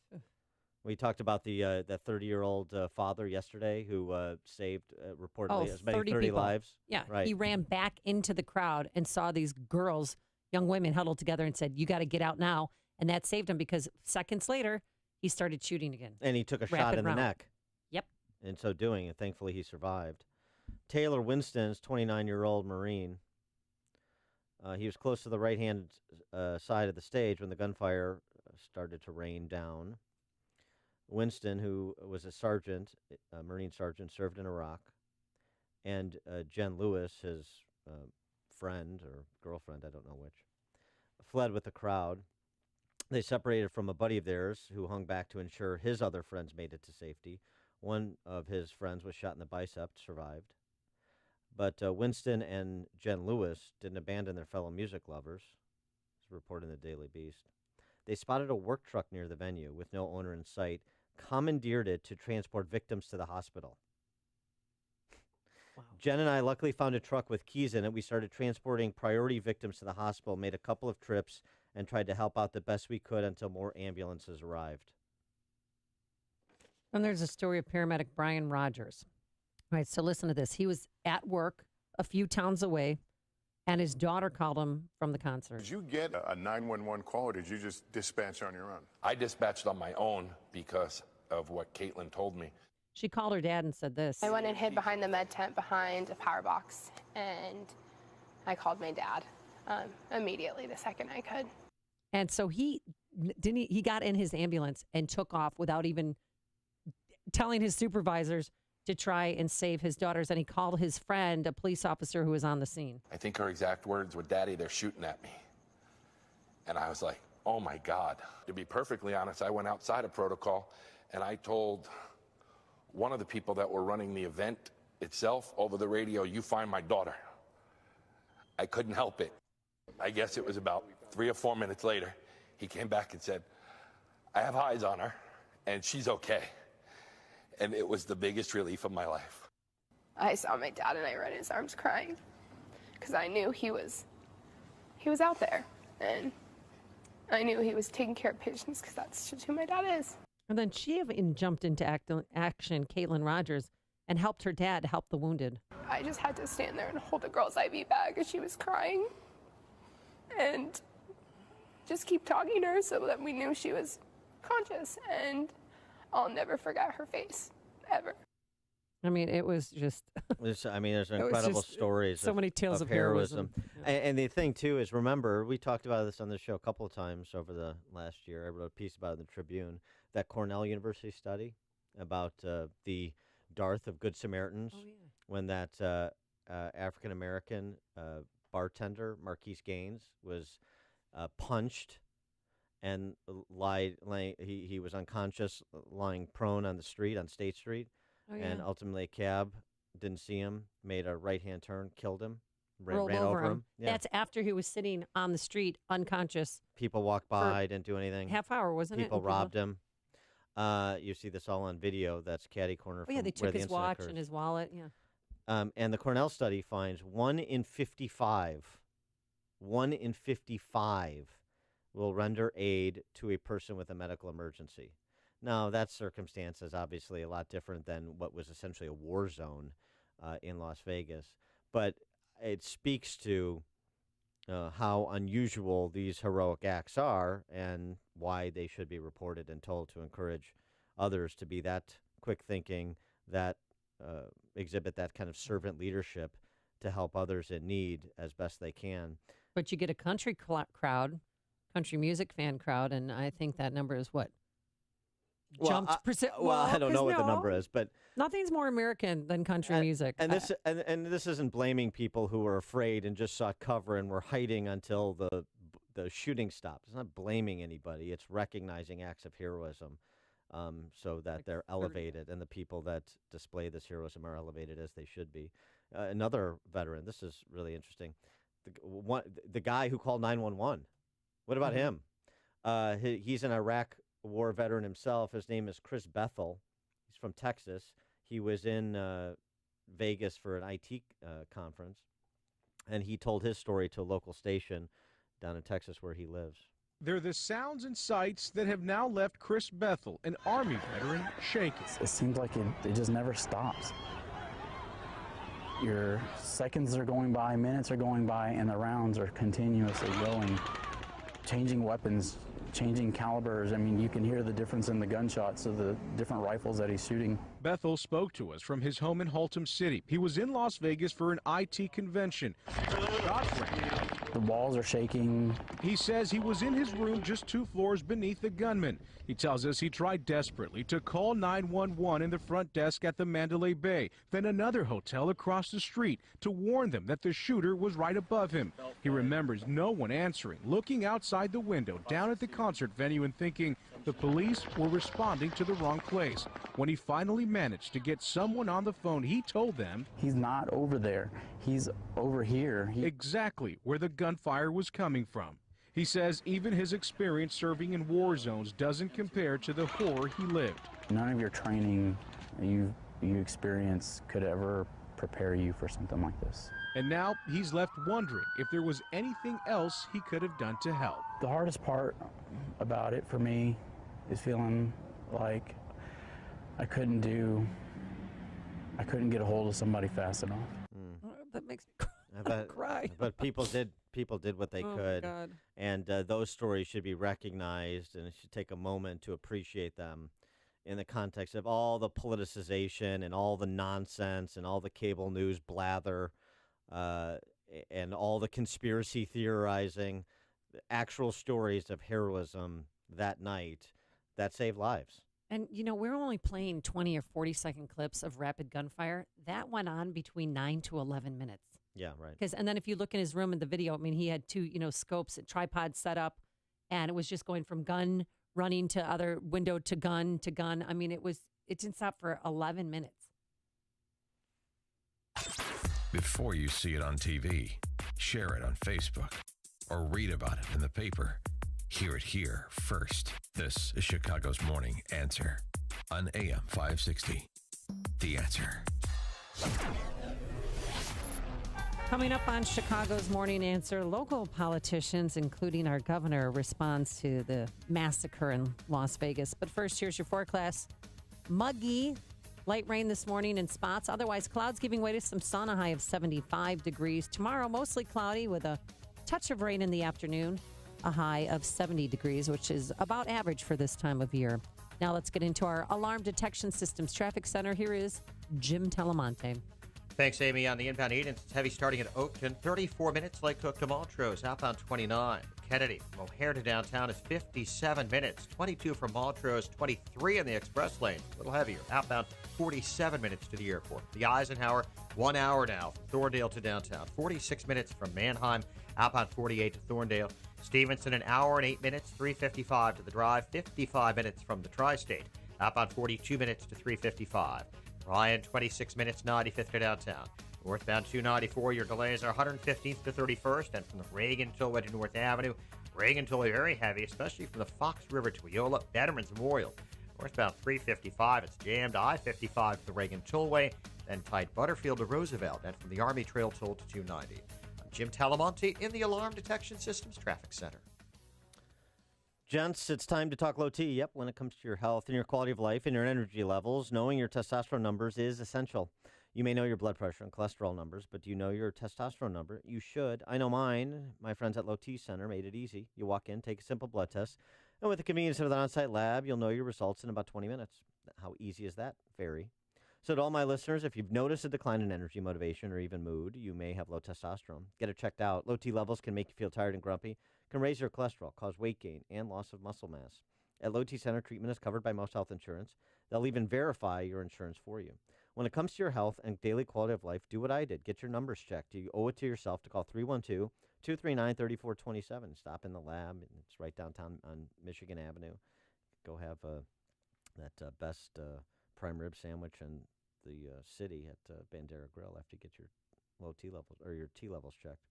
We talked about the that 30-year-old father yesterday who saved reportedly as many 30 people. lives. Yeah, right. He ran back into the crowd and saw these girls, young women, huddled together and said, "You got to get out now." And that saved him because seconds later, he started shooting again. And he took a shot in the neck. Yep. In so doing, and thankfully he survived. Taylor Winston's 29-year-old Marine. He was close to the right-hand side of the stage when the gunfire started to rain down. Winston, who was a sergeant, a Marine sergeant, served in Iraq. And Jen Lewis, his friend or girlfriend, I don't know which, fled with the crowd. They separated from a buddy of theirs who hung back to ensure his other friends made it to safety. One of his friends was shot in the bicep, survived. But Winston and Jen Lewis didn't abandon their fellow music lovers, as reported in the Daily Beast. They spotted a work truck near the venue with no owner in sight, commandeered it to transport victims to the hospital. Wow. Jen and I luckily found a truck with keys in it. We started transporting priority victims to the hospital, made a couple of trips, and tried to help out the best we could until more ambulances arrived. And there's a story of paramedic Brian Rogers. Right. So listen to this. He was at work a few towns away, and his daughter called him from the concert. Did you get a 911 call, or did you just dispatch on your own? I dispatched on my own because of what Caitlin told me. She called her dad and said this. I went and hid behind the med tent behind a power box, and I called my dad immediately the second I could. And so he got in his ambulance and took off without even telling his supervisors to try and save his daughters. And he called his friend, a police officer who was on the scene. I think her exact words were, "Daddy, they're shooting at me." And I was like, oh my God. To be perfectly honest, I went outside of protocol and I told one of the people that were running the event itself over the radio, "You find my daughter." I couldn't help it. I guess it was about 3 or 4 minutes later, he came back and said, "I have eyes on her and she's okay." And it was the biggest relief of my life. I saw my dad and I ran in his arms crying because I knew he was out there, and I knew he was taking care of patients because that's just who my dad is. And then she even jumped into action, Caitlin Rogers, and helped her dad help the wounded. I just had to stand there and hold the girl's IV bag as she was crying and just keep talking to her so that we knew she was conscious, and I'll never forget her face, ever. I mean, it was just... There's incredible stories. So many tales of heroism. And the thing, too, is remember, we talked about this on the show a couple of times over the last year. I wrote a piece about it in the Tribune, that Cornell University study about the dearth of Good Samaritans when that African-American bartender, Marquise Gaines, was punched and he was unconscious, lying prone on the street, on State Street. And ultimately a cab didn't see him, made a right-hand turn, killed him, ran over him. Yeah. That's after he was sitting on the street, unconscious. People walked by, didn't do anything. Half hour, wasn't it? People robbed him. You see this all on video. That's catty corner. Oh, yeah, they took his watch and his wallet, yeah. And the Cornell study finds 1 in 55 will render aid to a person with a medical emergency. Now, that circumstance is obviously a lot different than what was essentially a war zone in Las Vegas, but it speaks to how unusual these heroic acts are and why they should be reported and told to encourage others to be that quick thinking, that exhibit that kind of servant leadership to help others in need as best they can. But you get a country crowd, country music fan crowd, and I think that number is what? Jumped percent. Well, I don't know what the number is, but nothing's more American than country music. And this and this isn't blaming people who were afraid and just sought cover and were hiding until the shooting stopped. It's not blaming anybody. It's recognizing acts of heroism, so that they're elevated, and the people that display this heroism are elevated as they should be. Another veteran. This is really interesting. The guy who called 911. What about him? He's an Iraq war veteran himself. His name is Chris Bethel. He's from Texas. He was in Vegas for an IT conference, and he told his story to a local station down in Texas where he lives. They're the sounds and sights that have now left Chris Bethel, an Army veteran, shaking. It seems like it just never stops. Your seconds are going by, minutes are going by, and the rounds are continuously going. Changing weapons, changing calibers. I mean, you can hear the difference in the gunshots of the different rifles that he's shooting. Bethel spoke to us from his home in Haltom City. He was in Las Vegas for an IT convention. The walls are shaking. He says he was in his room just 2 floors beneath the gunman. He tells us he tried desperately to call 911 in the front desk at the Mandalay Bay, then another hotel across the street to warn them that the shooter was right above him. He remembers no one answering, looking outside the window down at the concert venue and thinking the police were responding to the wrong place. When he finally managed to get someone on the phone, he told them, "He's not over there. He's over here." Exactly where the gunfire was coming from. He says even his experience serving in war zones doesn't compare to the horror he lived. None of your training you experience could ever prepare you for something like this. And now he's left wondering if there was anything else he could have done to help. The hardest part about it for me is feeling like I couldn't do I couldn't get a hold of somebody fast enough. That makes me cry. But people did what they Oh, my could, God. and those stories should be recognized, and it should take a moment to appreciate them in the context of all the politicization and all the nonsense and all the cable news blather and all the conspiracy theorizing. The actual stories of heroism that night that saved lives. And, we're only playing 20 or 40-second clips of rapid gunfire. That went on between 9 to 11 minutes. Yeah, right. And then if you look in his room in the video, I mean, he had two, scopes, a tripod set up, and it was just going from gun running to other window to gun to gun. I mean, it didn't stop for 11 minutes. Before you see it on TV, share it on Facebook, or read about it in the paper. Hear it here first. This is Chicago's Morning Answer on AM 560. The Answer. Coming up on Chicago's Morning Answer, local politicians, including our governor, responds to the massacre in Las Vegas. But first, here's your forecast. Muggy, light rain this morning in spots. Otherwise, clouds giving way to some sun, a high of 75 degrees. Tomorrow, mostly cloudy with a touch of rain in the afternoon, a high of 70 degrees, which is about average for this time of year. Now let's get into our Alarm Detection Systems Traffic Center. Here is Jim Telemonte. Thanks, Amy. On the inbound Edens, it's heavy starting at Oakton, 34 minutes. Lake Cook to Montrose, outbound 29. Kennedy from O'Hare to downtown is 57 minutes. 22 from Montrose, 23 in the express lane. A little heavier. Outbound 47 minutes to the airport. The Eisenhower, 1 hour now from Thorndale to downtown. 46 minutes from Manheim, outbound 48 to Thorndale. Stevenson, an hour and 8 minutes, 3:55 to the drive. 55 minutes from the Tri-State, outbound 42 minutes to 3:55. Ryan, 26 minutes, 95th to downtown. Northbound 294, your delays are 115th to 31st, and from the Reagan Tollway to North Avenue. Reagan Tollway very heavy, especially from the Fox River to Wyola, Veterans Memorial. Northbound 355, it's jammed. I-55 to the Reagan Tollway, then tight Butterfield to Roosevelt, and from the Army Trail Toll to 290. I'm Jim Talamonte in the Alarm Detection Systems Traffic Center. Gents, it's time to talk low T. Yep, when it comes to your health and your quality of life and your energy levels, knowing your testosterone numbers is essential. You may know your blood pressure and cholesterol numbers, but do you know your testosterone number? You should. I know mine. My friends at Low T Center made it easy. You walk in, take a simple blood test, and with the convenience of the on-site lab, you'll know your results in about 20 minutes. How easy is that? Very. So to all my listeners, if you've noticed a decline in energy, motivation, or even mood, you may have low testosterone. Get it checked out. Low T levels can make you feel tired and grumpy, can raise your cholesterol, cause weight gain, and loss of muscle mass. At Low T Center, treatment is covered by most health insurance. They'll even verify your insurance for you. When it comes to your health and daily quality of life, do what I did. Get your numbers checked. You owe it to yourself to call 312-239-3427. Stop in the lab. It's right downtown on Michigan Avenue. Go have that best prime rib sandwich in the city at Bandera Grill after you get your low T levels or your T levels checked.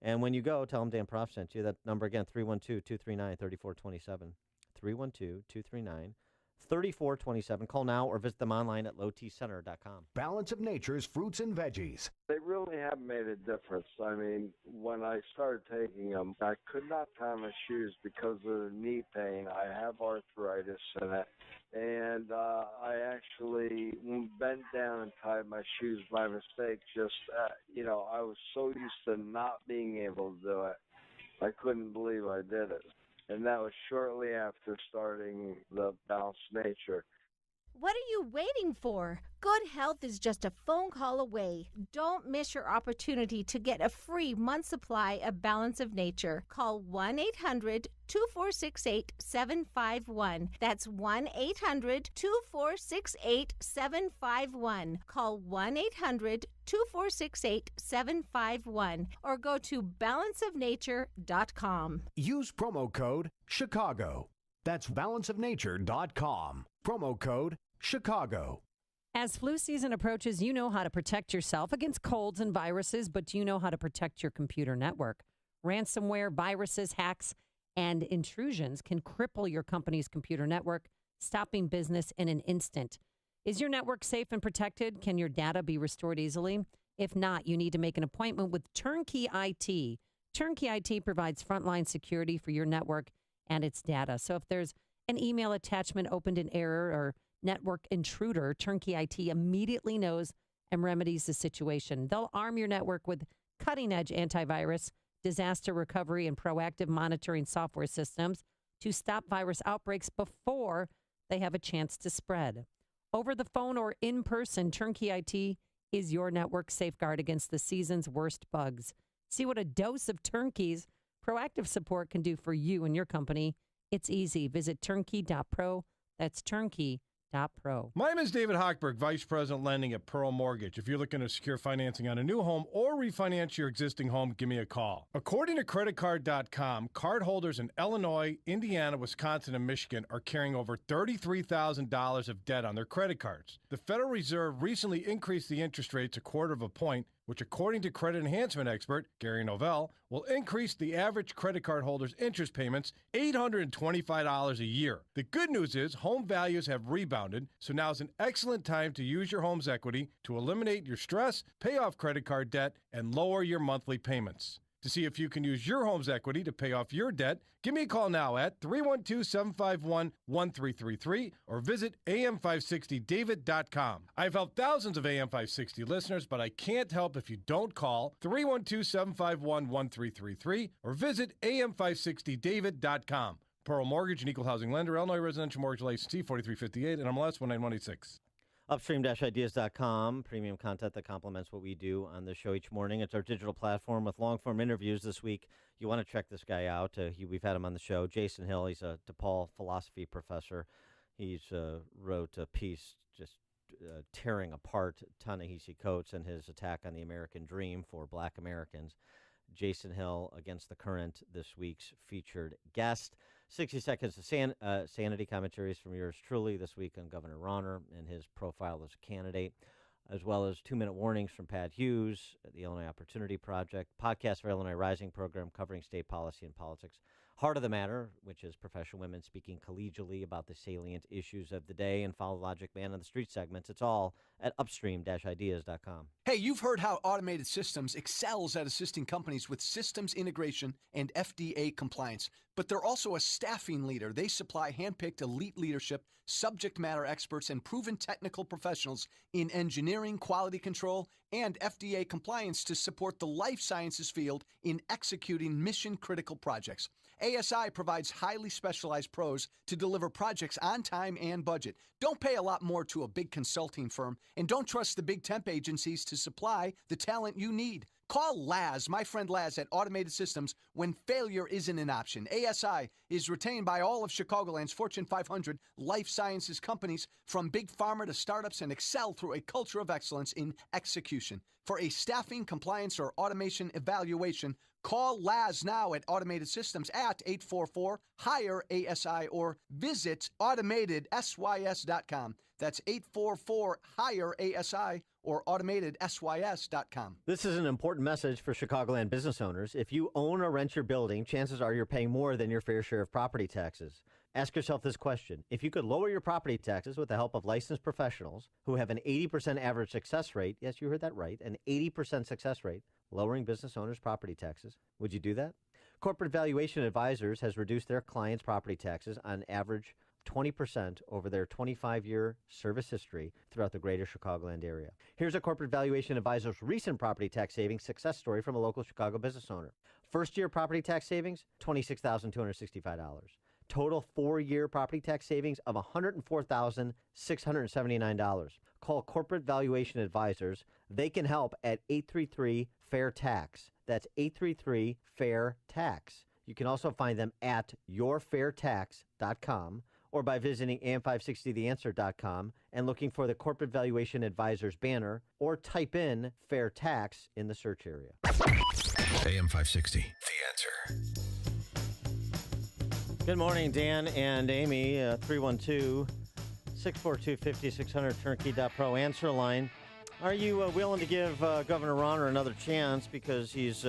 And when you go, tell them Dan Prof sent you. That number again, 312-239-3427. 312-239-3427. Call now or visit them online at lowtcenter.com. Balance of Nature's fruits and veggies. They really have made a difference. I mean, when I started taking them, I could not tie my shoes because of the knee pain. I have arthritis in it. And I actually bent down and tied my shoes by mistake. I was so used to not being able to do it. I couldn't believe I did it. And that was shortly after starting the Balanced Nature. What are you waiting for? Good health is just a phone call away. Don't miss your opportunity to get a free month supply of Balance of Nature. Call 1-800-2468-751. That's 1-800-2468-751. Call 1-800-2468-751 or go to balanceofnature.com. Use promo code Chicago. That's balanceofnature.com. Promo code Chicago. As flu season approaches, you know how to protect yourself against colds and viruses, but do you know how to protect your computer network? Ransomware, viruses, hacks, and intrusions can cripple your company's computer network, stopping business in an instant. Is your network safe and protected? Can your data be restored easily? If not, you need to make an appointment with Turnkey IT. Turnkey IT provides frontline security for your network and its data. So if there's an email attachment opened in error or network intruder, Turnkey IT immediately knows and remedies the situation. They'll arm your network with cutting-edge antivirus, disaster recovery, and proactive monitoring software systems to stop virus outbreaks before they have a chance to spread. Over the phone or in person, Turnkey IT is your network safeguard against the season's worst bugs. See what a dose of Turnkey's proactive support can do for you and your company. It's easy. Visit turnkey.pro. That's turnkey.pro. My name is David Hochberg, Vice President Lending at Pearl Mortgage. If you're looking to secure financing on a new home or refinance your existing home, give me a call. According to creditcard.com, cardholders in Illinois, Indiana, Wisconsin, and Michigan are carrying over $33,000 of debt on their credit cards. The Federal Reserve recently increased the interest rates 1/4 point, which, according to credit enhancement expert Gary Novell, will increase the average credit card holder's interest payments $825 a year. The good news is home values have rebounded, so now is an excellent time to use your home's equity to eliminate your stress, pay off credit card debt, and lower your monthly payments. To see if you can use your home's equity to pay off your debt, give me a call now at 312-751-1333 or visit am560david.com. I've helped thousands of AM560 listeners, but I can't help if you don't call 312-751-1333 or visit am560david.com. Pearl Mortgage, an equal housing lender, Illinois Residential Mortgage Licensee 4358 and MLS 19186. Upstream-ideas.com, premium content that complements what we do on the show each morning. It's our digital platform with long-form interviews this week. You want to check this guy out. We've had him on the show. Jason Hill, he's a DePaul philosophy professor. He's wrote a piece just tearing apart Ta-Nehisi Coates and his attack on the American dream for black Americans. Jason Hill, Against the Current, this week's featured guest. 60 seconds of sanity commentaries from yours truly this week on Governor Rauner and his profile as a candidate, as well as 2-minute warnings from Pat Hughes, the Illinois Opportunity Project, podcast for Illinois Rising program covering state policy and politics, Heart of the Matter, which is professional women speaking collegially about the salient issues of the day, and Follow Logic Man on the Street segments. It's all at upstream-ideas.com. Hey, you've heard how Automated Systems excels at assisting companies with systems integration and FDA compliance, but they're also a staffing leader. They supply handpicked elite leadership, subject matter experts, and proven technical professionals in engineering, quality control, and FDA compliance to support the life sciences field in executing mission-critical projects. ASI provides highly specialized pros to deliver projects on time and budget. Don't pay a lot more to a big consulting firm, and don't trust the big temp agencies to supply the talent you need. Call Laz, my friend Laz at Automated Systems, when failure isn't an option. ASI is retained by all of Chicagoland's Fortune 500 life sciences companies, from big pharma to startups, and excel through a culture of excellence in execution. For a staffing, compliance, or automation evaluation, call Laz now at Automated Systems at 844-HIRE-ASI or visit AutomatedSYS.com. That's 844-HIRE-ASI or AutomatedSYS.com. This is an important message for Chicagoland business owners. If you own or rent your building, chances are you're paying more than your fair share of property taxes. Ask yourself this question. If you could lower your property taxes with the help of licensed professionals who have an 80% average success rate, yes, you heard that right, an 80% success rate, lowering business owners' property taxes, would you do that? Corporate Valuation Advisors has reduced their clients' property taxes on average 20% over their 25-year service history throughout the greater Chicagoland area. Here's a Corporate Valuation Advisor's recent property tax savings success story from a local Chicago business owner. First-year property tax savings, $26,265. Total 4-year property tax savings of $104,679. Call Corporate Valuation Advisors. They can help at 833-FAIR-TAX. That's 833-FAIR-TAX. You can also find them at yourfairtax.com or by visiting am560theanswer.com and looking for the Corporate Valuation Advisors banner, or type in Fair Tax in the search area. AM 560, The Answer. Good morning, Dan and Amy. 312-642-5600, turnkey.pro answer line. Are you willing to give Governor Rauner another chance, because he's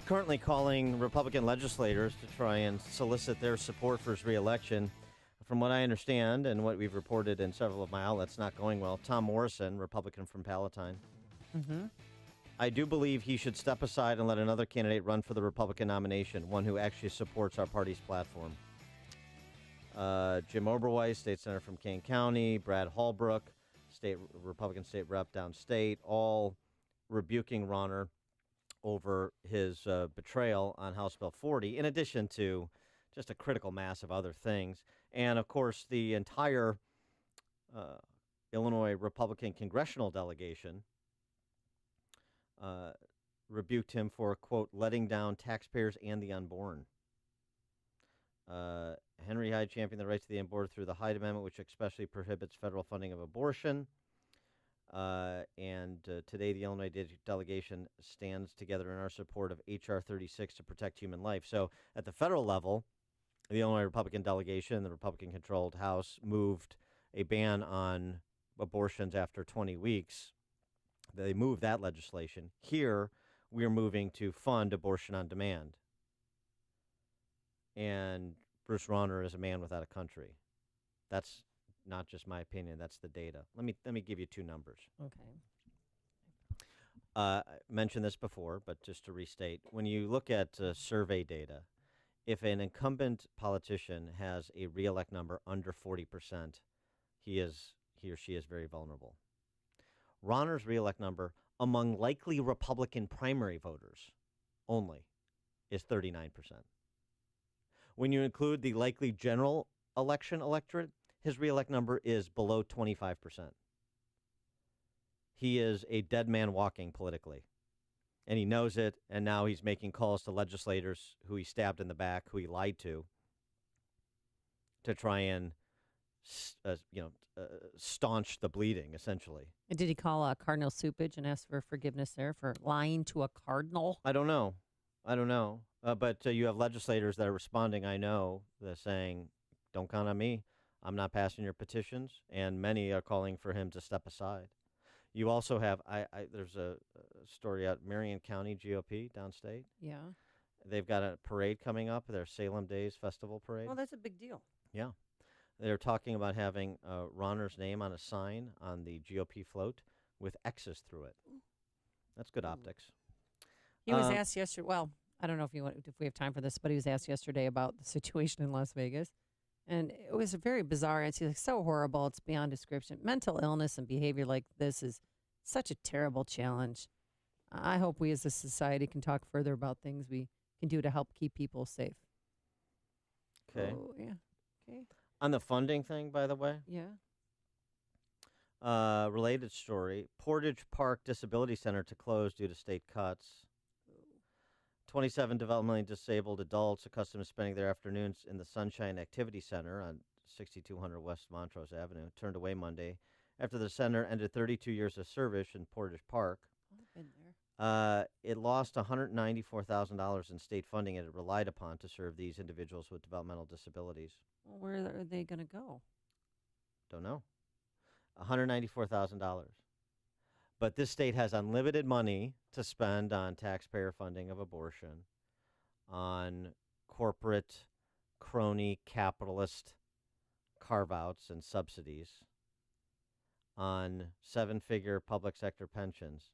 currently calling Republican legislators to try and solicit their support for his reelection? From what I understand and what we've reported in several of my outlets, not going well. Tom Morrison, Republican from Palatine. Mm-hmm. I do believe he should step aside and let another candidate run for the Republican nomination, one who actually supports our party's platform. Jim Oberweis, state senator from Kane County, Brad Hallbrook, Republican state rep downstate, all rebuking Rauner over his betrayal on House Bill 40, in addition to just a critical mass of other things. And, of course, the entire Illinois Republican congressional delegation rebuked him for, quote, letting down taxpayers and the unborn. Henry Hyde championed the right to the unborn through the Hyde Amendment, which especially prohibits federal funding of abortion. And today the Illinois delegation stands together in our support of H.R. 36 to protect human life. So at the federal level, the Illinois Republican delegation, the Republican-controlled House, moved a ban on abortions after 20 weeks. They moved that legislation. Here, we are moving to fund abortion on demand. And Bruce Rauner is a man without a country. That's not just my opinion. That's the data. Let me give you two numbers. Okay. I mentioned this before, but just to restate, when you look at survey data, if an incumbent politician has a reelect number under 40%, he or she is very vulnerable. Rauner's reelect number among likely Republican primary voters only is 39%. When you include the likely general election electorate, his reelect number is below 25%. He is a dead man walking politically, and he knows it, and now he's making calls to legislators who he stabbed in the back, who he lied to try and staunch the bleeding, essentially. And did he call Cardinal Supage and ask for forgiveness there for lying to a cardinal? I don't know. But you have legislators that are responding, I know, they're saying, don't count on me. I'm not passing your petitions. And many are calling for him to step aside. You also have, there's a story out Marion County GOP downstate. Yeah. They've got a parade coming up, their Salem Days Festival Parade. Well, that's a big deal. Yeah. They're talking about having Rauner's name on a sign on the GOP float with X's through it. That's good optics. He was asked yesterday, well, I don't know if we have time for this, but he was asked yesterday about the situation in Las Vegas. And it was a very bizarre answer. He's like, so horrible, it's beyond description. Mental illness and behavior like this is such a terrible challenge. I hope we as a society can talk further about things we can do to help keep people safe. Okay. Oh, yeah. Okay. On the funding thing, by the way. Yeah. Related story, Portage Park Disability Center to close due to state cuts. 27 developmentally disabled adults accustomed to spending their afternoons in the Sunshine Activity Center on 6200 West Montrose Avenue turned away Monday after the center ended 32 years of service in Portage Park. I've been there. It lost $194,000 in state funding it relied upon to serve these individuals with developmental disabilities. Well, where are they going to go? Don't know. $194,000. But this state has unlimited money to spend on taxpayer funding of abortion, on corporate, crony, capitalist carve-outs and subsidies, on seven-figure public sector pensions,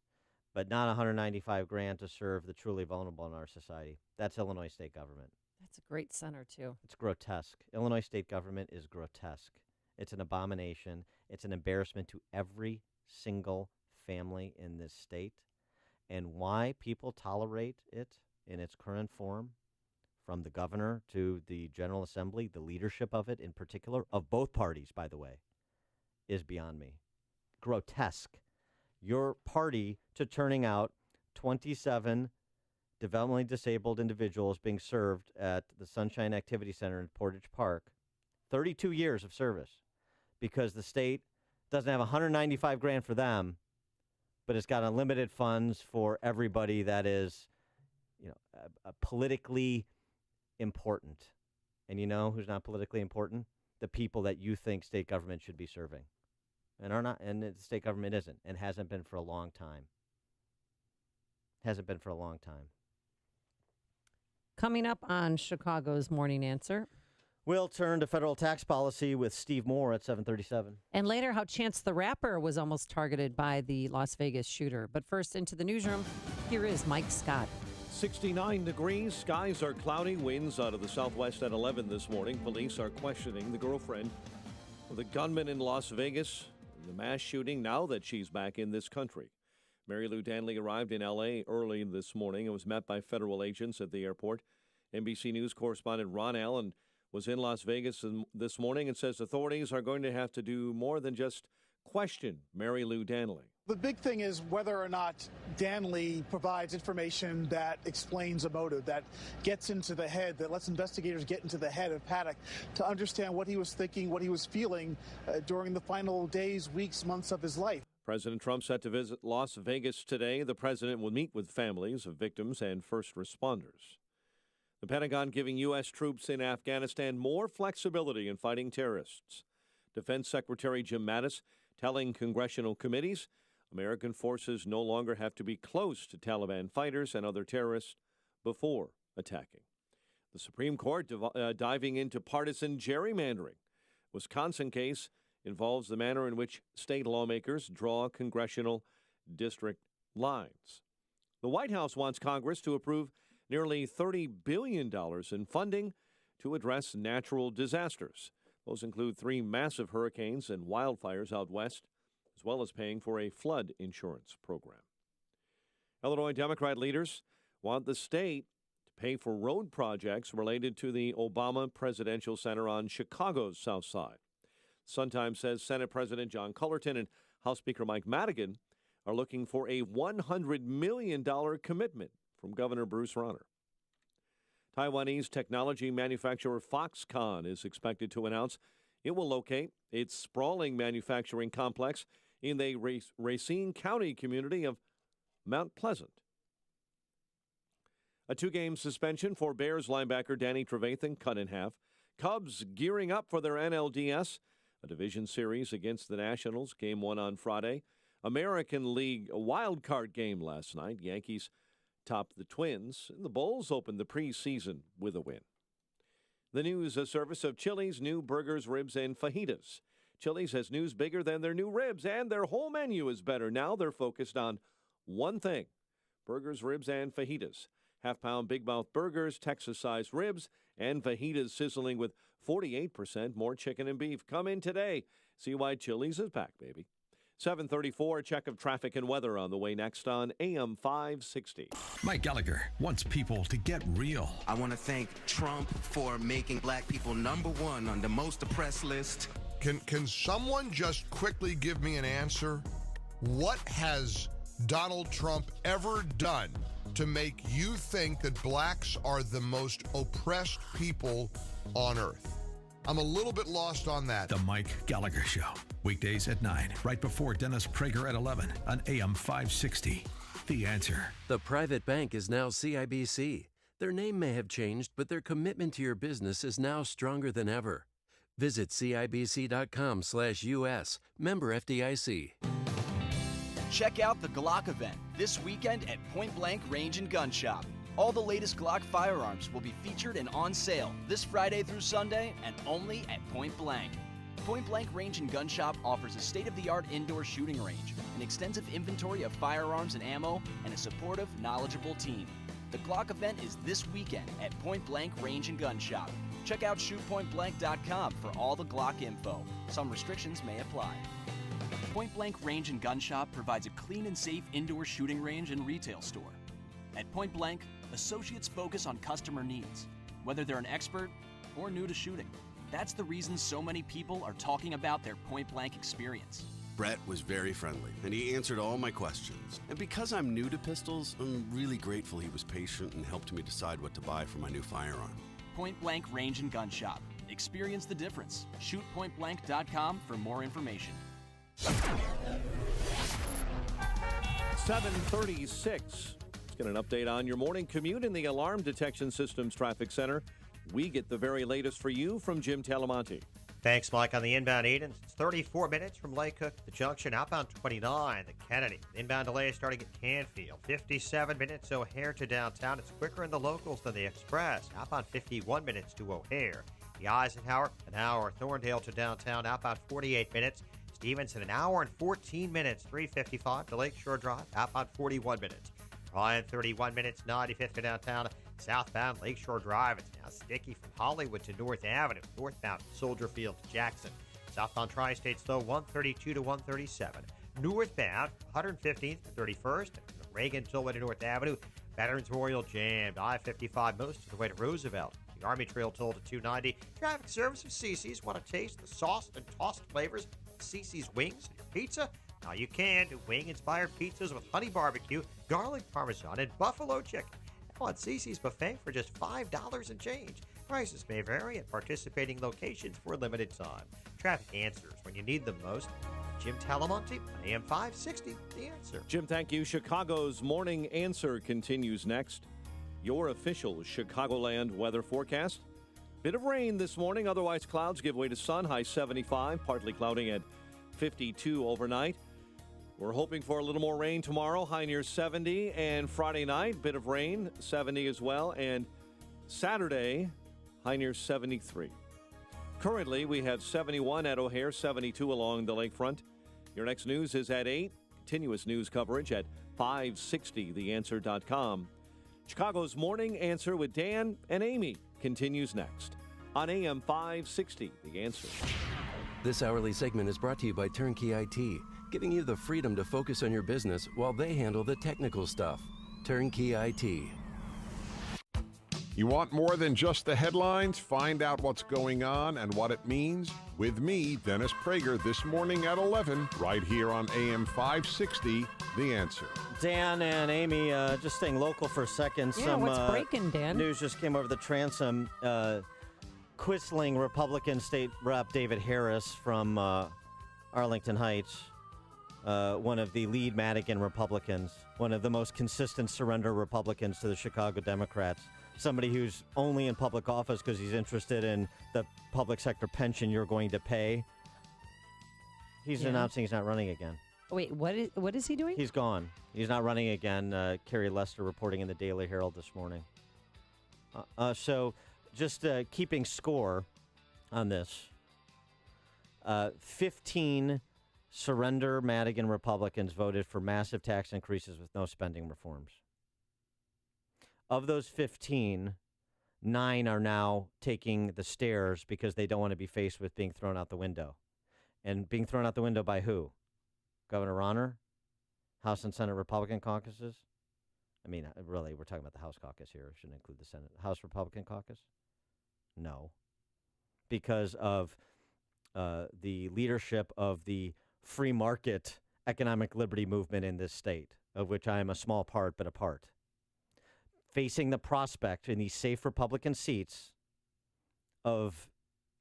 but not $195,000 to serve the truly vulnerable in our society. That's Illinois state government. That's a great center, too. It's grotesque. Illinois state government is grotesque. It's an abomination. It's an embarrassment to every single family in this state. And why people tolerate it in its current form, from the governor to the General Assembly, the leadership of it in particular, of both parties, by the way, is beyond me. Grotesque. Your party to turning out 27 developmentally disabled individuals being served at the Sunshine Activity Center in Portage Park, 32 years of service, because the state doesn't have $195,000 for them, but it's got unlimited funds for everybody that is, politically important. And you know who's not politically important? The people that you think state government should be serving, and are not. And the state government isn't, and hasn't been for a long time. Hasn't been for a long time. Coming up on Chicago's Morning Answer. We'll turn to federal tax policy with Steve Moore at 7:37. And later, how Chance the Rapper was almost targeted by the Las Vegas shooter. But first, into the newsroom, here is Mike Scott. 69 degrees, skies are cloudy, winds out of the southwest at 11 this morning. Police are questioning the girlfriend of the gunman in Las Vegas. the mass shooting now that she's back in this country. Mary Lou Danley arrived in L.A. early this morning and was met by federal agents at the airport. NBC News correspondent Ron Allen was in Las Vegas this morning and says authorities are going to have to do more than just question Mary Lou Danley. The big thing is whether or not Danley provides information that explains a motive, that gets into the head, that lets investigators get into the head of Paddock to understand what he was thinking, what he was feeling during the final days, weeks, months of his life. President Trump set to visit Las Vegas today. The president will meet with families of victims and first responders. The Pentagon giving U.S. troops in Afghanistan more flexibility in fighting terrorists. Defense Secretary Jim Mattis telling congressional committees American forces no longer have to be close to Taliban fighters and other terrorists before attacking. The Supreme Court diving into partisan gerrymandering. Wisconsin case involves the manner in which state lawmakers draw congressional district lines. The White House wants Congress to approve nearly $30 billion in funding to address natural disasters. Those include 3 massive hurricanes and wildfires out west, as well as paying for a flood insurance program. Illinois Democrat leaders want the state to pay for road projects related to the Obama Presidential Center on Chicago's South Side. Sun-Times says Senate President John Cullerton and House Speaker Mike Madigan are looking for a $100 million commitment from Governor Bruce Rauner. Taiwanese technology manufacturer Foxconn is expected to announce it will locate its sprawling manufacturing complex in the Racine County community of Mount Pleasant. A 2-game suspension for Bears linebacker Danny Trevathan cut in half. Cubs gearing up for their NLDS, a division series against the Nationals, Game 1 on Friday. American League wild card game last night. Yankees topped the Twins, and the Bulls opened the preseason with a win. The news service of Chili's new burgers, ribs, and fajitas. Chili's has news bigger than their new ribs, and their whole menu is better. Now they're focused on one thing: burgers, ribs, and fajitas. Half-pound Big Mouth burgers, Texas-sized ribs, and fajitas sizzling with 48% more chicken and beef. Come in today. See why Chili's is back, baby. 7:34, a check of traffic and weather on the way next on AM 560. Mike Gallagher wants people to get real. I want to thank Trump for making black people #1 on the most oppressed list. Can someone just quickly give me an answer? What has Donald Trump ever done to make you think that blacks are the most oppressed people on earth? I'm a little bit lost on that. The Mike Gallagher Show. Weekdays at 9, right before Dennis Prager at 11 on AM 560. The Answer. The private bank is now CIBC. Their name may have changed, but their commitment to your business is now stronger than ever. Visit CIBC.com/US. Member FDIC. Check out the Glock event this weekend at Point Blank Range and Gun Shop. All the latest Glock firearms will be featured and on sale this Friday through Sunday and only at Point Blank. Point Blank Range and Gun Shop offers a state-of-the-art indoor shooting range, an extensive inventory of firearms and ammo, and a supportive, knowledgeable team. The Glock event is this weekend at Point Blank Range and Gun Shop. Check out shootpointblank.com for all the Glock info. Some restrictions may apply. Point Blank Range and Gun Shop provides a clean and safe indoor shooting range and retail store. At Point Blank, associates focus on customer needs, whether they're an expert or new to shooting. That's the reason so many people are talking about their Point Blank experience. Brett was very friendly, and he answered all my questions. And because I'm new to pistols, I'm really grateful he was patient and helped me decide what to buy for my new firearm. Point Blank Range and Gun Shop. Experience the difference. Shootpointblank.com for more information. 7:36. Let's get an update on your morning commute in the Alarm Detection Systems Traffic Center. We get the very latest for you from Jim Talamonte. Thanks, Mike. On the inbound Edens, it's 34 minutes from Lake Cook to the junction. Outbound 29, the Kennedy. Inbound delay starting at Canfield. 57 minutes O'Hare to downtown. It's quicker in the locals than the Express. Outbound 51 minutes to O'Hare. The Eisenhower, an hour. Thorndale to downtown. Outbound 48 minutes. Stevenson, an hour and 14 minutes. 355 to Lakeshore Drive. Outbound 41 minutes. Ryan, 31 minutes. 95th to downtown. Southbound Lakeshore Drive. It's now sticky from Hollywood to North Avenue. Northbound Soldier Field to Jackson. Southbound Tri-States, though, 132 to 137. Northbound, 115th to 31st. Reagan till way to North Avenue. Veterans Memorial jammed. I-55 most of the way to Roosevelt. The Army Trail toll to 290. Traffic service of Cece's. Want to taste the sauced and tossed flavors of Cece's wings and your pizza? Now you can do wing-inspired pizzas with honey barbecue, garlic parmesan, and buffalo chicken. Now at Cece's buffet for just $5 and change. Prices may vary at participating locations for a limited time. Traffic answers when you need them most. Jim Talamonte on AM 560, The Answer. Jim, thank you. Chicago's Morning Answer continues next. Your official Chicagoland weather forecast. Bit of rain this morning, otherwise clouds give way to sun. High 75, partly clouding at 52 overnight. We're hoping for a little more rain tomorrow, high near 70. And Friday night, bit of rain, 70 as well. And Saturday, high near 73. Currently, we have 71 at O'Hare, 72 along the lakefront. Your next news is at 8. Continuous news coverage at 560theanswer.com. Chicago's Morning Answer with Dan and Amy continues next on AM 560, The Answer. This hourly segment is brought to you by Turnkey IT, giving you the freedom to focus on your business while they handle the technical stuff. Turnkey IT. You want more than just the headlines? Find out what's going on and what it means with me, Dennis Prager, this morning at 11, right here on AM 560, The Answer. Dan and Amy, just staying local for a second. Yeah, what's breaking, Dan? News just came over the transom. Quisling Republican State Rep David Harris from Arlington Heights, one of the lead Madigan Republicans, one of the most consistent surrender Republicans to the Chicago Democrats. Somebody who's only in public office because he's interested in the public sector pension you're going to pay. He's announcing he's not running again. Wait, what is he doing? He's gone. He's not running again. Carrie Lester reporting in the Daily Herald this morning. So just keeping score on this, 15 surrender Madigan Republicans voted for massive tax increases with no spending reforms. Of those 15, 9 are now taking the stairs because they don't want to be faced with being thrown out the window. And being thrown out the window by who? Governor Rauner? House and Senate Republican caucuses? I mean, really, we're talking about the House caucus here. It shouldn't include the Senate. House Republican caucus? No. Because of the leadership of the free market economic liberty movement in this state, of which I am a small part, but a part. Facing the prospect in these safe Republican seats of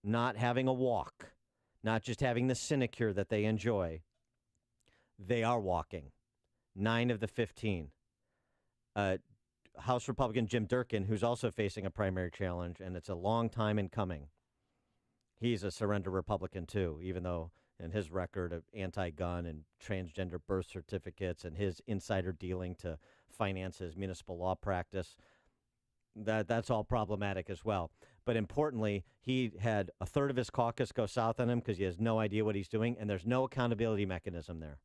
not having a walk, not just having the sinecure that they enjoy, they are walking. 9 of the 15. House Republican Jim Durkin, who's also facing a primary challenge, and it's a long time in coming. He's a surrender Republican, too, even though in his record of anti-gun and transgender birth certificates and his insider dealing to finance his municipal law practice, that's all problematic as well. But importantly, he had a third of his caucus go south on him because he has no idea what he's doing, and there's no accountability mechanism there.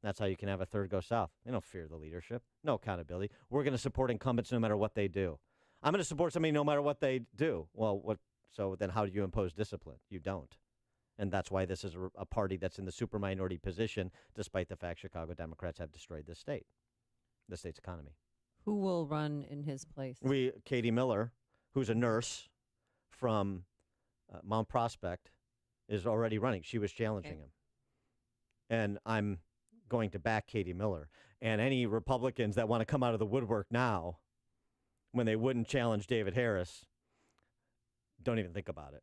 That's how you can have a third go south. They don't fear the leadership. No accountability. We're going to support incumbents no matter what they do. I'm going to support somebody no matter what they do. Well, so then how do you impose discipline? You don't. And that's why this is a party that's in the super minority position, despite the fact Chicago Democrats have destroyed this state, the state's economy. Who will run in his place? Katie Miller, who's a nurse from Mount Prospect, is already running. She was challenging him. And I'm going to back Katie Miller. And any Republicans that want to come out of the woodwork now, when they wouldn't challenge David Harris, don't even think about it.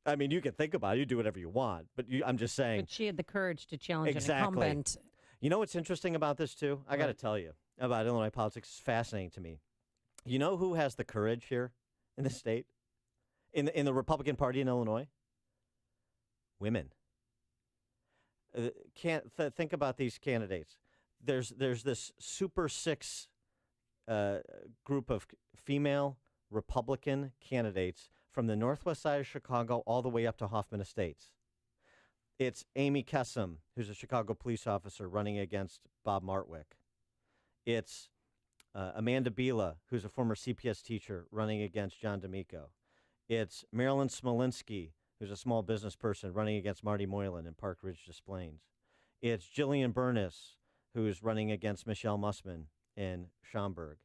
I mean, you can think about it. You do whatever you want. But I'm just saying. But she had the courage to challenge an incumbent. You know what's interesting about this, too? I got to tell you about Illinois politics. It's fascinating to me. You know who has the courage here in the state? In the Republican Party in Illinois? Women. Think about these candidates. There's this Super Six group of female Republican candidates from the northwest side of Chicago all the way up to Hoffman Estates. It's Amy Kessam, who's a Chicago police officer, running against Bob Martwick. It's Amanda Bila, who's a former CPS teacher, running against John D'Amico. It's Marilyn Smolinski, who's a small business person running against Marty Moylan in Park Ridge Des Plaines. It's Jillian Burness, who's running against Michelle Mussman in Schaumburg.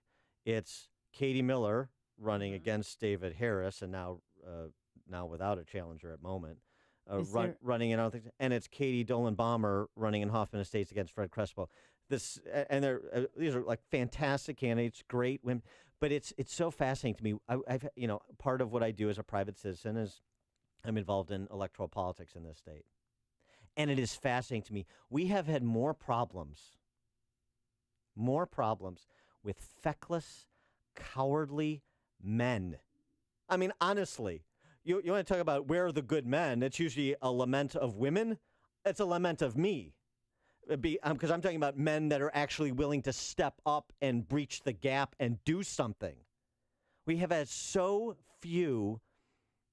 It's Katie Miller running against David Harris, and now without a challenger at moment, running in other things. And it's Katie Dolan-Baumer running in Hoffman Estates against Fred Crespo. These are like fantastic candidates, great women. But it's so fascinating to me. I've part of what I do as a private citizen is I'm involved in electoral politics in this state, and it is fascinating to me. We have had more problems with feckless, cowardly men. I mean, honestly, you want to talk about where are the good men? It's usually a lament of women. It's a lament of me. Because I'm talking about men that are actually willing to step up and breach the gap and do something. We have had so few,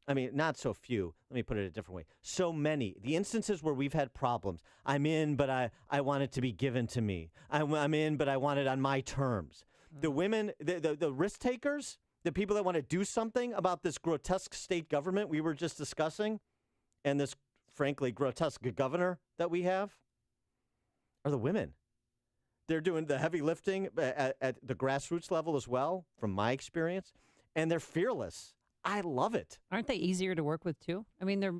not so few, let me put it a different way, so many. The instances where we've had problems, I'm in, but I want it to be given to me. I'm in, but I want it on my terms. The women, the risk takers, the people that want to do something about this grotesque state government we were just discussing, and this, frankly, grotesque governor that we have, are the women. They're doing the heavy lifting at the grassroots level as well, from my experience, and they're fearless. I love it. Aren't they easier to work with, too? I mean, they're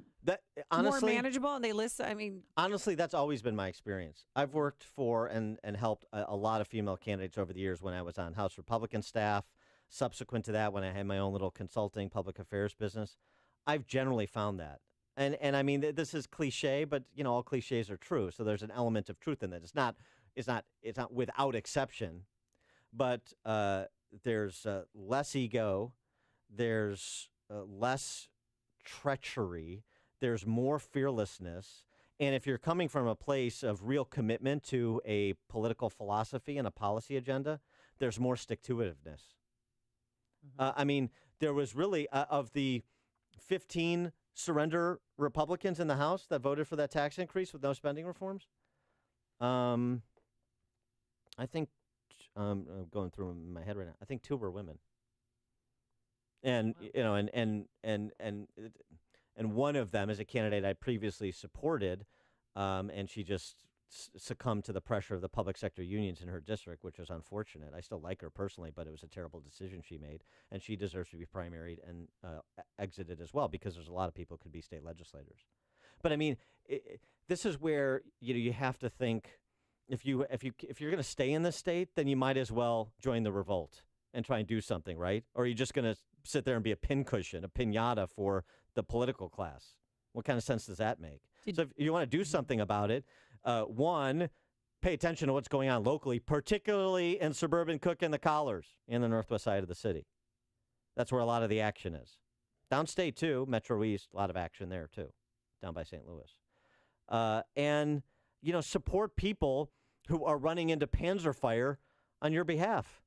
more manageable, and they listen. Honestly, that's always been my experience. I've worked for and helped a lot of female candidates over the years when I was on House Republican staff. Subsequent to that, when I had my own little consulting public affairs business, I've generally found that. And I mean, this is cliche, but all cliches are true. So there's an element of truth in that. It's not without exception, but there's less ego, there's less treachery, there's more fearlessness. And if you're coming from a place of real commitment to a political philosophy and a policy agenda, there's more stick-to-itiveness. There was really of the 15 surrender Republicans in the House that voted for that tax increase with no spending reforms. I think I'm going through them in my head right now. I think 2 were women, and and one of them is a candidate I previously supported, and she just succumbed to the pressure of the public sector unions in her district, which was unfortunate. I still like her personally, but it was a terrible decision she made, and she deserves to be primaried and exited as well, because there's a lot of people who could be state legislators. But this is where you have to think, if you're going to stay in this state, then you might as well join the revolt and try and do something, right? Or are you just going to sit there and be a pincushion, a piñata for the political class? What kind of sense does that make? So if you want to do something about it, one, pay attention to what's going on locally, particularly in suburban Cook and the Collars in the northwest side of the city. That's where a lot of the action is. Downstate, too, Metro East, a lot of action there, too, down by St. Louis. And support people who are running into Panzer fire on your behalf.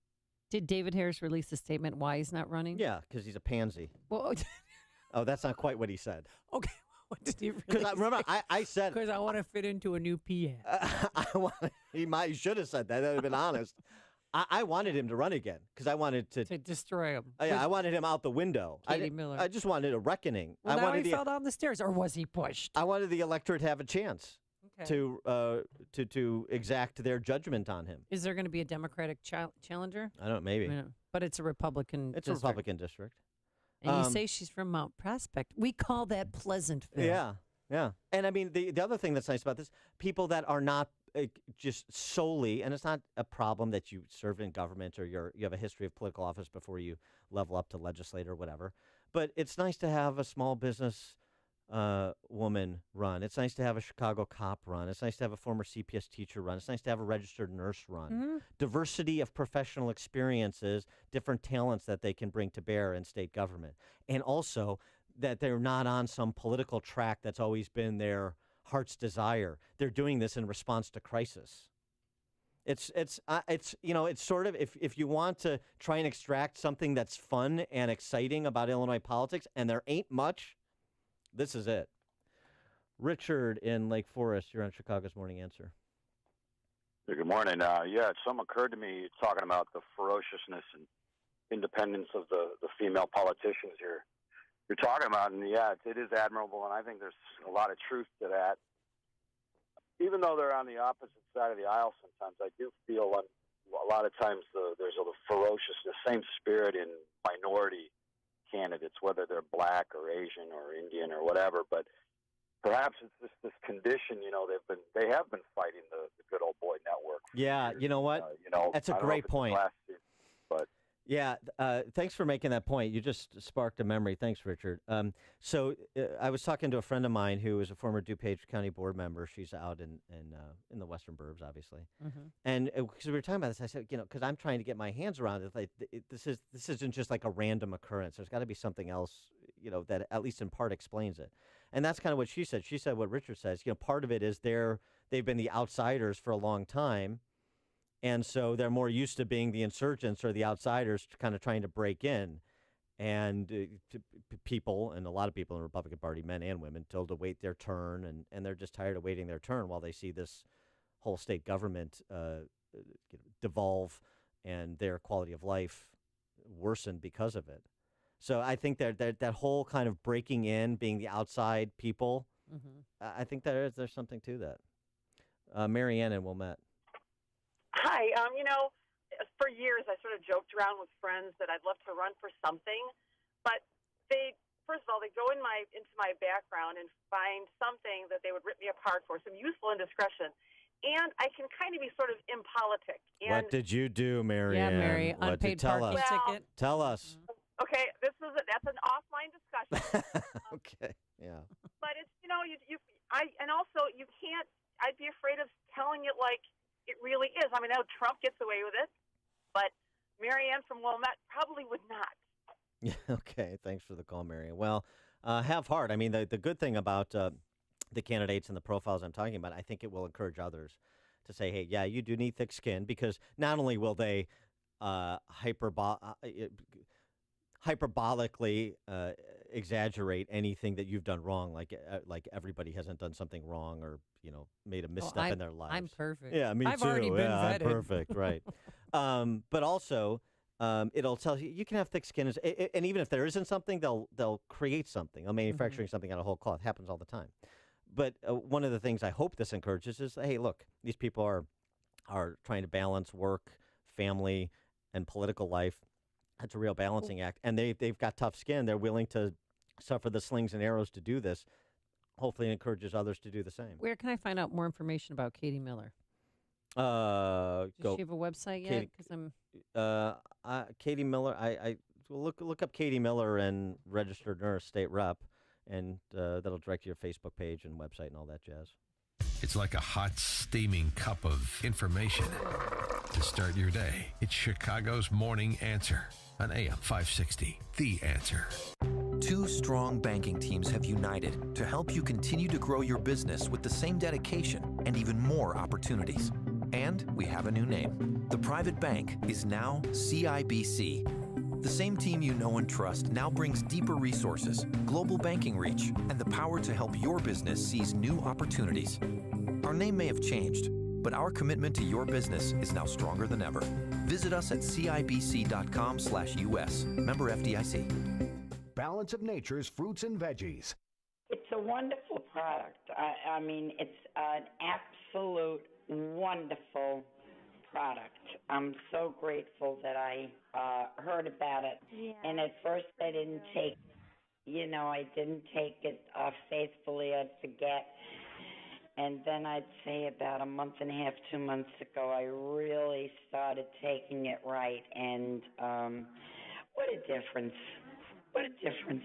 Did David Harris release a statement why he's not running? Yeah, because he's a pansy. Well, oh, that's not quite what he said. Okay. What did he really Because remember, I said... Because I want to fit into a new PA. He should have said that. That would have been honest. I wanted him to run again because I wanted to destroy him. Yeah, I wanted him out the window. Katie Miller. I just wanted a reckoning. Well, now he fell down the stairs, or was he pushed? I wanted the electorate to have a chance to exact their judgment on him. Is there going to be a Democratic challenger? I don't know, maybe. But it's a Republican district. It's a Republican district. And you say she's from Mount Prospect. We call that Pleasantville. Yeah. And the other thing that's nice about this, people that are not just solely, and it's not a problem that you serve in government or you have a history of political office before you level up to legislator or whatever, but it's nice to have a small business woman run. It's nice to have a Chicago cop run. It's nice to have a former CPS teacher run. It's nice to have a registered nurse run. Mm-hmm. Diversity of professional experiences, different talents that they can bring to bear in state government. And also that they're not on some political track that's always been their heart's desire. They're doing this in response to crisis. It's sort of, if you want to try and extract something that's fun and exciting about Illinois politics, and there ain't much, this is it. Richard in Lake Forest, you're on Chicago's Morning Answer. Hey, good morning. Some occurred to me talking about the ferociousness and independence of the female politicians here. you're talking about, and yeah, it is admirable, and I think there's a lot of truth to that. Even though they're on the opposite side of the aisle sometimes, I do feel a lot of times there's a ferociousness, same spirit in minority candidates, whether they're black or Asian or Indian or whatever. But perhaps it's just this condition, they have been fighting the good old boy network. Yeah, you know what? That's a great point. But yeah, thanks for making that point. You just sparked a memory. Thanks, Richard. So I was talking to a friend of mine who is a former DuPage County board member. She's out in the Western Burbs, obviously. Mm-hmm. And because we were talking about this, I said, because I'm trying to get my hands around it. Like, this isn't just like a random occurrence. There's got to be something else, that at least in part explains it. And that's kind of what she said. She said what Richard says. Part of it is they've been the outsiders for a long time. And so they're more used to being the insurgents or the outsiders kind of trying to break in. And people, and a lot of people in the Republican Party, men and women, told to wait their turn. And they're just tired of waiting their turn while they see this whole state government devolve and their quality of life worsen because of it. So I think that whole kind of breaking in, being the outside people, I think there's something to that. Marianne and Wilmette. Hi. For years I sort of joked around with friends that I'd love to run for something, but first of all, they go into my background and find something that they would rip me apart for, some useful indiscretion. And I can kind of be sort of impolitic. And What did you do, Marianne? Yeah, Mary, What unpaid tell parking us. ticket. Tell us. Okay, that's an offline discussion. Okay, yeah. But it's and also you can't. I'd be afraid of telling it like it really is. I mean, I know Trump gets away with it, but Marianne from Wilmette probably would not. Yeah. Okay. Thanks for the call, Marianne. Well, have heart. I mean, the good thing about the candidates and the profiles I'm talking about, I think it will encourage others to say, hey, yeah, you do need thick skin, because not only will they hyperbolically exaggerate anything that you've done wrong, like everybody hasn't done something wrong or made a misstep in their lives. I'm perfect. Yeah, me I've too. already been vetted. I'm perfect, right? But also, it'll tell you can have thick skin, and even if there isn't something, they'll create something. They'll manufacturing something out of whole cloth. Happens all the time. But one of the things I hope this encourages is, hey, look, these people are trying to balance work, family, and political life. That's a real balancing act, and they've got tough skin. They're willing to suffer the slings and arrows to do this. Hopefully, it encourages others to do the same. Where can I find out more information about Katie Miller? Does she have a website yet? Because Katie Miller. I look up Katie Miller and registered nurse, state rep, and that'll direct you to your Facebook page and website and all that jazz. It's like a hot, steaming cup of information to start your day. It's Chicago's Morning Answer on AM 560. The Answer. Two strong banking teams have united to help you continue to grow your business with the same dedication and even more opportunities. And we have a new name. The private bank is now CIBC. The same team you know and trust now brings deeper resources, global banking reach, and the power to help your business seize new opportunities. Our name may have changed, but our commitment to your business is now stronger than ever. Visit us at CIBC.com/US. Member FDIC. Balance of Nature's fruits and veggies. It's a wonderful product. I mean, it's an absolute wonderful product. I'm so grateful that I heard about it. Yeah. And at first I didn't take, I didn't take it faithfully. I'd forget. And then I'd say about a month and a half, 2 months ago, I really started taking it right. And what a difference. What a difference.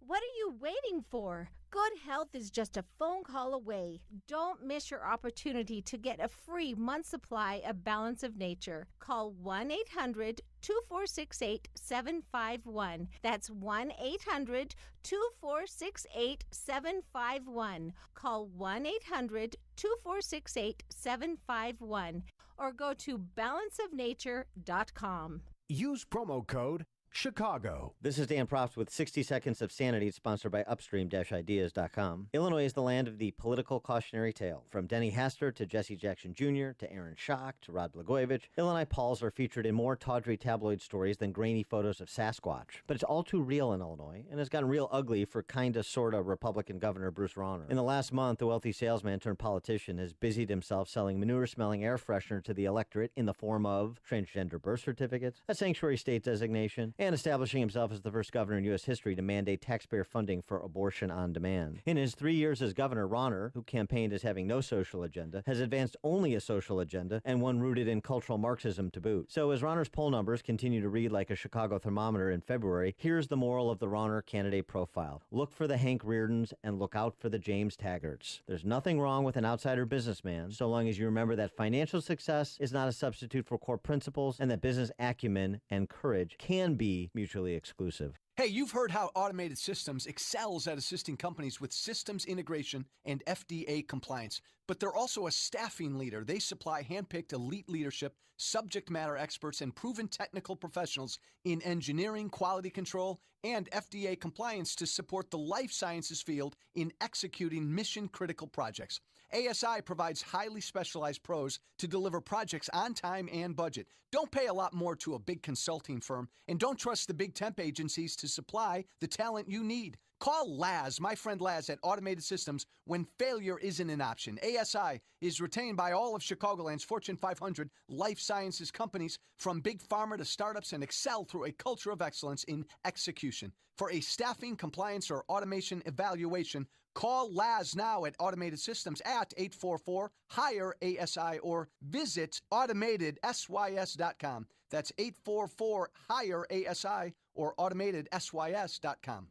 What are you waiting for? Good health is just a phone call away. Don't miss your opportunity to get a free month supply of Balance of Nature. Call 1-800-2468-751. That's 1-800-2468-751. Call 1-800-2468-751 or go to balanceofnature.com. Use promo code Chicago. This is Dan Proft with 60 Seconds of Sanity, sponsored by Upstream-Ideas.com. Illinois is the land of the political cautionary tale. From Denny Hastert to Jesse Jackson Jr. to Aaron Schock to Rod Blagojevich, Illinois Pauls are featured in more tawdry tabloid stories than grainy photos of Sasquatch. But it's all too real in Illinois, and has gotten real ugly for kinda sorta Republican Governor Bruce Rauner. In the last month, the wealthy salesman turned politician has busied himself selling manure-smelling air freshener to the electorate in the form of transgender birth certificates, a sanctuary state designation, and establishing himself as the first governor in U.S. history to mandate taxpayer funding for abortion on demand. In his 3 years as governor, Rauner, who campaigned as having no social agenda, has advanced only a social agenda, and one rooted in cultural Marxism to boot. So as Rauner's poll numbers continue to read like a Chicago thermometer in February, here's the moral of the Rauner candidate profile. Look for the Hank Reardons and look out for the James Taggarts. There's nothing wrong with an outsider businessman, so long as you remember that financial success is not a substitute for core principles, and that business acumen and courage can be mutually exclusive. Hey, you've heard how Automated Systems excels at assisting companies with systems integration and FDA compliance, but they're also a staffing leader. They supply handpicked elite leadership, subject matter experts, and proven technical professionals in engineering, quality control, and FDA compliance to support the life sciences field in executing mission-critical projects. ASI provides highly specialized pros to deliver projects on time and budget. Don't pay a lot more to a big consulting firm, and don't trust the big temp agencies to supply the talent you need. Call Laz, my friend Laz at Automated Systems, when failure isn't an option. ASI is retained by all of Chicagoland's Fortune 500 life sciences companies, from big pharma to startups, and excel through a culture of excellence in execution. For a staffing, compliance, or automation evaluation, call Laz now at Automated Systems at 844-HIRE-ASI or visit AutomatedSYS.com. That's 844-HIRE-ASI or AutomatedSYS.com.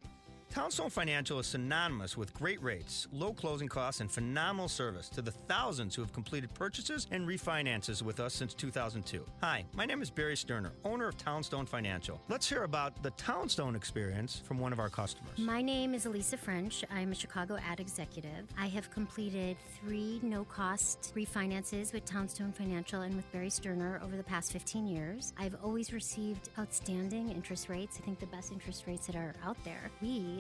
Townstone Financial is synonymous with great rates, low closing costs, and phenomenal service to the thousands who have completed purchases and refinances with us since 2002. Hi, my name is Barry Sterner, owner of Townstone Financial. Let's hear about the Townstone experience from one of our customers. My name is Elisa French. I'm a Chicago ad executive. I have completed 3 no-cost refinances with Townstone Financial and with Barry Sterner over the past 15 years. I've always received outstanding interest rates. I think the best interest rates that are out there.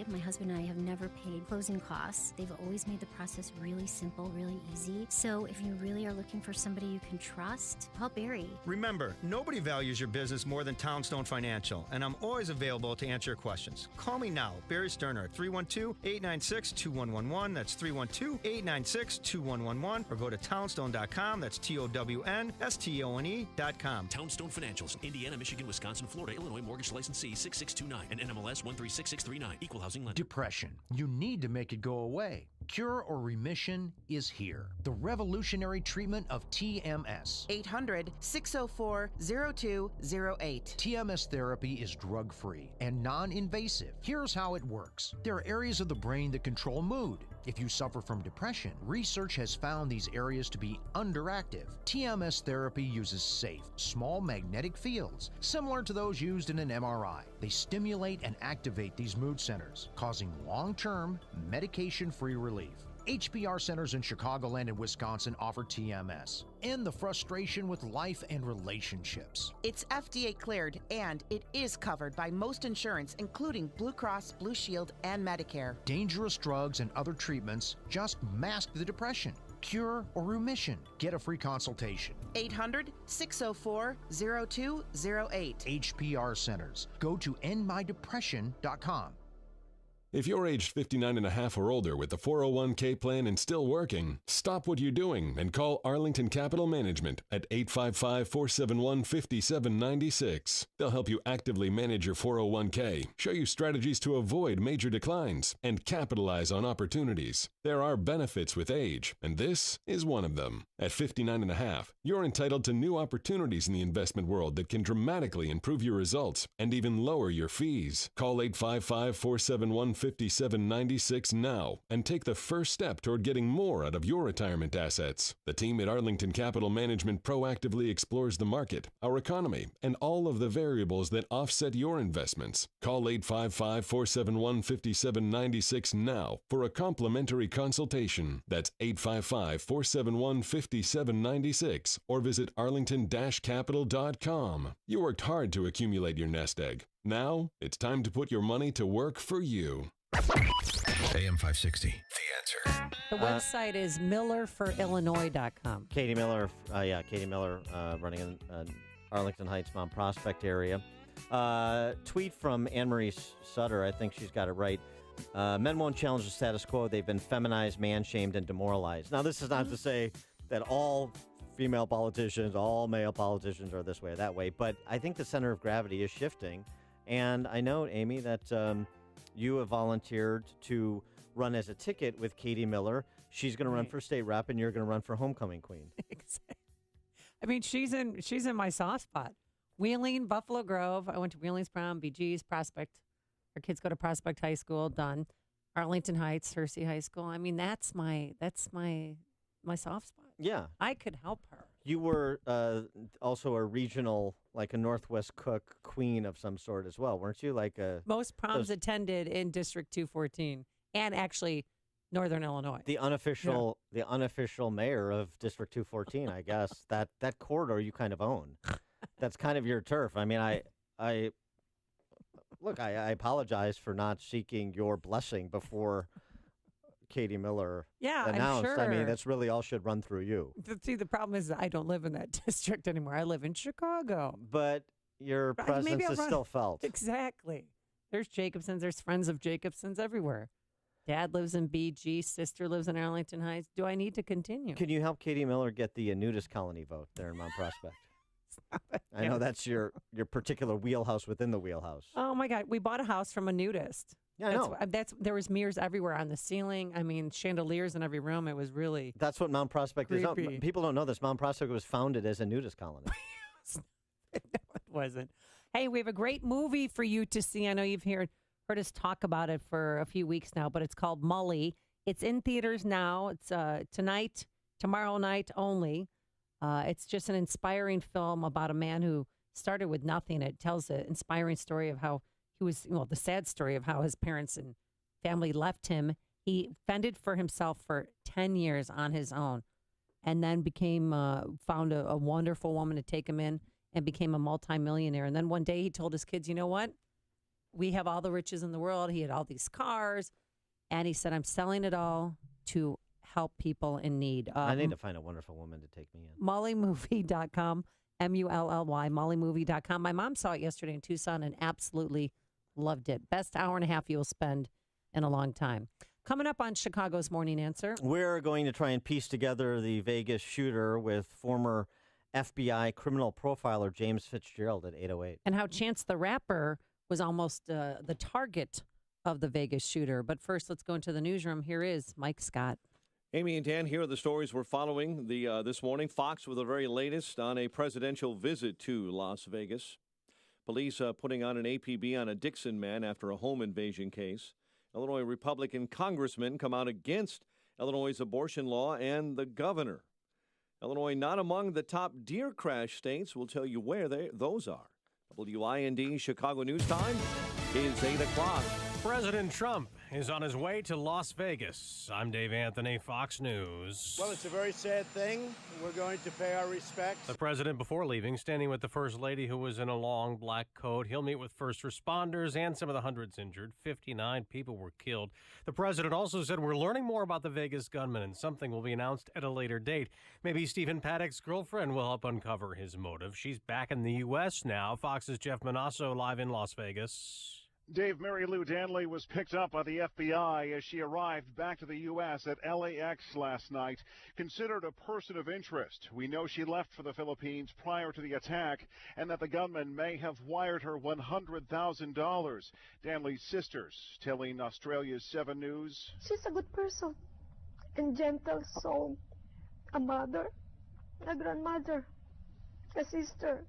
My husband and I have never paid closing costs. They've always made the process really simple, really easy. So if you really are looking for somebody you can trust, call Barry. Remember, nobody values your business more than Townstone Financial, and I'm always available to answer your questions. Call me now, Barry Sterner, 312-896-2111. That's 312-896-2111. Or go to townstone.com. That's TOWNSTONE.com. Townstone Financials, Indiana, Michigan, Wisconsin, Florida, Illinois, mortgage licensee 6629 and NMLS 136639. Equal housing lender. Depression. You need to make it go away. Cure or remission is here. The revolutionary treatment of TMS. 800-604-0208. TMS therapy is drug-free and non-invasive. Here's how it works. There are areas of the brain that control mood. If you suffer from depression, research has found these areas to be underactive. TMS therapy uses safe, small magnetic fields, similar to those used in an MRI. They stimulate and activate these mood centers, causing long-term, medication-free relief. HBR centers in Chicagoland and Wisconsin offer TMS. End the frustration with life and relationships. It's FDA cleared and it is covered by most insurance, including Blue Cross, Blue Shield, and Medicare. Dangerous drugs and other treatments just mask the depression. Cure or remission. Get a free consultation. 800-604-0208. HPR Centers. Go to endmydepression.com. If you're aged 59 and a half or older with a 401k plan and still working, stop what you're doing and call Arlington Capital Management at 855-471-5796. They'll help you actively manage your 401k, show you strategies to avoid major declines, and capitalize on opportunities. There are benefits with age, and this is one of them. At 59 and a half, you're entitled to new opportunities in the investment world that can dramatically improve your results and even lower your fees. Call 855-471-5796 now and take the first step toward getting more out of your retirement assets. The team at Arlington Capital Management proactively explores the market, our economy, and all of the variables that offset your investments. Call 855-471-5796 now for a complimentary consultation. That's 855-471-5796 or visit arlington-capital.com. You worked hard to accumulate your nest egg. Now, it's time to put your money to work for you. AM 560, The Answer. The website is millerforillinois.com. Katie Miller, running in Arlington Heights, Mount Prospect area. Tweet from Anne-Marie Sutter. I think she's got it right. Men won't challenge the status quo. They've been feminized, man-shamed, and demoralized. Now, this is not to say that all female politicians, all male politicians are this way or that way, but I think the center of gravity is shifting. And I know, Amy, that you have volunteered to run as a ticket with Katie Miller. She's going to run for state rep, and you're going to run for homecoming queen. Exactly. I mean, she's in my soft spot. Wheeling, Buffalo Grove. I went to Wheeling's prom, BG's, Prospect. Our kids go to Prospect High School. Done. Arlington Heights, Hersey High School. I mean, that's my soft spot. Yeah, I could help her. You were also a regional, like a Northwest Cook queen of some sort as well, weren't you? Like most proms attended in District 214 and actually Northern Illinois. The unofficial mayor of District 214, I guess. that corridor you kind of own. That's kind of your turf. I mean, I apologize for not seeking your blessing before Katie Miller announced. I'm sure. I mean, that's really all should run through you. See, the problem is I don't live in that district anymore. I live in Chicago. But your presence is still felt. Exactly. There's Jacobson's. There's friends of Jacobson's everywhere. Dad lives in BG. Sister lives in Arlington Heights. Do I need to continue? Can you help Katie Miller get the nudist colony vote there in Mount Prospect? I know that's your particular wheelhouse within the wheelhouse. Oh, my God. We bought a house from a nudist. Yeah, I know. There was mirrors everywhere on the ceiling. I mean, chandeliers in every room. It was really That's what Mount Prospect creepy. is. People don't know this. Mount Prospect was founded as a nudist colony. No, it wasn't. Hey, we have a great movie for you to see. I know you've heard us talk about it for a few weeks now, but it's called Mully. It's in theaters now. It's tonight, tomorrow night only. It's just an inspiring film about a man who started with nothing. It tells an inspiring story of how he was, the sad story of how his parents and family left him. He fended for himself for 10 years on his own and then found a wonderful woman to take him in and became a multimillionaire. And then one day he told his kids, you know what? We have all the riches in the world. He had all these cars. And he said, I'm selling it all to help people in need. I need to find a wonderful woman to take me in. Mullymovie.com, MULLY, mullymovie.com. My mom saw it yesterday in Tucson and absolutely loved it. Best hour and a half you'll spend in a long time. Coming up on Chicago's Morning Answer. We're going to try and piece together the Vegas shooter with former FBI criminal profiler James Fitzgerald at 8:08. And how Chance the Rapper was almost the target of the Vegas shooter. But first, let's go into the newsroom. Here is Mike Scott. Amy and Dan, here are the stories we're following this morning. Fox with the very latest on a presidential visit to Las Vegas. Police putting on an APB on a Dixon man after a home invasion case. Illinois Republican congressmen come out against Illinois' abortion law and the governor. Illinois not among the top deer crash states. We'll tell you where those are. WIND Chicago News Time is 8 o'clock. President Trump is on his way to Las Vegas. I'm Dave Anthony, Fox News. Well, it's a very sad thing. We're going to pay our respects. The president, before leaving, standing with the First Lady, who was in a long black coat. He'll meet with first responders and some of the hundreds injured. 59 people were killed. The president also said, we're learning more about the Vegas gunman, and something will be announced at a later date. Maybe Stephen Paddock's girlfriend will help uncover his motive. She's back in the U.S. now. Fox's Jeff Manasso live in Las Vegas. Dave, Mary Lou Danley was picked up by the FBI as she arrived back to the U.S. at LAX last night. Considered a person of interest, we know she left for the Philippines prior to the attack and that the gunman may have wired her $100,000. Danley's sisters telling Australia's 7 News. She's a good person and gentle soul, a mother, a grandmother, a sister,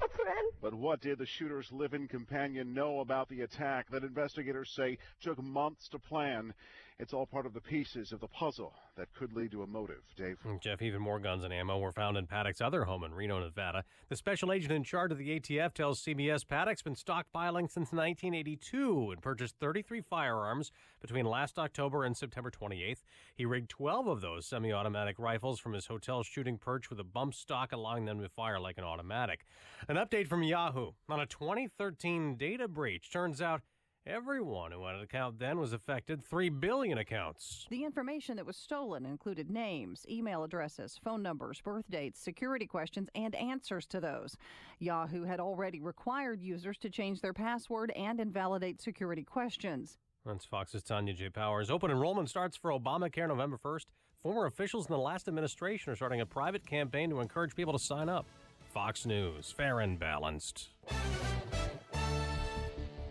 a friend. But what did the shooter's live-in companion know about the attack that investigators say took months to plan? It's all part of the pieces of the puzzle that could lead to a motive. Dave? Jeff, even more guns and ammo were found in Paddock's other home in Reno, Nevada. The special agent in charge of the ATF tells CBS Paddock's been stockpiling since 1982 and purchased 33 firearms between last October and September 28th. He rigged 12 of those semi-automatic rifles from his hotel shooting perch with a bump stock, allowing them to fire like an automatic. An update from Yahoo on a 2013 data breach. Turns out everyone who had an account then was affected. 3 billion accounts. The information that was stolen included names, email addresses, phone numbers, birth dates, security questions, and answers to those. Yahoo had already required users to change their password and invalidate security questions. That's Fox's Tanya J. Powers. Open enrollment starts for Obamacare November 1st. Former officials in the last administration are starting a private campaign to encourage people to sign up. Fox News, fair and balanced.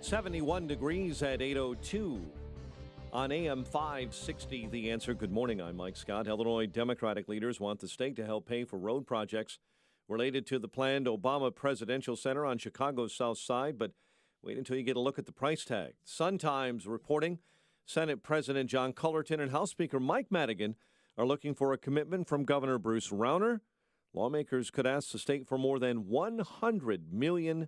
71 degrees at 8:02 on AM 560. The Answer. Good morning. I'm Mike Scott. Illinois Democratic leaders want the state to help pay for road projects related to the planned Obama Presidential Center on Chicago's South Side, but wait until you get a look at the price tag. Sun-Times reporting Senate President John Cullerton and House Speaker Mike Madigan are looking for a commitment from Governor Bruce Rauner. Lawmakers could ask the state for more than $100 million.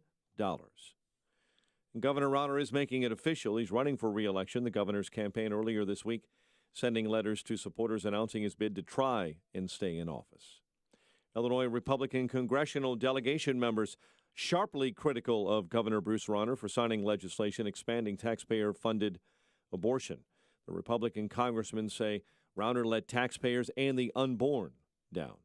Governor Rauner is making it official. He's running for re-election. The governor's campaign earlier this week sending letters to supporters announcing his bid to try and stay in office. Illinois Republican congressional delegation members sharply critical of Governor Bruce Rauner for signing legislation expanding taxpayer-funded abortion. The Republican congressmen say Rauner let taxpayers and the unborn down.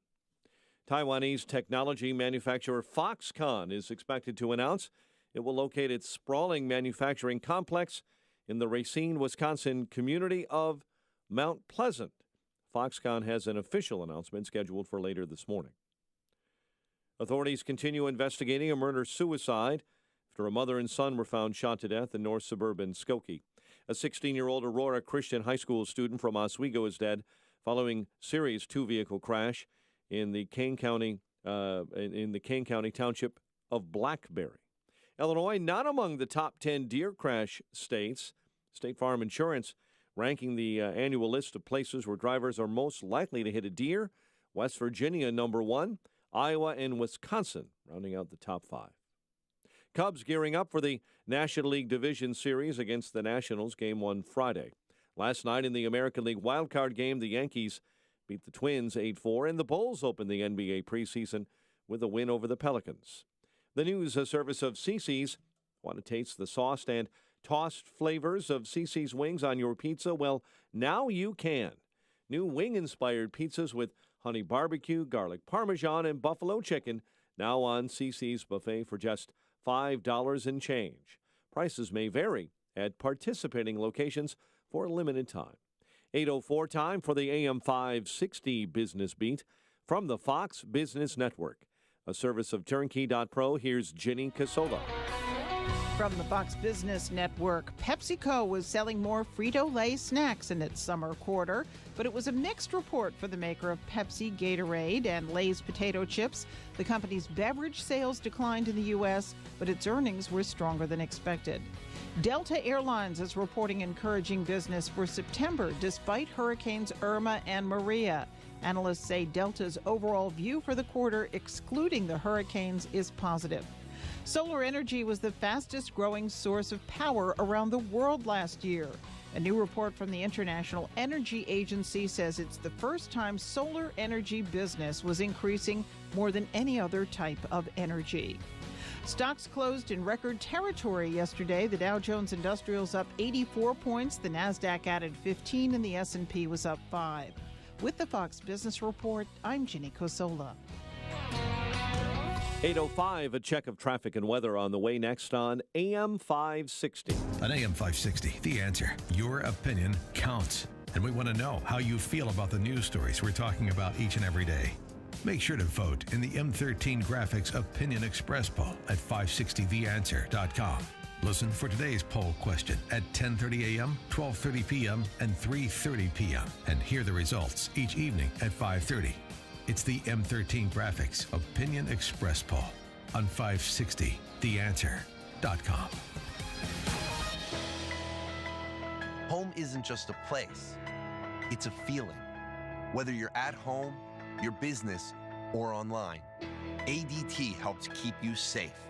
Taiwanese technology manufacturer Foxconn is expected to announce it will locate its sprawling manufacturing complex in the Racine, Wisconsin community of Mount Pleasant. Foxconn has an official announcement scheduled for later this morning. Authorities continue investigating a murder-suicide after a mother and son were found shot to death in north suburban Skokie. A 16-year-old Aurora Christian High School student from Oswego is dead following serious two-vehicle crash in the Kane County township of Blackberry. Illinois not among the top 10 deer crash states. State Farm Insurance ranking the annual list of places where drivers are most likely to hit a deer. West Virginia number 1, Iowa and Wisconsin rounding out the top 5. Cubs gearing up for the National League Division Series against the Nationals. Game 1 Friday. Last night in the American League wildcard game, the Yankees beat the Twins 8-4, and the Bulls opened the NBA preseason with a win over the Pelicans. The news service of Cici's. Want to taste the sauced and tossed flavors of Cici's wings on your pizza? Well, now you can. New wing-inspired pizzas with honey barbecue, garlic parmesan, and buffalo chicken now on Cici's buffet for just $5 and change. Prices may vary at participating locations for a limited time. 8:04 time for the AM 560 Business Beat from the Fox Business Network. A service of Turnkey.pro, here's Ginny Casola. From the Fox Business Network, PepsiCo was selling more Frito-Lay snacks in its summer quarter, but it was a mixed report for the maker of Pepsi, Gatorade, and Lay's potato chips. The company's beverage sales declined in the U.S., but its earnings were stronger than expected. Delta Airlines is reporting encouraging business for September despite Hurricanes Irma and Maria. Analysts say Delta's overall view for the quarter, excluding the hurricanes, is positive. Solar energy was the fastest growing source of power around the world last year. A new report from the International Energy Agency says it's the first time solar energy business was increasing more than any other type of energy. Stocks closed in record territory yesterday. The Dow Jones Industrial's up 84 points, the Nasdaq added 15, and the S&P was up 5. With the Fox Business Report, I'm Ginny Cosola. 8:05, a check of traffic and weather on the way next on AM 560. On AM 560, The Answer. Your opinion counts. And we want to know how you feel about the news stories we're talking about each and every day. Make sure to vote in the M13 Graphics Opinion Express poll at 560theanswer.com. Listen for today's poll question at 10:30 a.m., 12:30 p.m., and 3:30 p.m. and hear the results each evening at 5:30. It's the M13 Graphics Opinion Express poll on 560theanswer.com. Home isn't just a place, it's a feeling. Whether you're at home, your business, or online, ADT helps keep you safe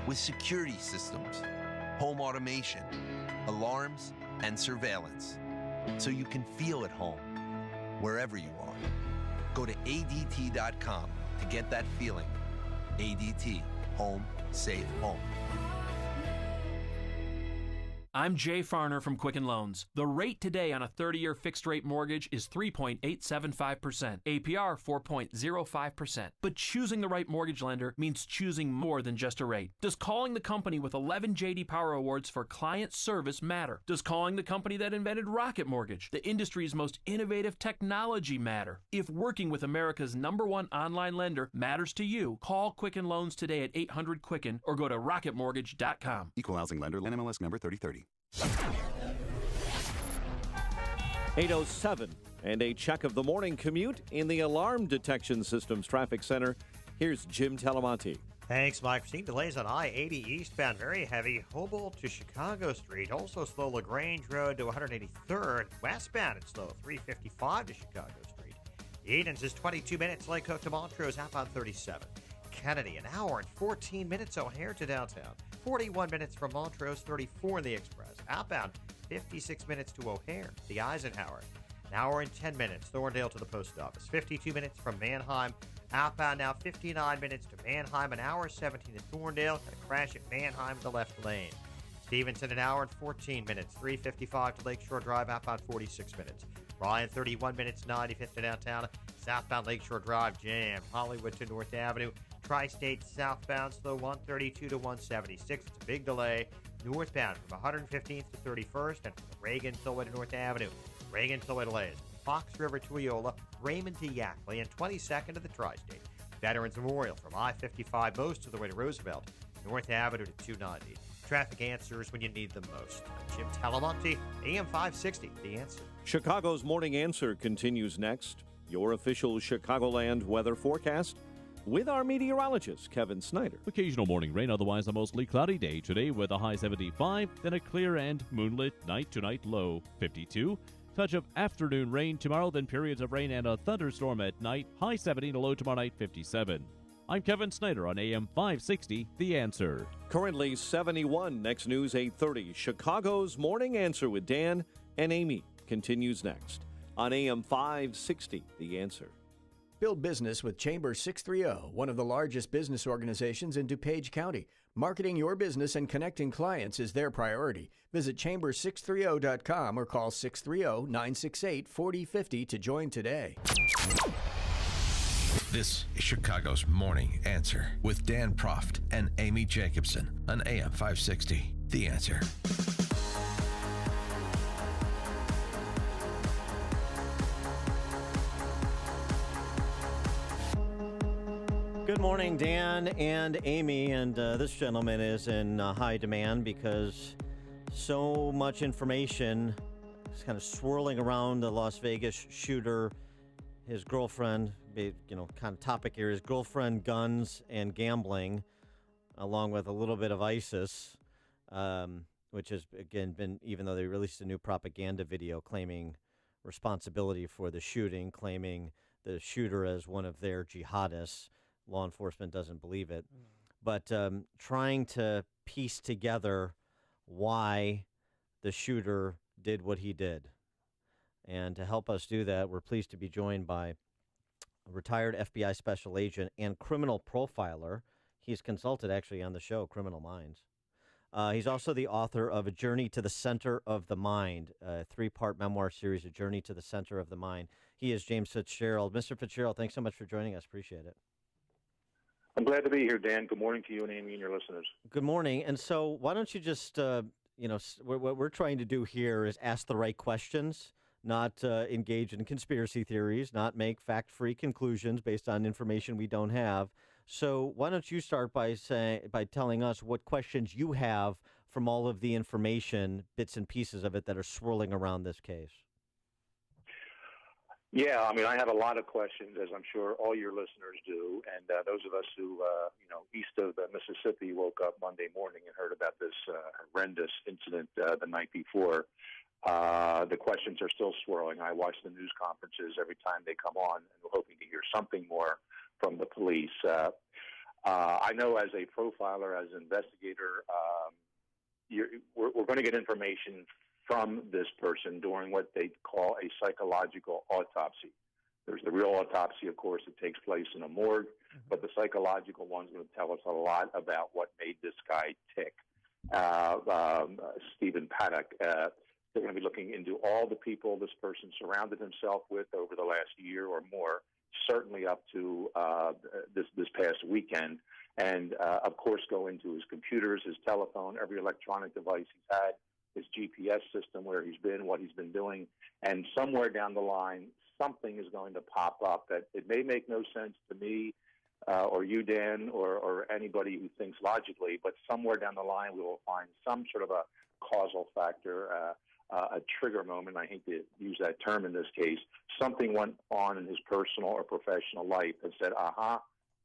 with security systems, home automation, alarms, and surveillance, so you can feel at home wherever you are. Go to ADT.com to get that feeling. ADT, home, safe home. I'm Jay Farner from Quicken Loans. The rate today on a 30-year fixed-rate mortgage is 3.875%, APR 4.05%. But choosing the right mortgage lender means choosing more than just a rate. Does calling the company with 11 J.D. Power Awards for client service matter? Does calling the company that invented Rocket Mortgage, the industry's most innovative technology, matter? If working with America's #1 online lender matters to you, call Quicken Loans today at 800-QUICKEN or go to rocketmortgage.com. Equal housing lender, NMLS number 3030. 8:07 and a check of the morning commute in the Alarm Detection Systems Traffic Center. Here's Jim Talamonte. Thanks, Mike. We're seeing delays on I-80 eastbound, very heavy. Humboldt to Chicago Street. Also slow LaGrange Road to 183rd. Westbound, it's slow 355 to Chicago Street. Edens is 22 minutes. Lake Cook to Montrose, outbound 37. Kennedy, an hour and 14 minutes. O'Hare to downtown. 41 minutes from Montrose, 34 in the Express. Outbound, 56 minutes to O'Hare. The Eisenhower, an hour and 10 minutes. Thorndale to the post office. 52 minutes from Manheim. Outbound now 59 minutes to Manheim. An hour 17 to Thorndale. Got a crash at Manheim in the left lane. Stevenson, an hour and 14 minutes. 355 to Lakeshore Drive. Outbound 46 minutes. Ryan, 31 minutes. 95th to downtown. Southbound Lakeshore Drive jammed. Hollywood to North Avenue. Tri-State southbound slow 132 to 176. It's a big delay. Northbound from 115th to 31st and from Reagan Tollway to North Avenue. Reagan Tollway delays. Fox River to Eola, Raymond to Yackley, and 22nd to the Tri-State. Veterans Memorial from I-55 most of the way to Roosevelt. North Avenue to 290. Traffic answers when you need them most. I'm Jim Talamonte, AM 560, The Answer. Chicago's Morning Answer continues next. Your official Chicagoland weather forecast with our meteorologist, Kevin Snyder. Occasional morning rain, otherwise a mostly cloudy day today with a high 75, then a clear and moonlit night tonight low 52. Touch of afternoon rain tomorrow, then periods of rain and a thunderstorm at night, high 70 to low tomorrow night 57. I'm Kevin Snyder on AM 560, The Answer. Currently 71, next news 8:30. Chicago's Morning Answer with Dan and Amy continues next on AM 560, The Answer. Build business with Chamber 630, one of the largest business organizations in DuPage County. Marketing your business and connecting clients is their priority. Visit chamber630.com or call 630-968-4050 to join today. This is Chicago's Morning Answer with Dan Proft and Amy Jacobson on AM 560. The Answer. Good morning, Dan and Amy, and this gentleman is in high demand because so much information is kind of swirling around the Las Vegas shooter, his girlfriend, kind of topic here, his girlfriend, guns, and gambling, along with a little bit of ISIS, which has, again, been, even though they released a new propaganda video claiming responsibility for the shooting, claiming the shooter as one of their jihadists. Law enforcement doesn't believe it. But trying to piece together why the shooter did what he did. And to help us do that, we're pleased to be joined by a retired FBI special agent and criminal profiler. He's consulted actually on the show, Criminal Minds. He's also the author of A Journey to the Center of the Mind, a 3-part memoir series, A Journey to the Center of the Mind. He is James Fitzgerald. Mr. Fitzgerald, thanks so much for joining us. Appreciate it. I'm glad to be here, Dan. Good morning to you and Amy and your listeners. Good morning. And so why don't you just, what we're trying to do here is ask the right questions, not engage in conspiracy theories, not make fact-free conclusions based on information we don't have. So why don't you start by telling us what questions you have from all of the information, bits and pieces of it that are swirling around this case? Yeah, I mean, I have a lot of questions, as I'm sure all your listeners do, and those of us who, east of the Mississippi woke up Monday morning and heard about this horrendous incident the night before. The questions are still swirling. I watch the news conferences every time they come on, and we're hoping to hear something more from the police. I know as a profiler, as an investigator, we're going to get information from this person during what they call a psychological autopsy. There's the real autopsy, of course, that takes place in a morgue, but the psychological one's going to tell us a lot about what made this guy tick. Stephen Paddock. They're going to be looking into all the people this person surrounded himself with over the last year or more, certainly up to this past weekend, and of course go into his computers, his telephone, every electronic device he's had, his GPS system, where he's been, what he's been doing, and somewhere down the line, something is going to pop up that it may make no sense to me or you, Dan, or anybody who thinks logically, but somewhere down the line we will find some sort of a causal factor, a trigger moment. I hate to use that term in this case. Something went on in his personal or professional life that said,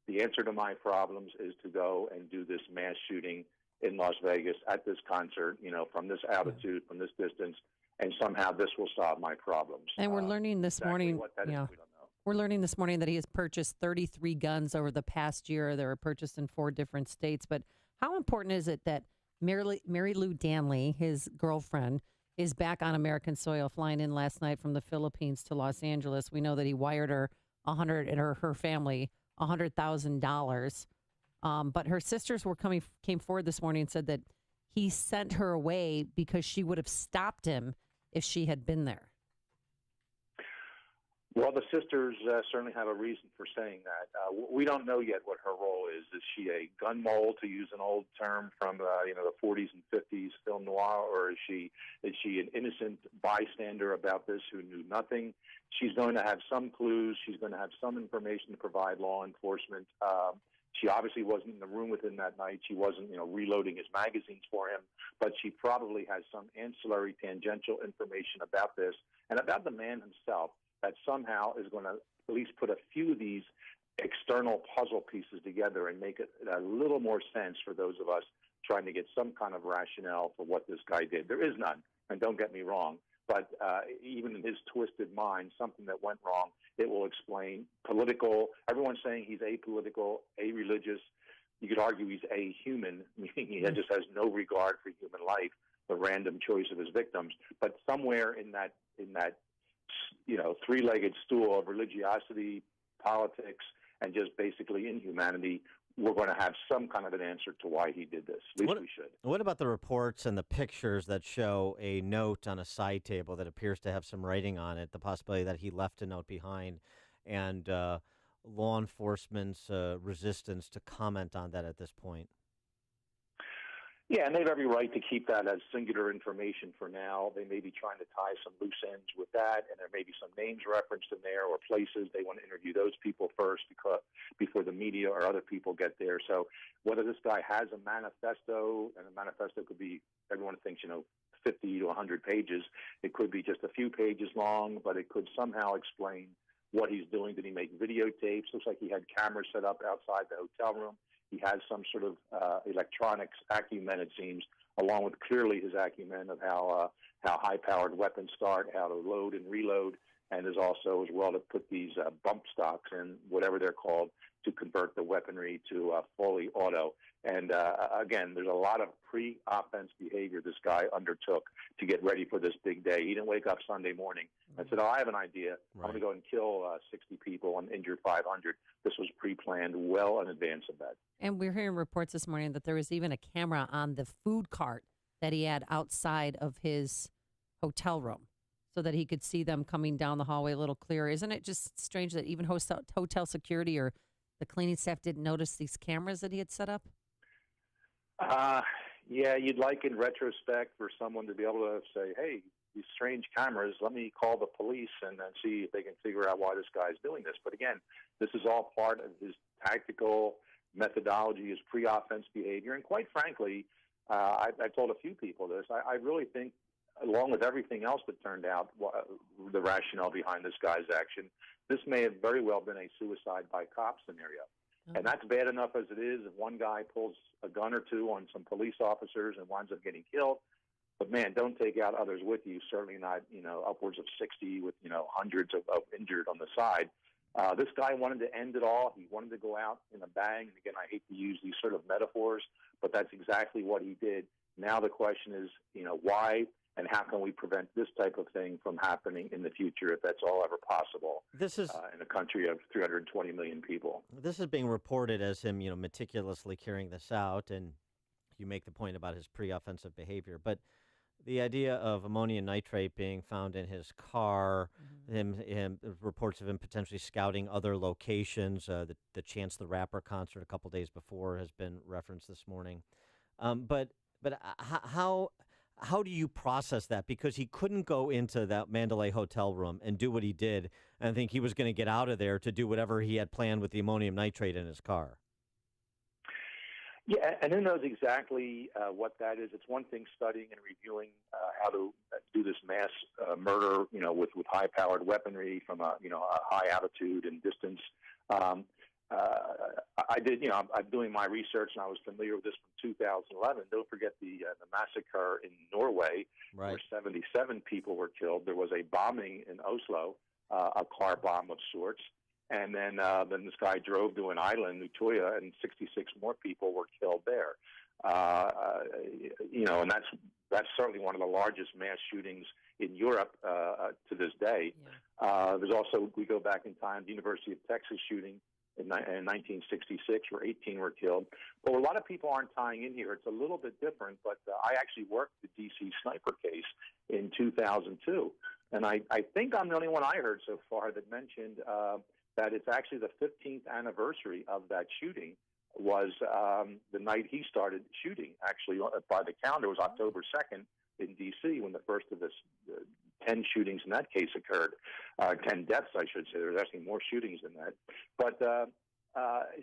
the answer to my problems is to go and do this mass shooting in Las Vegas at this concert, from this altitude, from this distance, and somehow this will solve my problems. And we're learning this morning, what that is, we don't know. We're learning this morning that he has purchased 33 guns over the past year. They were purchased in 4 different states. But how important is it that Mary Lou Danley, his girlfriend, is back on American soil, flying in last night from the Philippines to Los Angeles? We know that he wired her her family $100,000. But her sisters came forward this morning and said that he sent her away because she would have stopped him if she had been there. Well, the sisters certainly have a reason for saying that. We don't know yet what her role is. Is she a gun mole, to use an old term from the 40s and 50s film noir, or is she an innocent bystander about this who knew nothing? She's going to have some clues. She's going to have some information to provide law enforcement. She obviously wasn't in the room with him that night. She wasn't, reloading his magazines for him, but she probably has some ancillary, tangential information about this and about the man himself that somehow is going to at least put a few of these external puzzle pieces together and make it a little more sense for those of us trying to get some kind of rationale for what this guy did. There is none, and don't get me wrong, but even in his twisted mind, something that went wrong, it will explain political. Everyone's saying he's apolitical, a-religious. You could argue he's a-human, meaning he just has no regard for human life, the random choice of his victims. But somewhere in that three-legged stool of religiosity, politics, and just basically inhumanity, we're going to have some kind of an answer to why he did this. At least we should. What about the reports and the pictures that show a note on a side table that appears to have some writing on it, the possibility that he left a note behind, and law enforcement's resistance to comment on that at this point? Yeah, and they have every right to keep that as singular information for now. They may be trying to tie some loose ends with that, and there may be some names referenced in there or places. They want to interview those people first before the media or other people get there. So whether this guy has a manifesto, and a manifesto could be, everyone thinks, 50 to 100 pages. It could be just a few pages long, but it could somehow explain what he's doing. Did he make videotapes? Looks like he had cameras set up outside the hotel room. He has some sort of electronics acumen, it seems, along with clearly his acumen of how high-powered weapons start, how to load and reload, and is also as well to put these bump stocks in, whatever they're called, to convert the weaponry to fully auto. And again, there's a lot of pre-offense behavior this guy undertook to get ready for this big day. He didn't wake up Sunday morning and said, I have an idea. I'm going to go and kill 60 people and injure 500. This was pre-planned well in advance of that. And we're hearing reports this morning that there was even a camera on the food cart that he had outside of his hotel room so that he could see them coming down the hallway a little clearer. Isn't it just strange that even hotel security or the cleaning staff didn't notice these cameras that he had set up? Yeah, you'd like in retrospect for someone to be able to say, hey, these strange cameras, let me call the police and see if they can figure out why this guy's doing this. But again, this is all part of his tactical methodology, his pre-offense behavior. And quite frankly, I've told a few people this, I really think, along with everything else that turned out, the rationale behind this guy's action, this may have very well been a suicide by cop scenario. And that's bad enough as it is. If one guy pulls a gun or two on some police officers and winds up getting killed, But man, don't take out others with you. Certainly not, upwards of 60 with, hundreds of injured on the side. This guy wanted to end it all. He wanted to go out in a bang. And again, I hate to use these sort of metaphors, but that's exactly what he did. Now the question is, why and how can we prevent this type of thing from happening in the future if that's all ever possible? This is in a country of 320 million people. This is being reported as him, meticulously carrying this out, and you make the point about his pre-offensive behavior, but the idea of ammonium nitrate being found in his car, him reports of him potentially scouting other locations, the Chance the Rapper concert a couple days before has been referenced this morning. But how do you process that? Because he couldn't go into that Mandalay hotel room and do what he did and think he was going to get out of there to do whatever he had planned with the ammonium nitrate in his car. Yeah, and who knows exactly what that is. It's one thing studying and reviewing how to do this mass murder, with high-powered weaponry from a high altitude and distance. I did, I'm doing my research, and I was familiar with this from 2011. Don't forget the massacre in Norway, right, where 77 people were killed. There was a bombing in Oslo, a car bomb of sorts. And then this guy drove to an island, Utøya, and 66 more people were killed there. And that's certainly one of the largest mass shootings in Europe to this day. Yeah. There's also, we go back in time, the University of Texas shooting in 1966, where 18 were killed. But a lot of people aren't tying in here. It's a little bit different, but I actually worked the D.C. sniper case in 2002. And I think I'm the only one I heard so far that mentioned that it's actually the 15th anniversary of that shooting was the night he started shooting. Actually, by the calendar, was October 2nd in D.C. when the first of this 10 shootings in that case occurred. 10 deaths, I should say. There's actually more shootings than that. But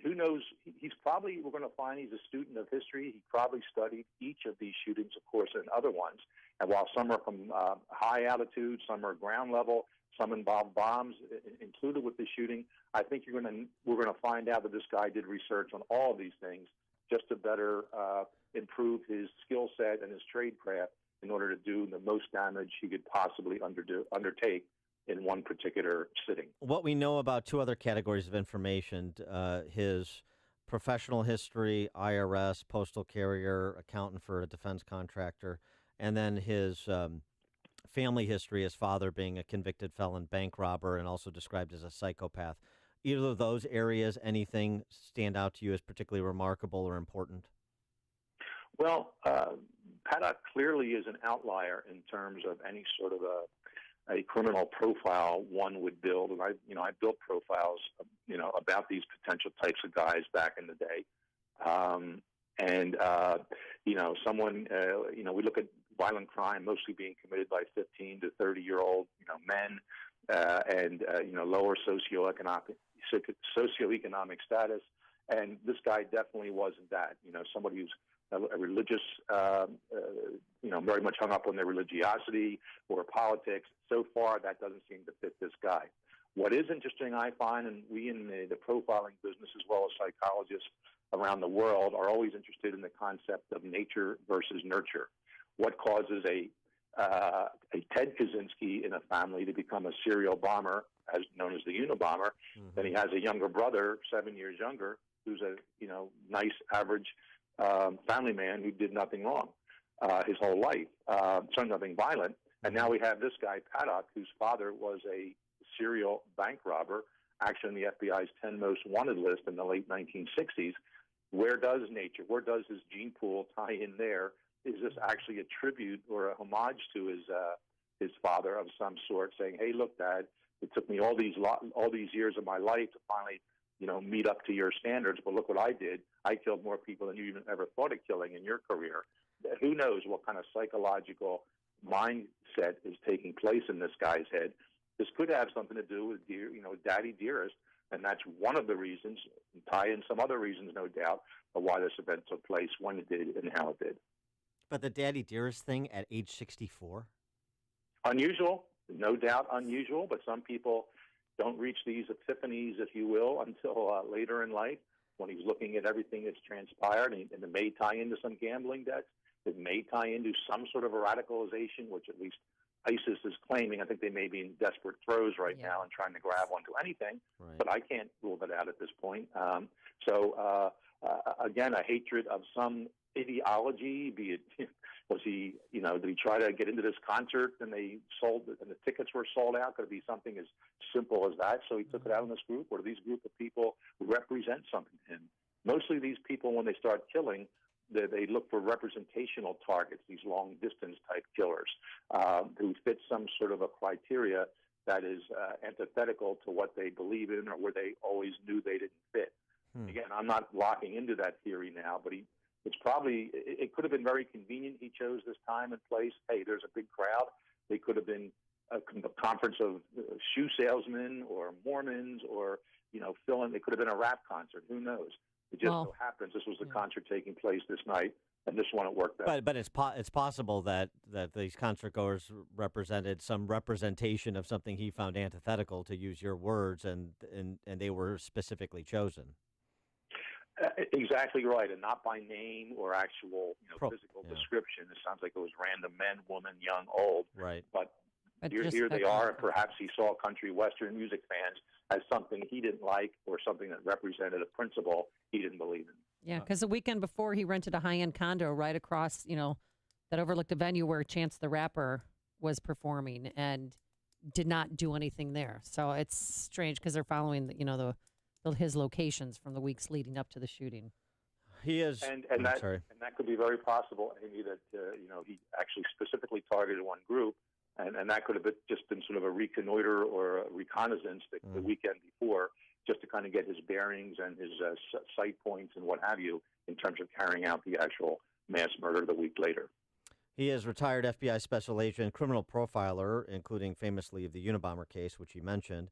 who knows? We're going to find he's a student of history. He probably studied each of these shootings, of course, and other ones. And while some are from high altitude, some are ground level, some involve bombs included with the shooting, I think we're going to find out that this guy did research on all of these things just to better improve his skill set and his trade craft in order to do the most damage he could possibly undertake in one particular sitting. What we know about two other categories of information, his professional history, IRS, postal carrier, accountant for a defense contractor, and then his family history, his father being a convicted felon bank robber and also described as a psychopath. Either of those areas, anything stand out to you as particularly remarkable or important? Well, Paddock clearly is an outlier in terms of any sort of a criminal profile one would build. And I built profiles, about these potential types of guys back in the day. We look at violent crime mostly being committed by 15 to 30-year-old, men, and lower socioeconomic status. And this guy definitely wasn't that. Somebody who's a religious, very much hung up on their religiosity or politics. So far, that doesn't seem to fit this guy. What is interesting, I find, and we in the profiling business as well as psychologists around the world are always interested in the concept of nature versus nurture. What causes a Ted Kaczynski in a family to become a serial bomber, as known as the Unabomber? Mm-hmm. Then he has a younger brother, 7 years younger, who's a nice average family man who did nothing wrong his whole life, so nothing violent. And now we have this guy Paddock, whose father was a serial bank robber, actually on the FBI's 10 most wanted list in the late 1960s. Where does nature, where does his gene pool tie in there? Is this actually a tribute or a homage to his father of some sort, saying, "Hey, look, Dad, it took me all these years of my life to finally, meet up to your standards, but look what I did. I killed more people than you even ever thought of killing in your career." Who knows what kind of psychological mindset is taking place in this guy's head? This could have something to do with Daddy Dearest, and that's one of the reasons. Tie in some other reasons, no doubt, of why this event took place, when it did, and how it did. But the Daddy Dearest thing at age 64? Unusual, no doubt unusual, but some people don't reach these epiphanies, if you will, until later in life when he's looking at everything that's transpired, and it may tie into some gambling debts. It may tie into some sort of a radicalization, which at least ISIS is claiming. I think they may be in desperate throes right now and trying to grab onto anything, but I can't rule that out at this point. Again, a hatred of some ideology, be it, was he, did he try to get into this concert and the tickets were sold out? Could it be something as simple as that? So he took it out on this group, or do these group of people represent something to him? Mostly these people, when they start killing, they look for representational targets, these long-distance type killers who fit some sort of a criteria that is antithetical to what they believe in or where they always knew they didn't fit. Again, I'm not locking into that theory now, but it could have been very convenient he chose this time and place. Hey, there's a big crowd. They could have been a conference of shoe salesmen or Mormons or, they could have been a rap concert. Who knows? It just so happens this was the concert taking place this night, and this one it worked better. But it's possible that these concert goers represented some representation of something he found antithetical, to use your words, and they were specifically chosen. Exactly right, and not by name or actual physical description. It sounds like it was random men, woman, young, old. Right. But here they are. Perhaps he saw country western music fans as something he didn't like or something that represented a principle he didn't believe in. Yeah, because the weekend before he rented a high-end condo right across, that overlooked a venue where Chance the Rapper was performing and did not do anything there. So it's strange because they're following, his locations from the weeks leading up to the shooting. He is, and that could be very possible, Amy. That he actually specifically targeted one group, and that could have just been sort of a reconnoiter or a reconnaissance the weekend before, just to kind of get his bearings and his sight points and what have you in terms of carrying out the actual mass murder the week later. He is retired FBI special agent, criminal profiler, including famously of the Unabomber case, which he mentioned.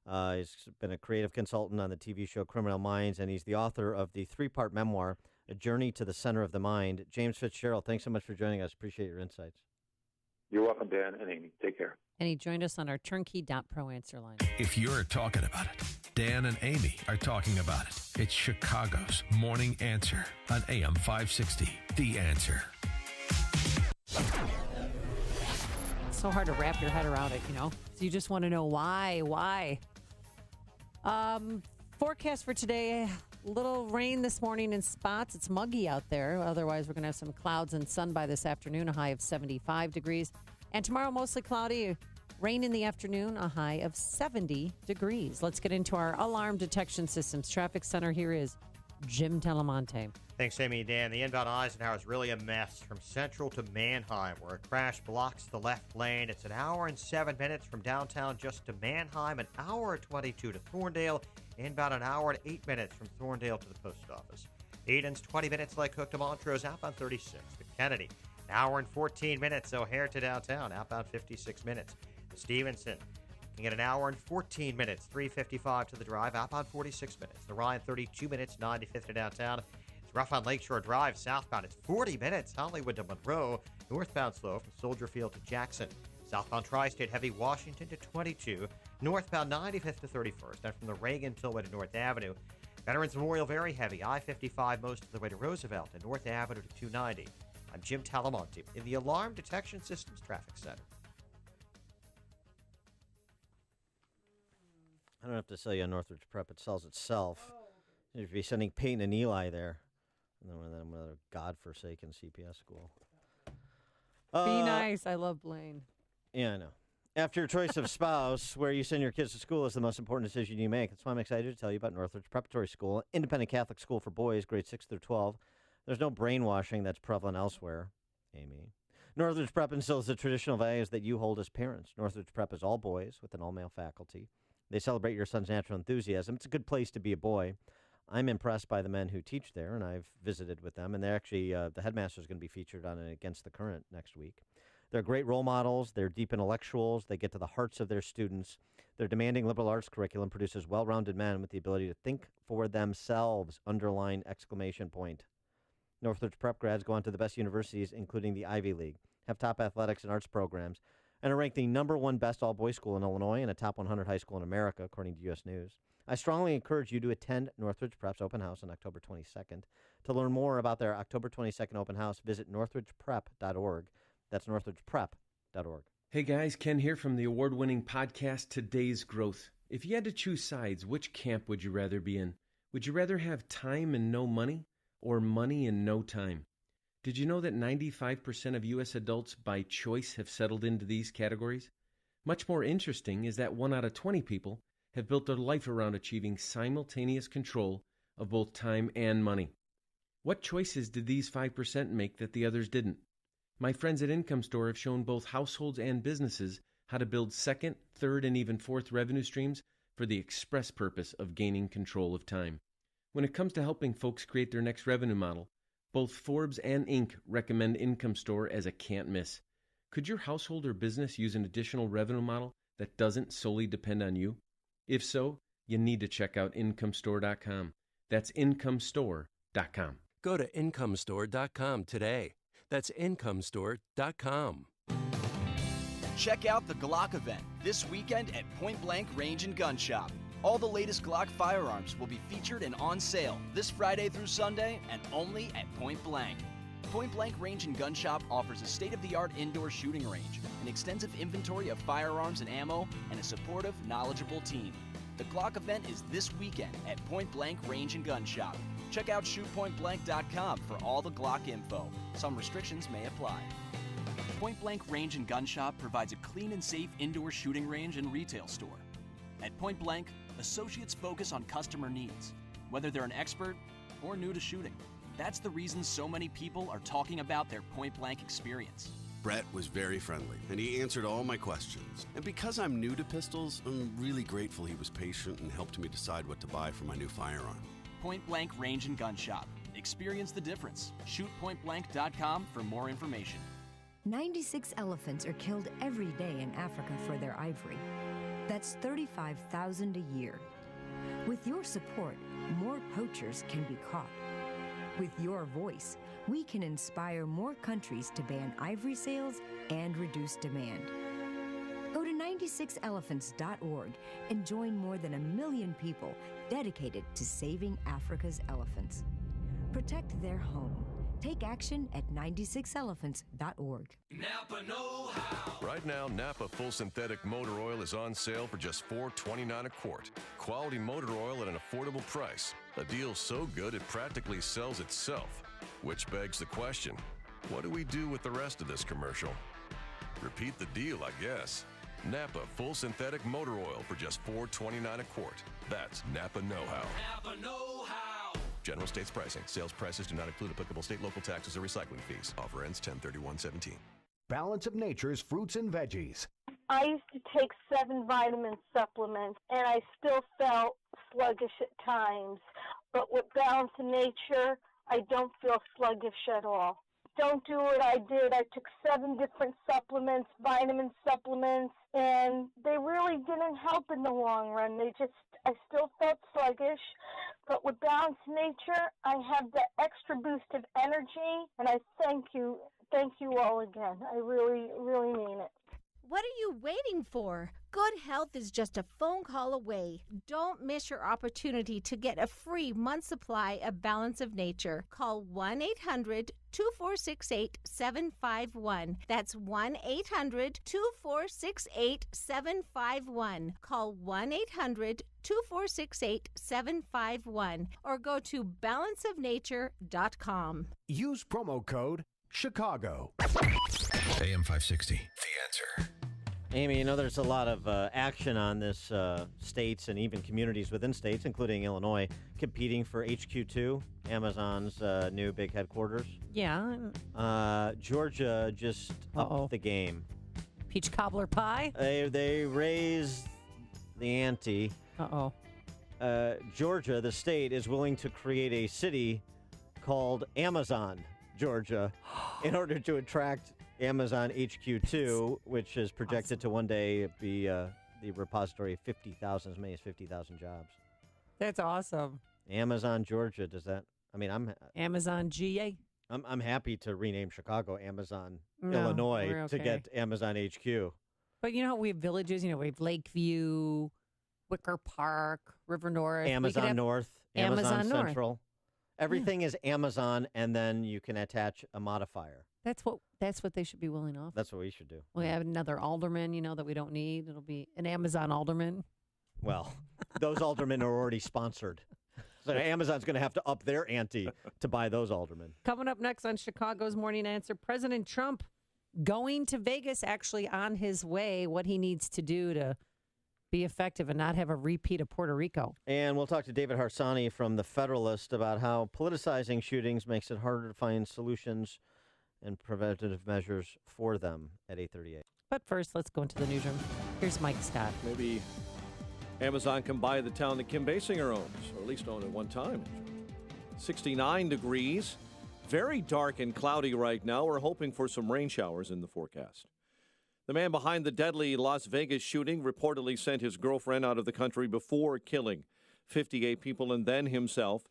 He's been a creative consultant on the TV show Criminal Minds, and he's the author of the 3-part memoir, A Journey to the Center of the Mind. James Fitzgerald, thanks so much for joining us. Appreciate your insights. You're welcome, Dan and Amy. Take care. And he joined us on our turnkey.pro answer line. If you're talking about it, Dan and Amy are talking about it. It's Chicago's Morning Answer on AM 560. The Answer. It's so hard to wrap your head around it, So you just want to know why. Forecast for today, little rain this morning in spots. It's muggy out there. Otherwise, we're going to have some clouds and sun by this afternoon, a high of 75 degrees. And tomorrow, mostly cloudy, rain in the afternoon, a high of 70 degrees. Let's get into our alarm detection systems. Traffic center, here is Jim Telemonte. Thanks, Amy and Dan. The inbound Eisenhower is really a mess from Central to Mannheim, where a crash blocks the left lane. It's an hour and 7 minutes from downtown just to Mannheim, an hour and 22 to Thorndale, inbound an hour and 8 minutes from Thorndale to the post office. Eden's 20 minutes Lake Hook to Montrose, outbound 36 to Kennedy. An hour and 14 minutes O'Hare to downtown, outbound 56 minutes. To Stevenson, looking at an hour and 14 minutes, 3:55 to the drive, outbound 46 minutes. The Ryan, 32 minutes, 95th to downtown. It's rough on Lakeshore Drive, southbound. It's 40 minutes, Hollywood to Monroe. Northbound slow from Soldier Field to Jackson. Southbound Tri-State heavy, Washington to 22. Northbound 95th to 31st. And from the Reagan Tollway to North Avenue. Veterans Memorial very heavy, I-55 most of the way to Roosevelt and North Avenue to 290. I'm Jim Talamonte in the Alarm Detection Systems Traffic Center. I don't have to sell you on Northridge Prep. It sells itself. You should be sending Peyton and Eli there. And then another godforsaken CPS school. Be nice. I love Blaine. Yeah, I know. After your choice of spouse, where you send your kids to school is the most important decision you make. That's why I'm excited to tell you about Northridge Preparatory School, independent Catholic school for boys, grades 6 through 12. There's no brainwashing that's prevalent elsewhere, Amy. Northridge Prep instills the traditional values that you hold as parents. Northridge Prep is all boys with an all-male faculty. They celebrate your son's natural enthusiasm. It's a good place to be a boy. I'm impressed by the men who teach there, and I've visited with them. And they're actually, the headmaster is going to be featured on an Against the Current next week. They're great role models. They're deep intellectuals. They get to the hearts of their students. Their demanding liberal arts curriculum produces well-rounded men with the ability to think for themselves, underline exclamation point. Northridge Prep grads go on to the best universities, including the Ivy League, have top athletics and arts programs, and are ranked the #1 best all-boys school in Illinois and a top 100 high school in America, according to U.S. News. I strongly encourage you to attend Northridge Prep's open house on October 22nd. To learn more about their October 22nd open house, visit northridgeprep.org. That's northridgeprep.org. Hey guys, Ken here from the award-winning podcast Today's Growth. If you had to choose sides, which camp would you rather be in? Would you rather have time and no money, or money and no time? Did you know that 95% of U.S. adults by choice have settled into these categories? Much more interesting is that 1 out of 20 people have built their life around achieving simultaneous control of both time and money. What choices did these 5% make that the others didn't? My friends at Income Store have shown both households and businesses how to build second, third, and even fourth revenue streams for the express purpose of gaining control of time. When it comes to helping folks create their next revenue model, both Forbes and Inc. recommend Income Store as a can't miss. Could your household or business use an additional revenue model that doesn't solely depend on you? If so, you need to check out IncomeStore.com. That's IncomeStore.com. Go to IncomeStore.com today. That's IncomeStore.com. Check out the Glock event this weekend at Point Blank Range and Gun Shop. All the latest Glock firearms will be featured and on sale this Friday through Sunday and only at Point Blank. Point Blank Range and Gun Shop offers a state-of-the-art indoor shooting range, an extensive inventory of firearms and ammo, and a supportive, knowledgeable team. The Glock event is this weekend at Point Blank Range and Gun Shop. Check out shootpointblank.com for all the Glock info. Some restrictions may apply. Point Blank Range and Gun Shop provides a clean and safe indoor shooting range and retail store. At Point Blank, associates focus on customer needs, whether they're an expert or new to shooting. That's the reason so many people are talking about their Point Blank experience. Brett was very friendly, and he answered all my questions. And because I'm new to pistols, I'm really grateful he was patient and helped me decide what to buy for my new firearm. Point Blank Range and Gun Shop. Experience the difference. ShootPointBlank.com for more information. 96 elephants are killed every day in Africa for their ivory. That's 35,000 a year. With your support, more poachers can be caught. With your voice, we can inspire more countries to ban ivory sales and reduce demand. Go to 96elephants.org and join more than 1 million people dedicated to saving Africa's elephants. Protect their home. Take action at 96elephants.org. Napa know-how. Right now, Napa Full Synthetic Motor Oil is on sale for just $4.29 a quart. Quality motor oil at an affordable price. A deal so good it practically sells itself. Which begs the question, what do we do with the rest of this commercial? Repeat the deal, I guess. Napa Full Synthetic Motor Oil for just $4.29 a quart. That's Napa know-how. Napa know-how. General states pricing. Sales prices do not include applicable state, local taxes, or recycling fees. Offer ends 10/31/17. Balance of Nature's fruits and veggies. I used to take 7 vitamin supplements, and I still felt sluggish at times. But with Balance of Nature, I don't feel sluggish at all. Don't do what I did. I took 7 different supplements, vitamin supplements, and they really didn't help in the long run. I still felt sluggish. But with Balance of Nature, I have the extra boost of energy, and I thank you all again. I really, really mean it. What are you waiting for? Good health is just a phone call away. Don't miss your opportunity to get a free month supply of Balance of Nature. Call 1-800-2468-751. That's 1-800-2468-751. Call 1-800-2468-751 or go to balanceofnature.com. Use promo code Chicago. AM 560. The Answer. Amy, you know there's a lot of action on this states and even communities within states, including Illinois, competing for HQ2, Amazon's new big headquarters. Yeah. Georgia just upped the game. Peach cobbler pie? They raised the ante. Georgia, the state, is willing to create a city called Amazon, Georgia, in order to attract Amazon HQ2, which is projected to one day be the repository of 50,000, as many as 50,000 jobs. That's awesome. Amazon, Georgia, does that? I mean, Amazon GA. I'm happy to rename Chicago Amazon, Illinois, to get Amazon HQ. But you know, we have villages. You know, we have Lakeview, Wicker Park, River North. Amazon North, Amazon North. Central. Everything is Amazon, and then you can attach a modifier. That's what they should be willing off. That's what we should do. We have another alderman, that we don't need. It'll be an Amazon alderman. Well, those aldermen are already sponsored. So Amazon's going to have to up their ante to buy those aldermen. Coming up next on Chicago's Morning Answer, President Trump going to Vegas, actually on his way, what he needs to do to be effective and not have a repeat of Puerto Rico. And we'll talk to David Harsanyi from The Federalist about how politicizing shootings makes it harder to find solutions and preventative measures for them at 8:38. But first, let's go into the newsroom. Here's Mike Scott. Maybe Amazon can buy the town that Kim Basinger owns, or at least owned at one time. 69 degrees. Very dark and cloudy right now. We're hoping for some rain showers in the forecast. The man behind the deadly Las Vegas shooting reportedly sent his girlfriend out of the country before killing 58 people and then himself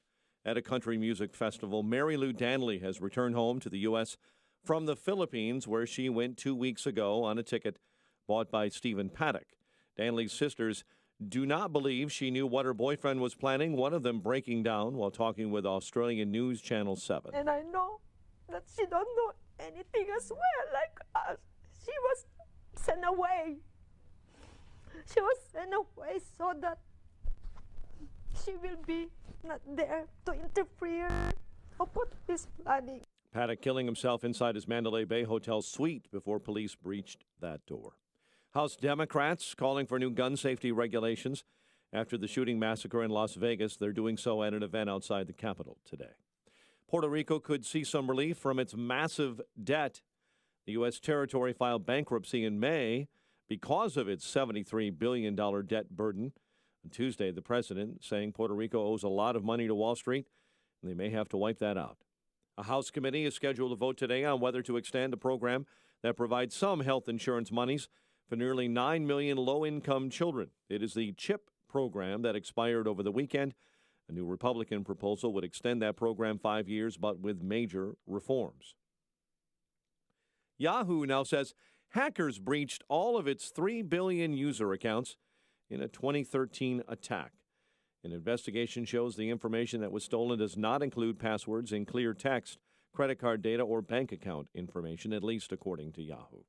at a country music festival. Mary Lou Danley has returned home to the U.S. from the Philippines, where she went 2 weeks ago on a ticket bought by Stephen Paddock. Danley's sisters do not believe she knew what her boyfriend was planning, one of them breaking down while talking with Australian News Channel 7. And I know that she don't know anything as well like us. She was sent away. She was sent away so that she will be not there to interfere of what he's planning. Paddock killing himself inside his Mandalay Bay hotel suite before police breached that door. House Democrats calling for new gun safety regulations after the shooting massacre in Las Vegas. They're doing so at an event outside the Capitol today. Puerto Rico could see some relief from its massive debt. The U.S. territory filed bankruptcy in May because of its $73 billion debt burden. On Tuesday, the president saying Puerto Rico owes a lot of money to Wall Street, and they may have to wipe that out. A House committee is scheduled to vote today on whether to extend a program that provides some health insurance monies for nearly 9 million low-income children. It is the CHIP program that expired over the weekend. A new Republican proposal would extend that program 5 years, but with major reforms. Yahoo now says hackers breached all of its 3 billion user accounts in a 2013 attack. An investigation shows the information that was stolen does not include passwords in clear text, credit card data, or bank account information, at least according to Yahoo.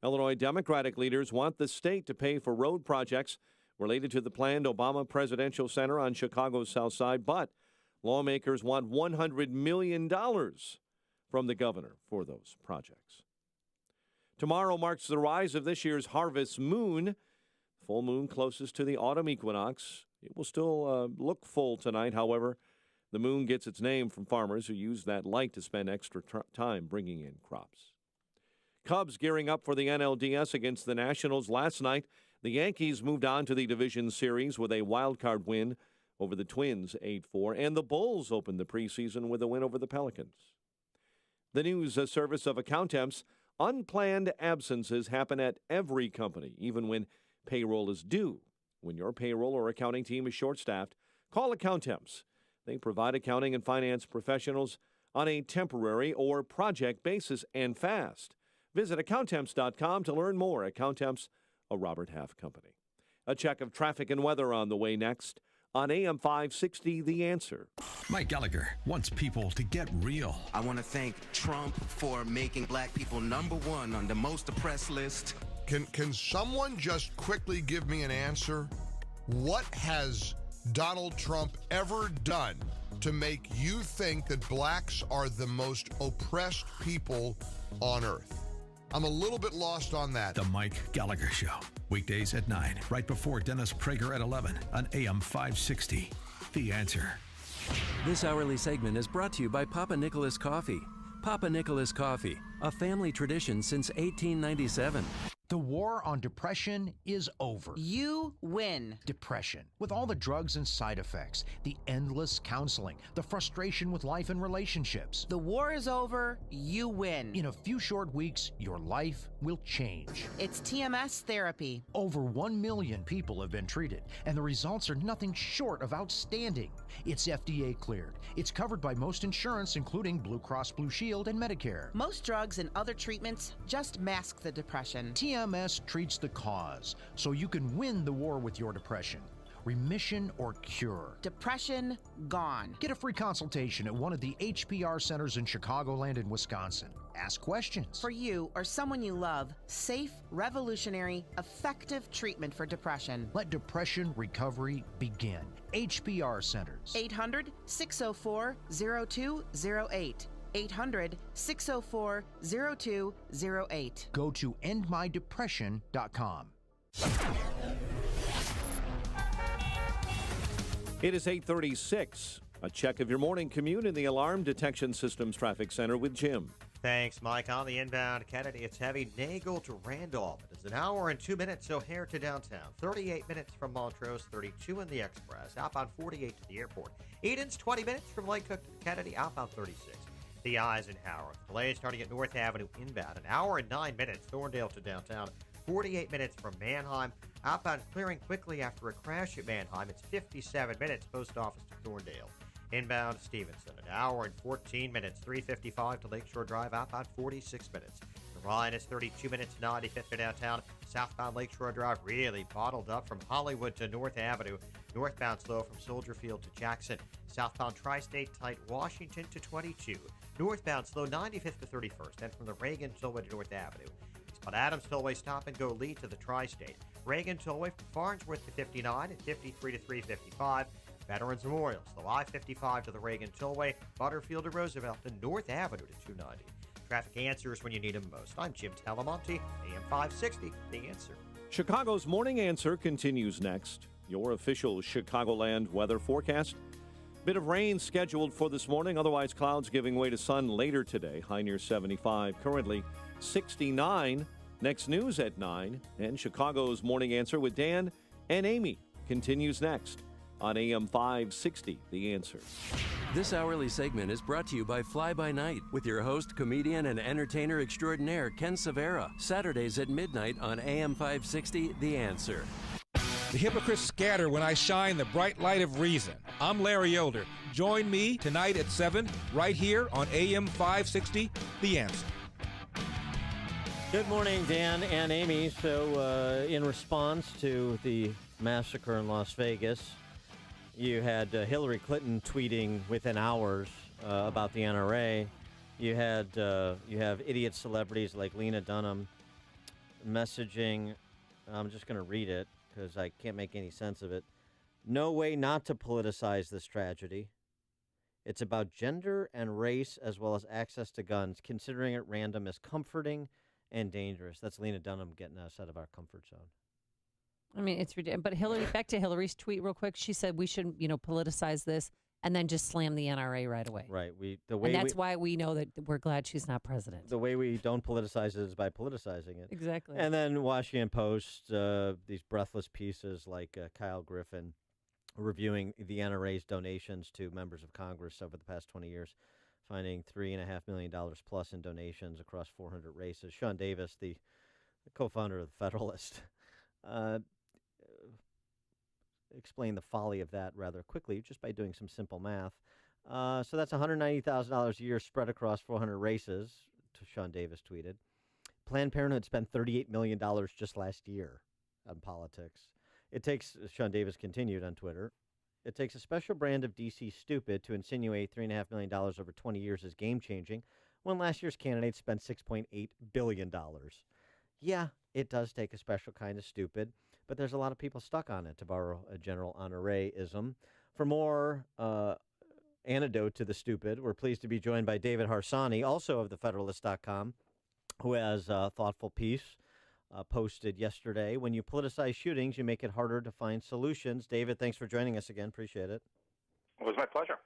Illinois Democratic leaders want the state to pay for road projects related to the planned Obama Presidential Center on Chicago's South Side, but lawmakers want $100 million from the governor for those projects. Tomorrow marks the rise of this year's harvest moon, full moon closest to the autumn equinox. It will still look full tonight. However, the moon gets its name from farmers who use that light to spend extra time bringing in crops. Cubs gearing up for the NLDS against the Nationals last night. The Yankees moved on to the division series with a wild-card win over the Twins 8-4, and the Bulls opened the preseason with a win over the Pelicans. The news service of Accountemps: unplanned absences happen at every company, even when payroll is due. When your payroll or accounting team is short-staffed, call Accountemps. They provide accounting and finance professionals on a temporary or project basis and fast. Visit Accountemps.com to learn more. Accountemps, a Robert Half company. A check of traffic and weather on the way next on AM 560, The Answer. Mike Gallagher wants people to get real. I want to thank Trump for making black people #1 on the most oppressed list. Can someone just quickly give me an answer? What has Donald Trump ever done to make you think that blacks are the most oppressed people on earth? I'm a little bit lost on that. The Mike Gallagher Show. Weekdays at 9, right before Dennis Prager at 11 on AM 560. The Answer. This hourly segment is brought to you by Papa Nicholas Coffee. Papa Nicholas Coffee, a family tradition since 1897. The war on depression is over. You win. Depression, with all the drugs and side effects, the endless counseling, the frustration with life and relationships. The war is over. You win. In a few short weeks, your life will change. It's TMS therapy. Over 1 million people have been treated, and the results are nothing short of outstanding. It's FDA cleared. It's covered by most insurance, including Blue Cross Blue Shield and Medicare. Most drugs and other treatments just mask the depression. TMS CMS treats the cause so you can win the war with your depression. Remission or cure. Depression gone. Get a free consultation at one of the HPR centers in Chicagoland and Wisconsin. Ask questions. For you or someone you love, safe, revolutionary, effective treatment for depression. Let depression recovery begin. HPR centers. 800-604-0208. 800-604-0208. Go to endmydepression.com. It is 8:36. A check of your morning commute in the Alarm Detection Systems Traffic Center with Jim. Thanks, Mike. On the inbound Kennedy, it's heavy. Nagel to Randolph. It is an hour and 2 minutes, O'Hare to downtown. 38 minutes from Montrose, 32 in the Express. Outbound 48 to the airport. Edens, 20 minutes from Lake Cook to Kennedy. Outbound 36. The Eisenhower. Delays starting at North Avenue inbound. An hour and 9 minutes. Thorndale to downtown. 48 minutes from Manheim. Outbound clearing quickly after a crash at Manheim. It's 57 minutes. Post Office to Thorndale. Inbound Stevenson, an hour and 14 minutes, 355 to Lakeshore Drive, outbound 46 minutes. The Rhine is 32 minutes, 95th to downtown. Southbound Lakeshore Drive really bottled up from Hollywood to North Avenue. Northbound slow from Soldier Field to Jackson. Southbound Tri-State tight, Washington to 22. Northbound slow, 95th to 31st, and from the Reagan Tollway to North Avenue. Eastbound Adams Tollway stop and go lead to the Tri-State. Reagan Tollway from Farnsworth to 59 and 53 to 355. Veterans Memorial, slow I-55 to the Reagan Tollway, Butterfield to Roosevelt, and North Avenue to 290. Traffic answers when you need them most. I'm Jim Talamonte, AM 560, The Answer. Chicago's Morning Answer continues next. Your official Chicagoland weather forecast. Bit of rain scheduled for this morning, otherwise clouds giving way to sun later today. High near 75, currently 69. Next news at 9. And Chicago's Morning Answer with Dan and Amy continues next on AM 560, The Answer. This hourly segment is brought to you by Fly By Night with your host, comedian, and entertainer extraordinaire, Ken Severa. Saturdays at midnight on AM 560, The Answer. The hypocrites scatter when I shine the bright light of reason. I'm Larry Elder. Join me tonight at 7, right here on AM 560, The Answer. Good morning, Dan and Amy. So, in response to the massacre in Las Vegas, you had Hillary Clinton tweeting within hours about the NRA. You have idiot celebrities like Lena Dunham messaging. I'm just going to read it because I can't make any sense of it. No way not to politicize this tragedy. It's about gender and race as well as access to guns. Considering it random is comforting and dangerous. That's Lena Dunham getting us out of our comfort zone. I mean, it's ridiculous. But Hillary, back to Hillary's tweet real quick. She said we shouldn't, politicize this and then just slam the NRA right away. Right. Why we know that we're glad she's not president. The way we don't politicize it is by politicizing it. Exactly. And then Washington Post, these breathless pieces like Kyle Griffin reviewing the NRA's donations to members of Congress over the past 20 years, finding $3.5 million plus in donations across 400 races. Sean Davis, the co-founder of the Federalist, explain the folly of that rather quickly just by doing some simple math. So that's $190,000 a year spread across 400 races, Sean Davis tweeted. Planned Parenthood spent $38 million just last year on politics. It takes, Sean Davis continued on Twitter, it takes a special brand of DC stupid to insinuate $3.5 million over 20 years is game-changing when last year's candidate spent $6.8 billion. Yeah, it does take a special kind of stupid, but there's a lot of people stuck on it, to borrow a General Honoré-ism. For more antidote to the stupid, we're pleased to be joined by David Harsanyi, also of TheFederalist.com, who has a thoughtful piece posted yesterday. When you politicize shootings, you make it harder to find solutions. David, thanks for joining us again. Appreciate it. It was my pleasure.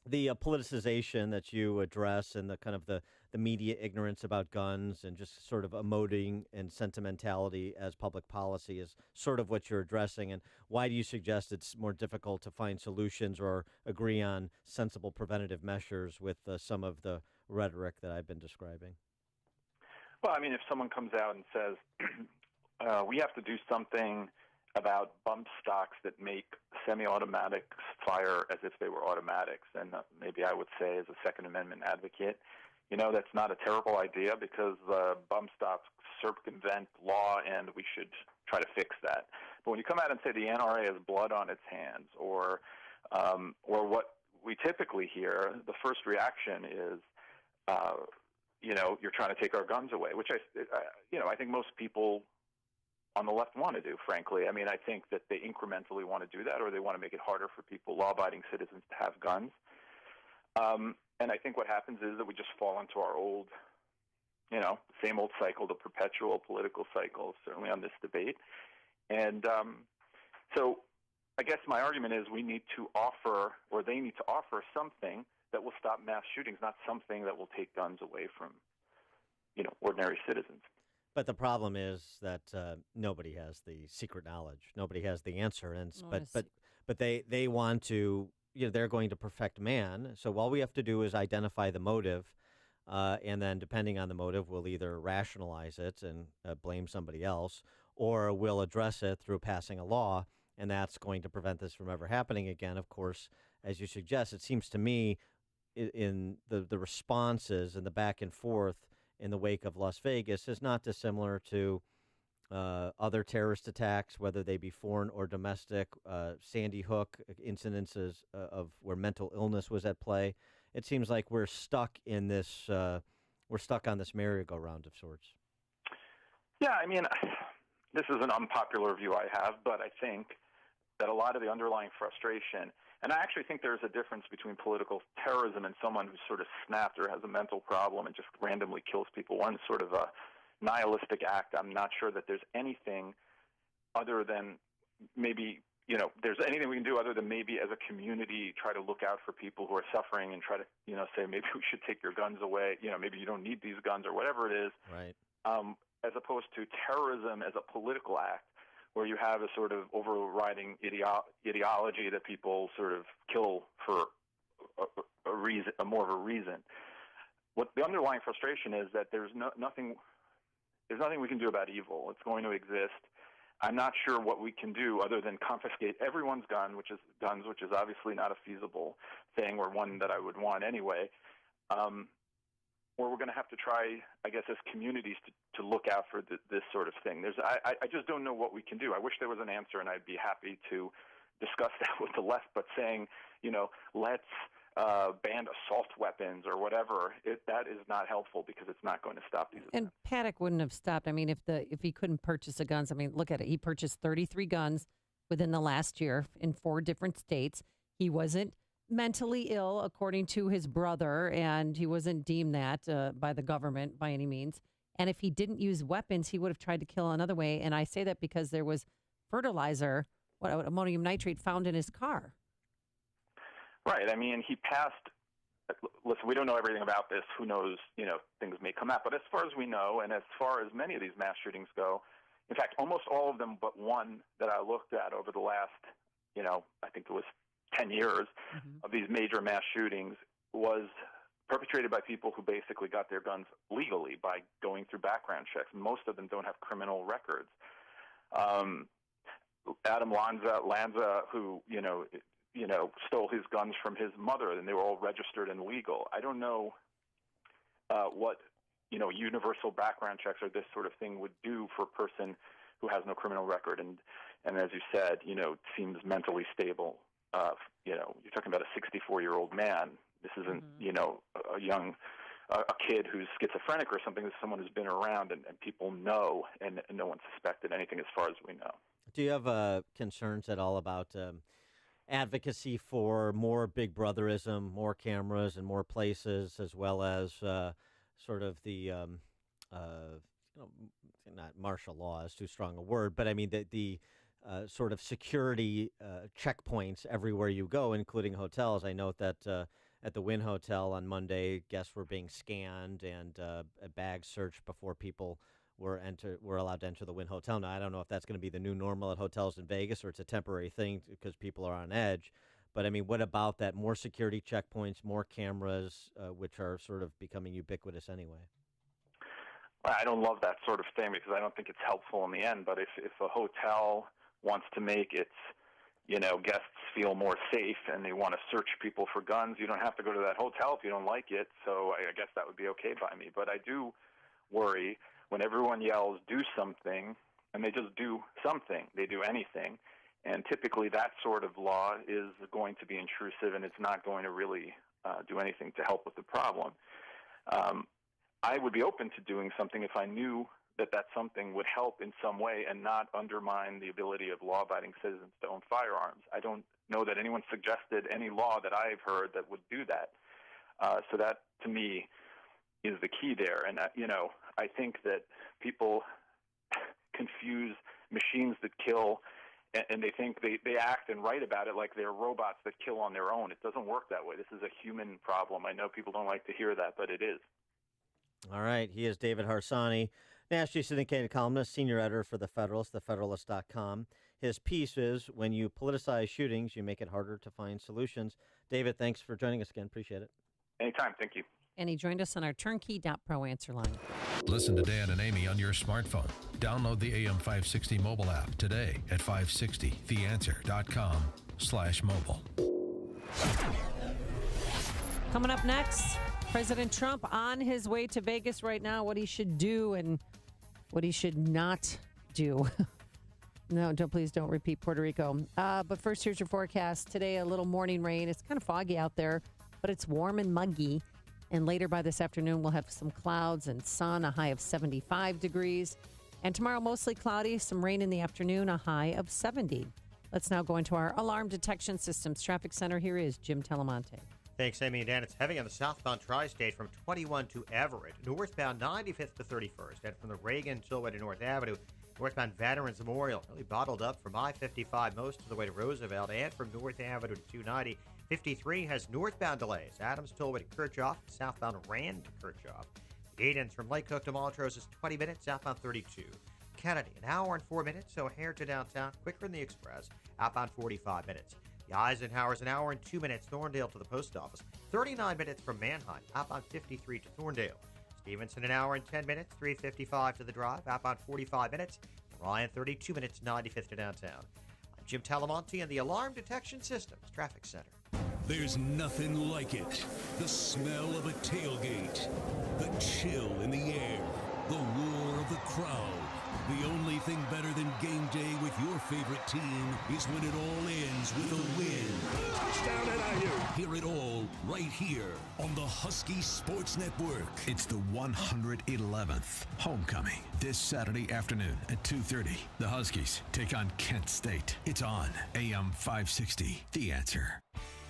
The politicization that you address and the kind of the media ignorance about guns and just sort of emoting and sentimentality as public policy is sort of what you're addressing. And why do you suggest it's more difficult to find solutions or agree on sensible preventative measures with some of the rhetoric that I've been describing? Well, I mean, if someone comes out and says, we have to do something about bump stocks that make semi-automatics fire as if they were automatics, then maybe I would say as a Second Amendment advocate, that's not a terrible idea because bump stocks circumvent law, and we should try to fix that. But when you come out and say the NRA has blood on its hands, or what we typically hear, the first reaction is, you're trying to take our guns away, which I think most people on the left want to do, frankly. I mean, I think that they incrementally want to do that, or they want to make it harder for people, law-abiding citizens, to have guns. And I think what happens is that we just fall into our old, same old cycle, the perpetual political cycle, certainly on this debate. And so I guess my argument is we need to offer, or they need to offer, something that will stop mass shootings, not something that will take guns away from, ordinary citizens. But the problem is that nobody has the secret knowledge. Nobody has the answer, and but they want to. They're going to perfect man. So all we have to do is identify the motive, and then depending on the motive, we'll either rationalize it and blame somebody else, or we'll address it through passing a law, and that's going to prevent this from ever happening again. Of course, as you suggest, it seems to me in the responses and the back and forth in the wake of Las Vegas is not dissimilar to other terrorist attacks, whether they be foreign or domestic, Sandy Hook incidences of where mental illness was at play. It seems like we're stuck in this, we're stuck on this merry-go-round of sorts. Yeah, I mean, this is an unpopular view I have, but I think that a lot of the underlying frustration, and I actually think there's a difference between political terrorism and someone who's sort of snapped or has a mental problem and just randomly kills people. One's sort of a nihilistic act. I'm not sure that there's anything other than maybe, there's anything we can do other than maybe as a community try to look out for people who are suffering and try to, say maybe we should take your guns away. Maybe you don't need these guns or whatever it is. Right. As opposed to terrorism as a political act where you have a sort of overriding ideology that people sort of kill for a reason, more of a reason. What the underlying frustration is that there's nothing we can do about evil. It's going to exist. I'm not sure what we can do other than confiscate everyone's guns, which is obviously not a feasible thing, or one that I would want anyway. Or we're going to have to try, I guess, as communities to look out for this sort of thing. I just don't know what we can do. I wish there was an answer, and I'd be happy to discuss that with the left. But saying, let's ban assault weapons or whatever, that is not helpful because it's not going to stop these. And Paddock wouldn't have stopped. I mean, if he couldn't purchase the guns, I mean, look at it. He purchased 33 guns within the last year in 4 different states. He wasn't mentally ill, according to his brother, and he wasn't deemed that by the government by any means. And if he didn't use weapons, he would have tried to kill another way. And I say that because there was fertilizer, ammonium nitrate, found in his car. Right. I mean, he passed. Listen, we don't know everything about this. Who knows? Things may come out. But as far as we know, and as far as many of these mass shootings go, in fact, almost all of them but one that I looked at over the last, I think it was 10 years of these major mass shootings was perpetrated by people who basically got their guns legally by going through background checks. Most of them don't have criminal records. Adam Lanza, who, stole his guns from his mother, and they were all registered and legal. I don't know what, universal background checks or this sort of thing would do for a person who has no criminal record and as you said, seems mentally stable. You're talking about a 64-year-old man. This isn't, a kid who's schizophrenic or something. This is someone who's been around and people know, and no one suspected anything as far as we know. Do you have concerns at all about advocacy for more Big Brotherism, more cameras and more places, as well as sort of the, not martial law is too strong a word, but I mean the sort of security checkpoints everywhere you go, including hotels. I note that at the Wynn Hotel on Monday, guests were being scanned and bags searched before people were allowed to enter the Wynn Hotel. Now, I don't know if that's going to be the new normal at hotels in Vegas or it's a temporary thing because people are on edge. But, I mean, what about that? More security checkpoints, more cameras, which are sort of becoming ubiquitous anyway. I don't love that sort of thing because I don't think it's helpful in the end. But if a hotel wants to make its, guests feel more safe and they want to search people for guns. You don't have to go to that hotel if you don't like it, so I guess that would be okay by me. But I do worry when everyone yells, do something, and they just do something. They do anything. And typically that sort of law is going to be intrusive, and it's not going to really do anything to help with the problem. I would be open to doing something if I knew that something would help in some way and not undermine the ability of law-abiding citizens to own firearms. I don't know that anyone suggested any law that I've heard that would do that. So that, to me, is the key there. And, I think that people confuse machines that kill, and they think they act and write about it like they're robots that kill on their own. It doesn't work that way. This is a human problem. I know people don't like to hear that, but it is. All right. He is David Harsanyi, nationally syndicated columnist, senior editor for The Federalist, thefederalist.com. His piece is, when you politicize shootings, you make it harder to find solutions. David, thanks for joining us again. Appreciate it. Anytime. Thank you. And he joined us on our turnkey.pro answer line. Listen to Dan and Amy on your smartphone. Download the AM 560 mobile app today at 560theanswer.com/mobile. Coming up next, President Trump on his way to Vegas right now, what he should do and what he should not do. No, please don't repeat Puerto Rico. But first, here's your forecast. Today, a little morning rain. It's kind of foggy out there, but it's warm and muggy. And later by this afternoon, we'll have some clouds and sun, a high of 75 degrees. And tomorrow, mostly cloudy, some rain in the afternoon, a high of 70. Let's now go into our alarm detection systems traffic center. Here is Jim Telemonte. Thanks, Amy and Dan. It's heavy on the southbound tri-state from 21 to Everett, northbound 95th to 31st, and from the Reagan Tollway to North Avenue, northbound Veterans Memorial, really bottled up from I-55 most of the way to Roosevelt, and from North Avenue to 290. 53 has northbound delays. Adams Tollway to Kirchhoff, southbound Rand to Kirchhoff. Gaydon's from Lake Cook to Montrose is 20 minutes, southbound 32. Kennedy, an hour and 4 minutes, so O'Hare to downtown, quicker than the express, outbound 45 minutes. The Eisenhower's an hour and 2 minutes, Thorndale to the post office. 39 minutes from Manheim, outbound 53 to Thorndale. Stevenson, an hour and 10 minutes, 355 to the drive, outbound 45 minutes. Ryan, 32 minutes, 95th to downtown. I'm Jim Talamonte in the Alarm Detection Systems Traffic Center. There's nothing like it. The smell of a tailgate, the chill in the air, the roar of the crowd. The only thing better than game day with your favorite team is when it all ends with a win. Touchdown NIU! Hear it all right here on the Husky Sports Network. It's the 111th homecoming this Saturday afternoon at 2:30. The Huskies take on Kent State. It's on AM 560, The Answer.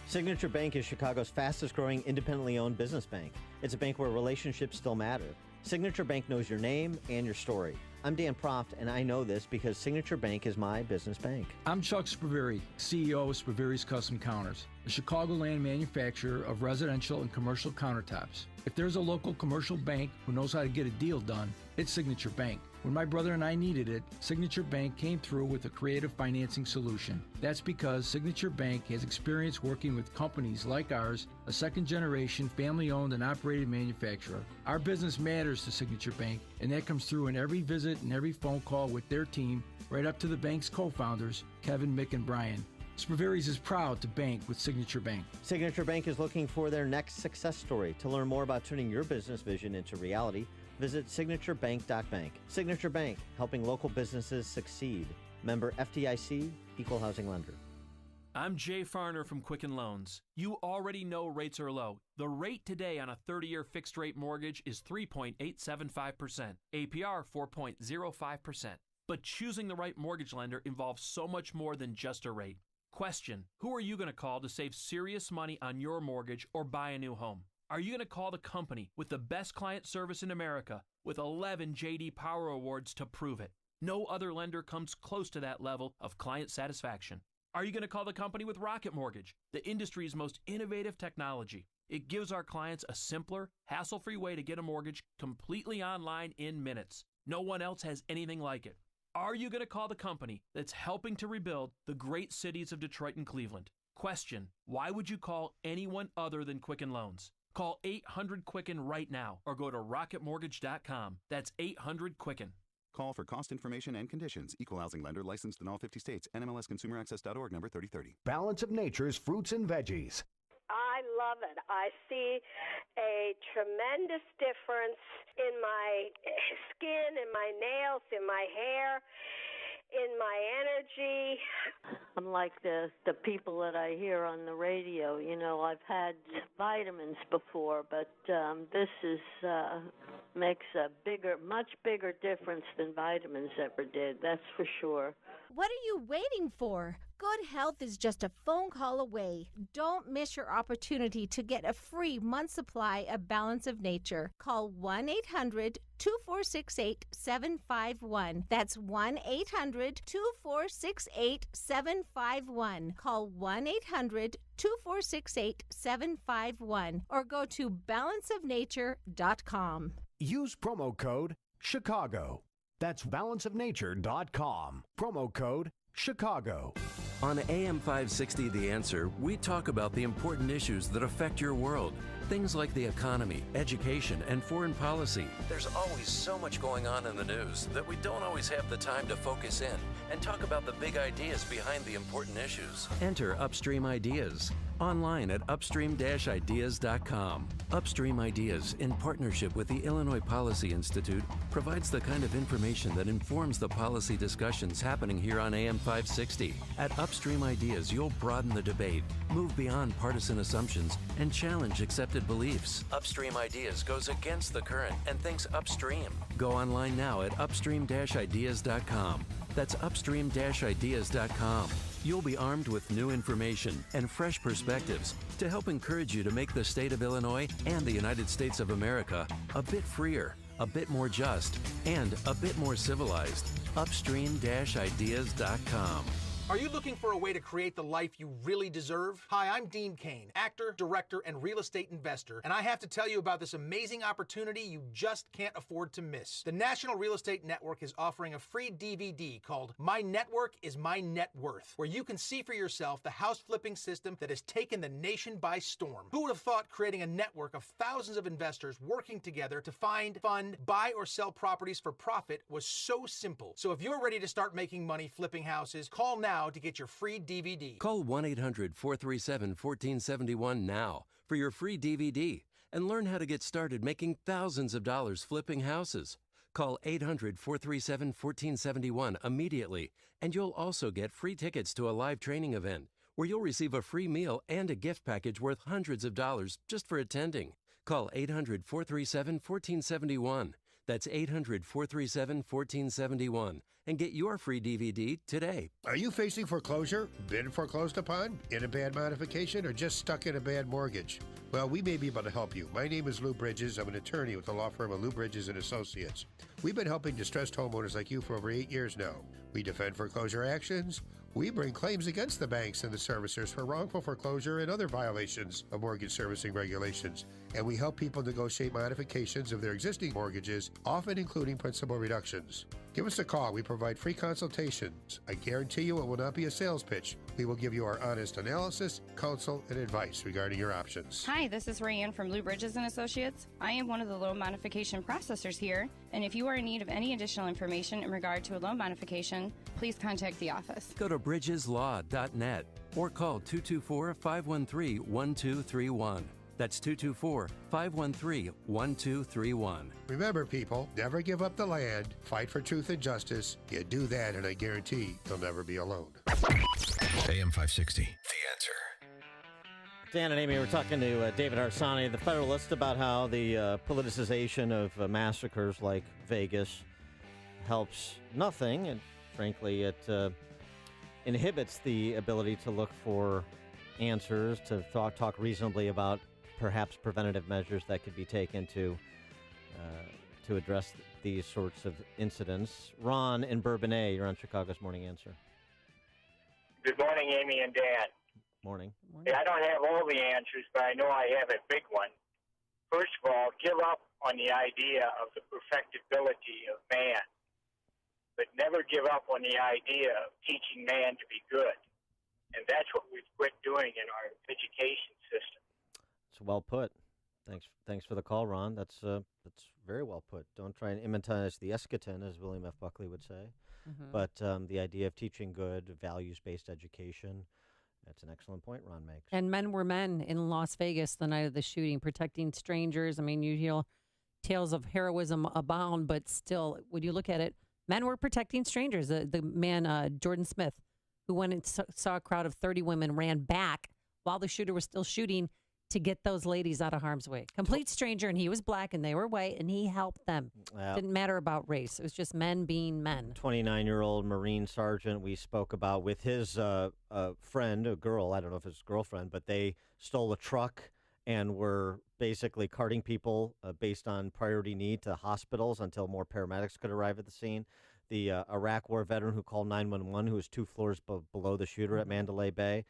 Signature Bank is Chicago's fastest growing independently owned business bank. It's a bank where relationships still matter. Signature Bank knows your name and your story. I'm Dan Proft, and I know this because Signature Bank is my business bank. I'm Chuck Spaveri, CEO of Spaveri's Custom Counters, a Chicagoland manufacturer of residential and commercial countertops. If there's a local commercial bank who knows how to get a deal done, it's Signature Bank. When my brother and I needed it, Signature Bank came through with a creative financing solution. That's because Signature Bank has experience working with companies like ours, a second-generation, family-owned and operated manufacturer. Our business matters to Signature Bank, and that comes through in every visit and every phone call with their team, right up to the bank's co-founders, Kevin, Mick, and Brian. Spaveri's is proud to bank with Signature Bank. Signature Bank is looking for their next success story. To learn more about turning your business vision into reality, visit signaturebank.bank. Signature Bank, helping local businesses succeed. Member FDIC, Equal Housing Lender. I'm Jay Farner from Quicken Loans. You already know rates are low. The rate today on a 30-year fixed-rate mortgage is 3.875%, APR 4.05%. But choosing the right mortgage lender involves so much more than just a rate. Question: who are you going to call to save serious money on your mortgage or buy a new home? Are you going to call the company with the best client service in America with 11 J.D. Power Awards to prove it? No other lender comes close to that level of client satisfaction. Are you going to call the company with Rocket Mortgage, the industry's most innovative technology? It gives our clients a simpler, hassle-free way to get a mortgage completely online in minutes. No one else has anything like it. Are you going to call the company that's helping to rebuild the great cities of Detroit and Cleveland? Question: why would you call anyone other than Quicken Loans? Call 800-QUICKEN right now or go to rocketmortgage.com. That's 800-QUICKEN. Call for cost information and conditions. Equal housing lender licensed in all 50 states. NMLSConsumerAccess.org, number 3030. Balance of Nature's fruits and veggies. I love it. I see a tremendous difference in my skin, in my nails, in my hair, in my energy. Unlike the people that I hear on the radio, you know, I've had vitamins before, but this is makes a much bigger difference than vitamins ever did. That's for sure. What are you waiting for? Good health is just a phone call away. Don't miss your opportunity to get a free month supply of Balance of Nature. Call 1-800-2468-751. That's 1-800-2468-751. Call 1-800-2468-751 or go to balanceofnature.com. Use promo code Chicago. That's balanceofnature.com. Promo code Chicago. On AM 560 The Answer, we talk about the important issues that affect your world. Things like the economy, education, and foreign policy. There's always so much going on in the news that we don't always have the time to focus in and talk about the big ideas behind the important issues. Enter Upstream Ideas online at upstream-ideas.com. Upstream Ideas, in partnership with the Illinois Policy Institute, provides the kind of information that informs the policy discussions happening here on AM 560. At Upstream Ideas, you'll broaden the debate, move beyond partisan assumptions, and challenge accepted beliefs. Upstream Ideas goes against the current and thinks upstream. Go online now at upstream-ideas.com. That's upstream-ideas.com. You'll be armed with new information and fresh perspectives to help encourage you to make the state of Illinois and the United States of America a bit freer, a bit more just, and a bit more civilized. Upstream-ideas.com. Are you looking for a way to create the life you really deserve? Hi, I'm Dean Kane, actor, director, and real estate investor, and I have to tell you about this amazing opportunity you just can't afford to miss. The National Real Estate Network is offering a free DVD called My Network is My Net Worth, where you can see for yourself the house flipping system that has taken the nation by storm. Who would have thought creating a network of thousands of investors working together to find, fund, buy, or sell properties for profit was so simple? So if you're ready to start making money flipping houses, call now to get your free DVD. Call 1-800-437-1471 now for your free DVD and learn how to get started making thousands of dollars flipping houses. Call 800-437-1471 immediately, and you'll also get free tickets to a live training event where you'll receive a free meal and a gift package worth hundreds of dollars just for attending. Call 800-437-1471. That's 800-437-1471. And get your free DVD today. Are you facing foreclosure, been foreclosed upon, in a bad modification, or just stuck in a bad mortgage? Well, we may be able to help you. My name is Lou Bridges. I'm an attorney with the law firm of Lou Bridges & Associates. We've been helping distressed homeowners like you for over 8 years now. We defend foreclosure actions. We bring claims against the banks and the servicers for wrongful foreclosure and other violations of mortgage servicing regulations. And we help people negotiate modifications of their existing mortgages, often including principal reductions. Give us a call. We provide free consultations. I guarantee you it will not be a sales pitch. We will give you our honest analysis, counsel, and advice regarding your options. Hi, this is Rayanne from Lou Bridges & Associates. I am one of the loan modification processors here, and if you are in need of any additional information in regard to a loan modification, please contact the office. Go to bridgeslaw.net or call 224-513-1231. That's 224-513-1231. Remember, people, never give up the land. Fight for truth and justice. You do that, and I guarantee you'll never be alone. AM 560, The Answer. Dan and Amy were talking to David Harsanyi, the Federalist, about how the politicization of massacres like Vegas helps nothing, and frankly, it inhibits the ability to look for answers, to talk reasonably about perhaps preventative measures that could be taken to address these sorts of incidents. Ron in Bourbonnais, you're on Chicago's Morning Answer. Good morning, Amy and Dan. Morning. I don't have all the answers, but I know I have a big one. First of all, give up on the idea of the perfectibility of man, but never give up on the idea of teaching man to be good. And that's what we've quit doing in our education system. It's well put. Thanks for the call, Ron. That's very well put. Don't try and imitize the eschaton, as William F. Buckley would say. Mhm. But the idea of teaching good, values-based education, that's an excellent point Ron makes. And men were men in Las Vegas the night of the shooting, protecting strangers. I mean, you hear tales of heroism abound, but still, when you look at it, men were protecting strangers. The man, Jordan Smith, who went and saw a crowd of 30 women, ran back while the shooter was still shooting to get those ladies out of harm's way. Complete stranger, and he was black and they were white, and he helped them. Didn't matter about race. It was just men being men. 29-year-old Marine sergeant we spoke about with his friend, a girl, I don't know if it's girlfriend, but they stole a truck and were basically carting people based on priority need to hospitals until more paramedics could arrive at the scene. The Iraq War veteran who called 911, who was 2 floors below the shooter at Mandalay Bay.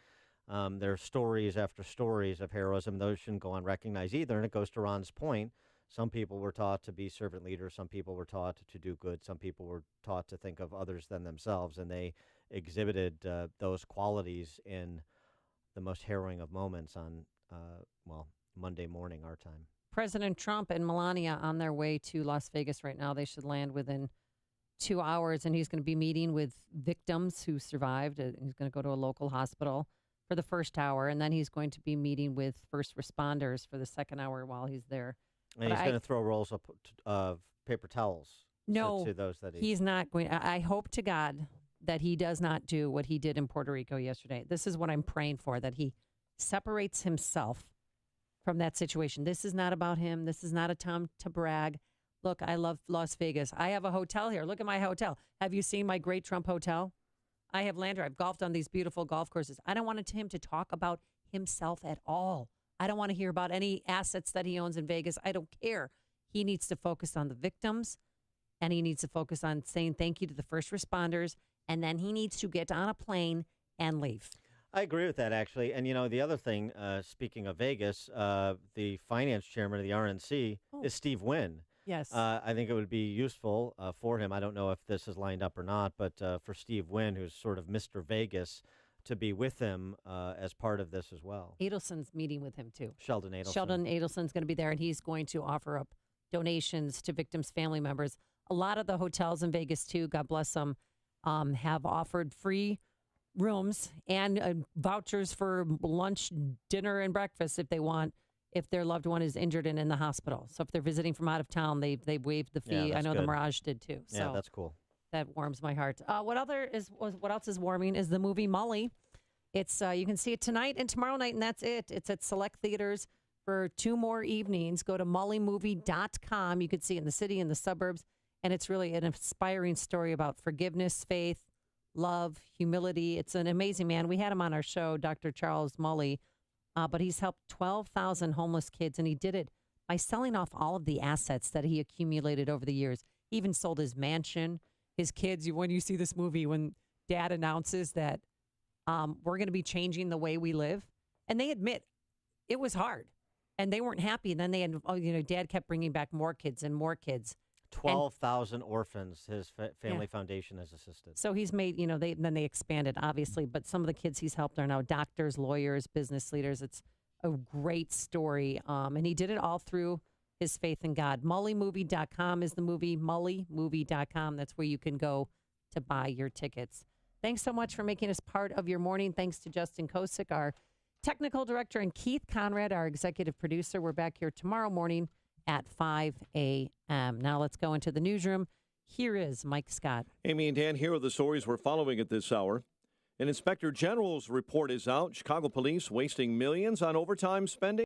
There are stories after stories of heroism. Those shouldn't go unrecognized either. And it goes to Ron's point. Some people were taught to be servant leaders. Some people were taught to do good. Some people were taught to think of others than themselves. And they exhibited those qualities in the most harrowing of moments on, Monday morning, our time. President Trump and Melania on their way to Las Vegas right now. They should land within 2 hours, and he's going to be meeting with victims who survived. He's going to go to a local hospital for the first hour, and then he's going to be meeting with first responders for the second hour while he's there. And he's going to throw rolls of paper towels to those that he's not going. I hope to God that he does not do what he did in Puerto Rico yesterday. This is what I'm praying for, that he separates himself from that situation. This is not about him. This is not a time to brag. Look, I love Las Vegas. I have a hotel here. Look at my hotel. Have you seen my great Trump hotel? I have land. I've golfed on these beautiful golf courses. I don't want him to talk about himself at all. I don't want to hear about any assets that he owns in Vegas. I don't care. He needs to focus on the victims, and he needs to focus on saying thank you to the first responders, and then he needs to get on a plane and leave. I agree with that, actually. And, the other thing, speaking of Vegas, the finance chairman of the RNC is Steve Wynn. Yes. I think it would be useful for him. I don't know if this is lined up or not, but for Steve Wynn, who's sort of Mr. Vegas, to be with him as part of this as well. Adelson's meeting with him, too. Sheldon Adelson. Sheldon Adelson's going to be there, and he's going to offer up donations to victims' family members. A lot of the hotels in Vegas, too, God bless them, have offered free rooms and vouchers for lunch, dinner, and breakfast if they want, if their loved one is injured and in the hospital. So if they're visiting from out of town, they waived the fee. Yeah, I know good. the Mirage did too. So yeah, that's cool. That warms my heart. What else is warming is the movie Mully. It's you can see it tonight and tomorrow night, and that's it. It's at select theaters for 2 more evenings. Go to mullymovie.com. You can see it in the city and the suburbs, and it's really an inspiring story about forgiveness, faith, love, humility. It's an amazing man. We had him on our show, Dr. Charles Mully, but he's helped 12,000 homeless kids, and he did it by selling off all of the assets that he accumulated over the years. He even sold his mansion, his kids. When you see this movie, when Dad announces that we're going to be changing the way we live, and they admit it was hard, and they weren't happy. And then they had, Dad kept bringing back more kids and more kids. 12,000 orphans his family foundation has assisted. So he's made, they expanded, obviously, but some of the kids he's helped are now doctors, lawyers, business leaders. It's a great story. And he did it all through his faith in God. Mullymovie.com is the movie, mullymovie.com. That's where you can go to buy your tickets. Thanks so much for making us part of your morning. Thanks to Justin Kosick, our technical director, and Keith Conrad, our executive producer. We're back here tomorrow morning at 5 a.m. Now let's go into the newsroom. Here is Mike Scott. Amy and Dan, here are the stories we're following at this hour. An inspector general's report is out. Chicago police wasting millions on overtime spending.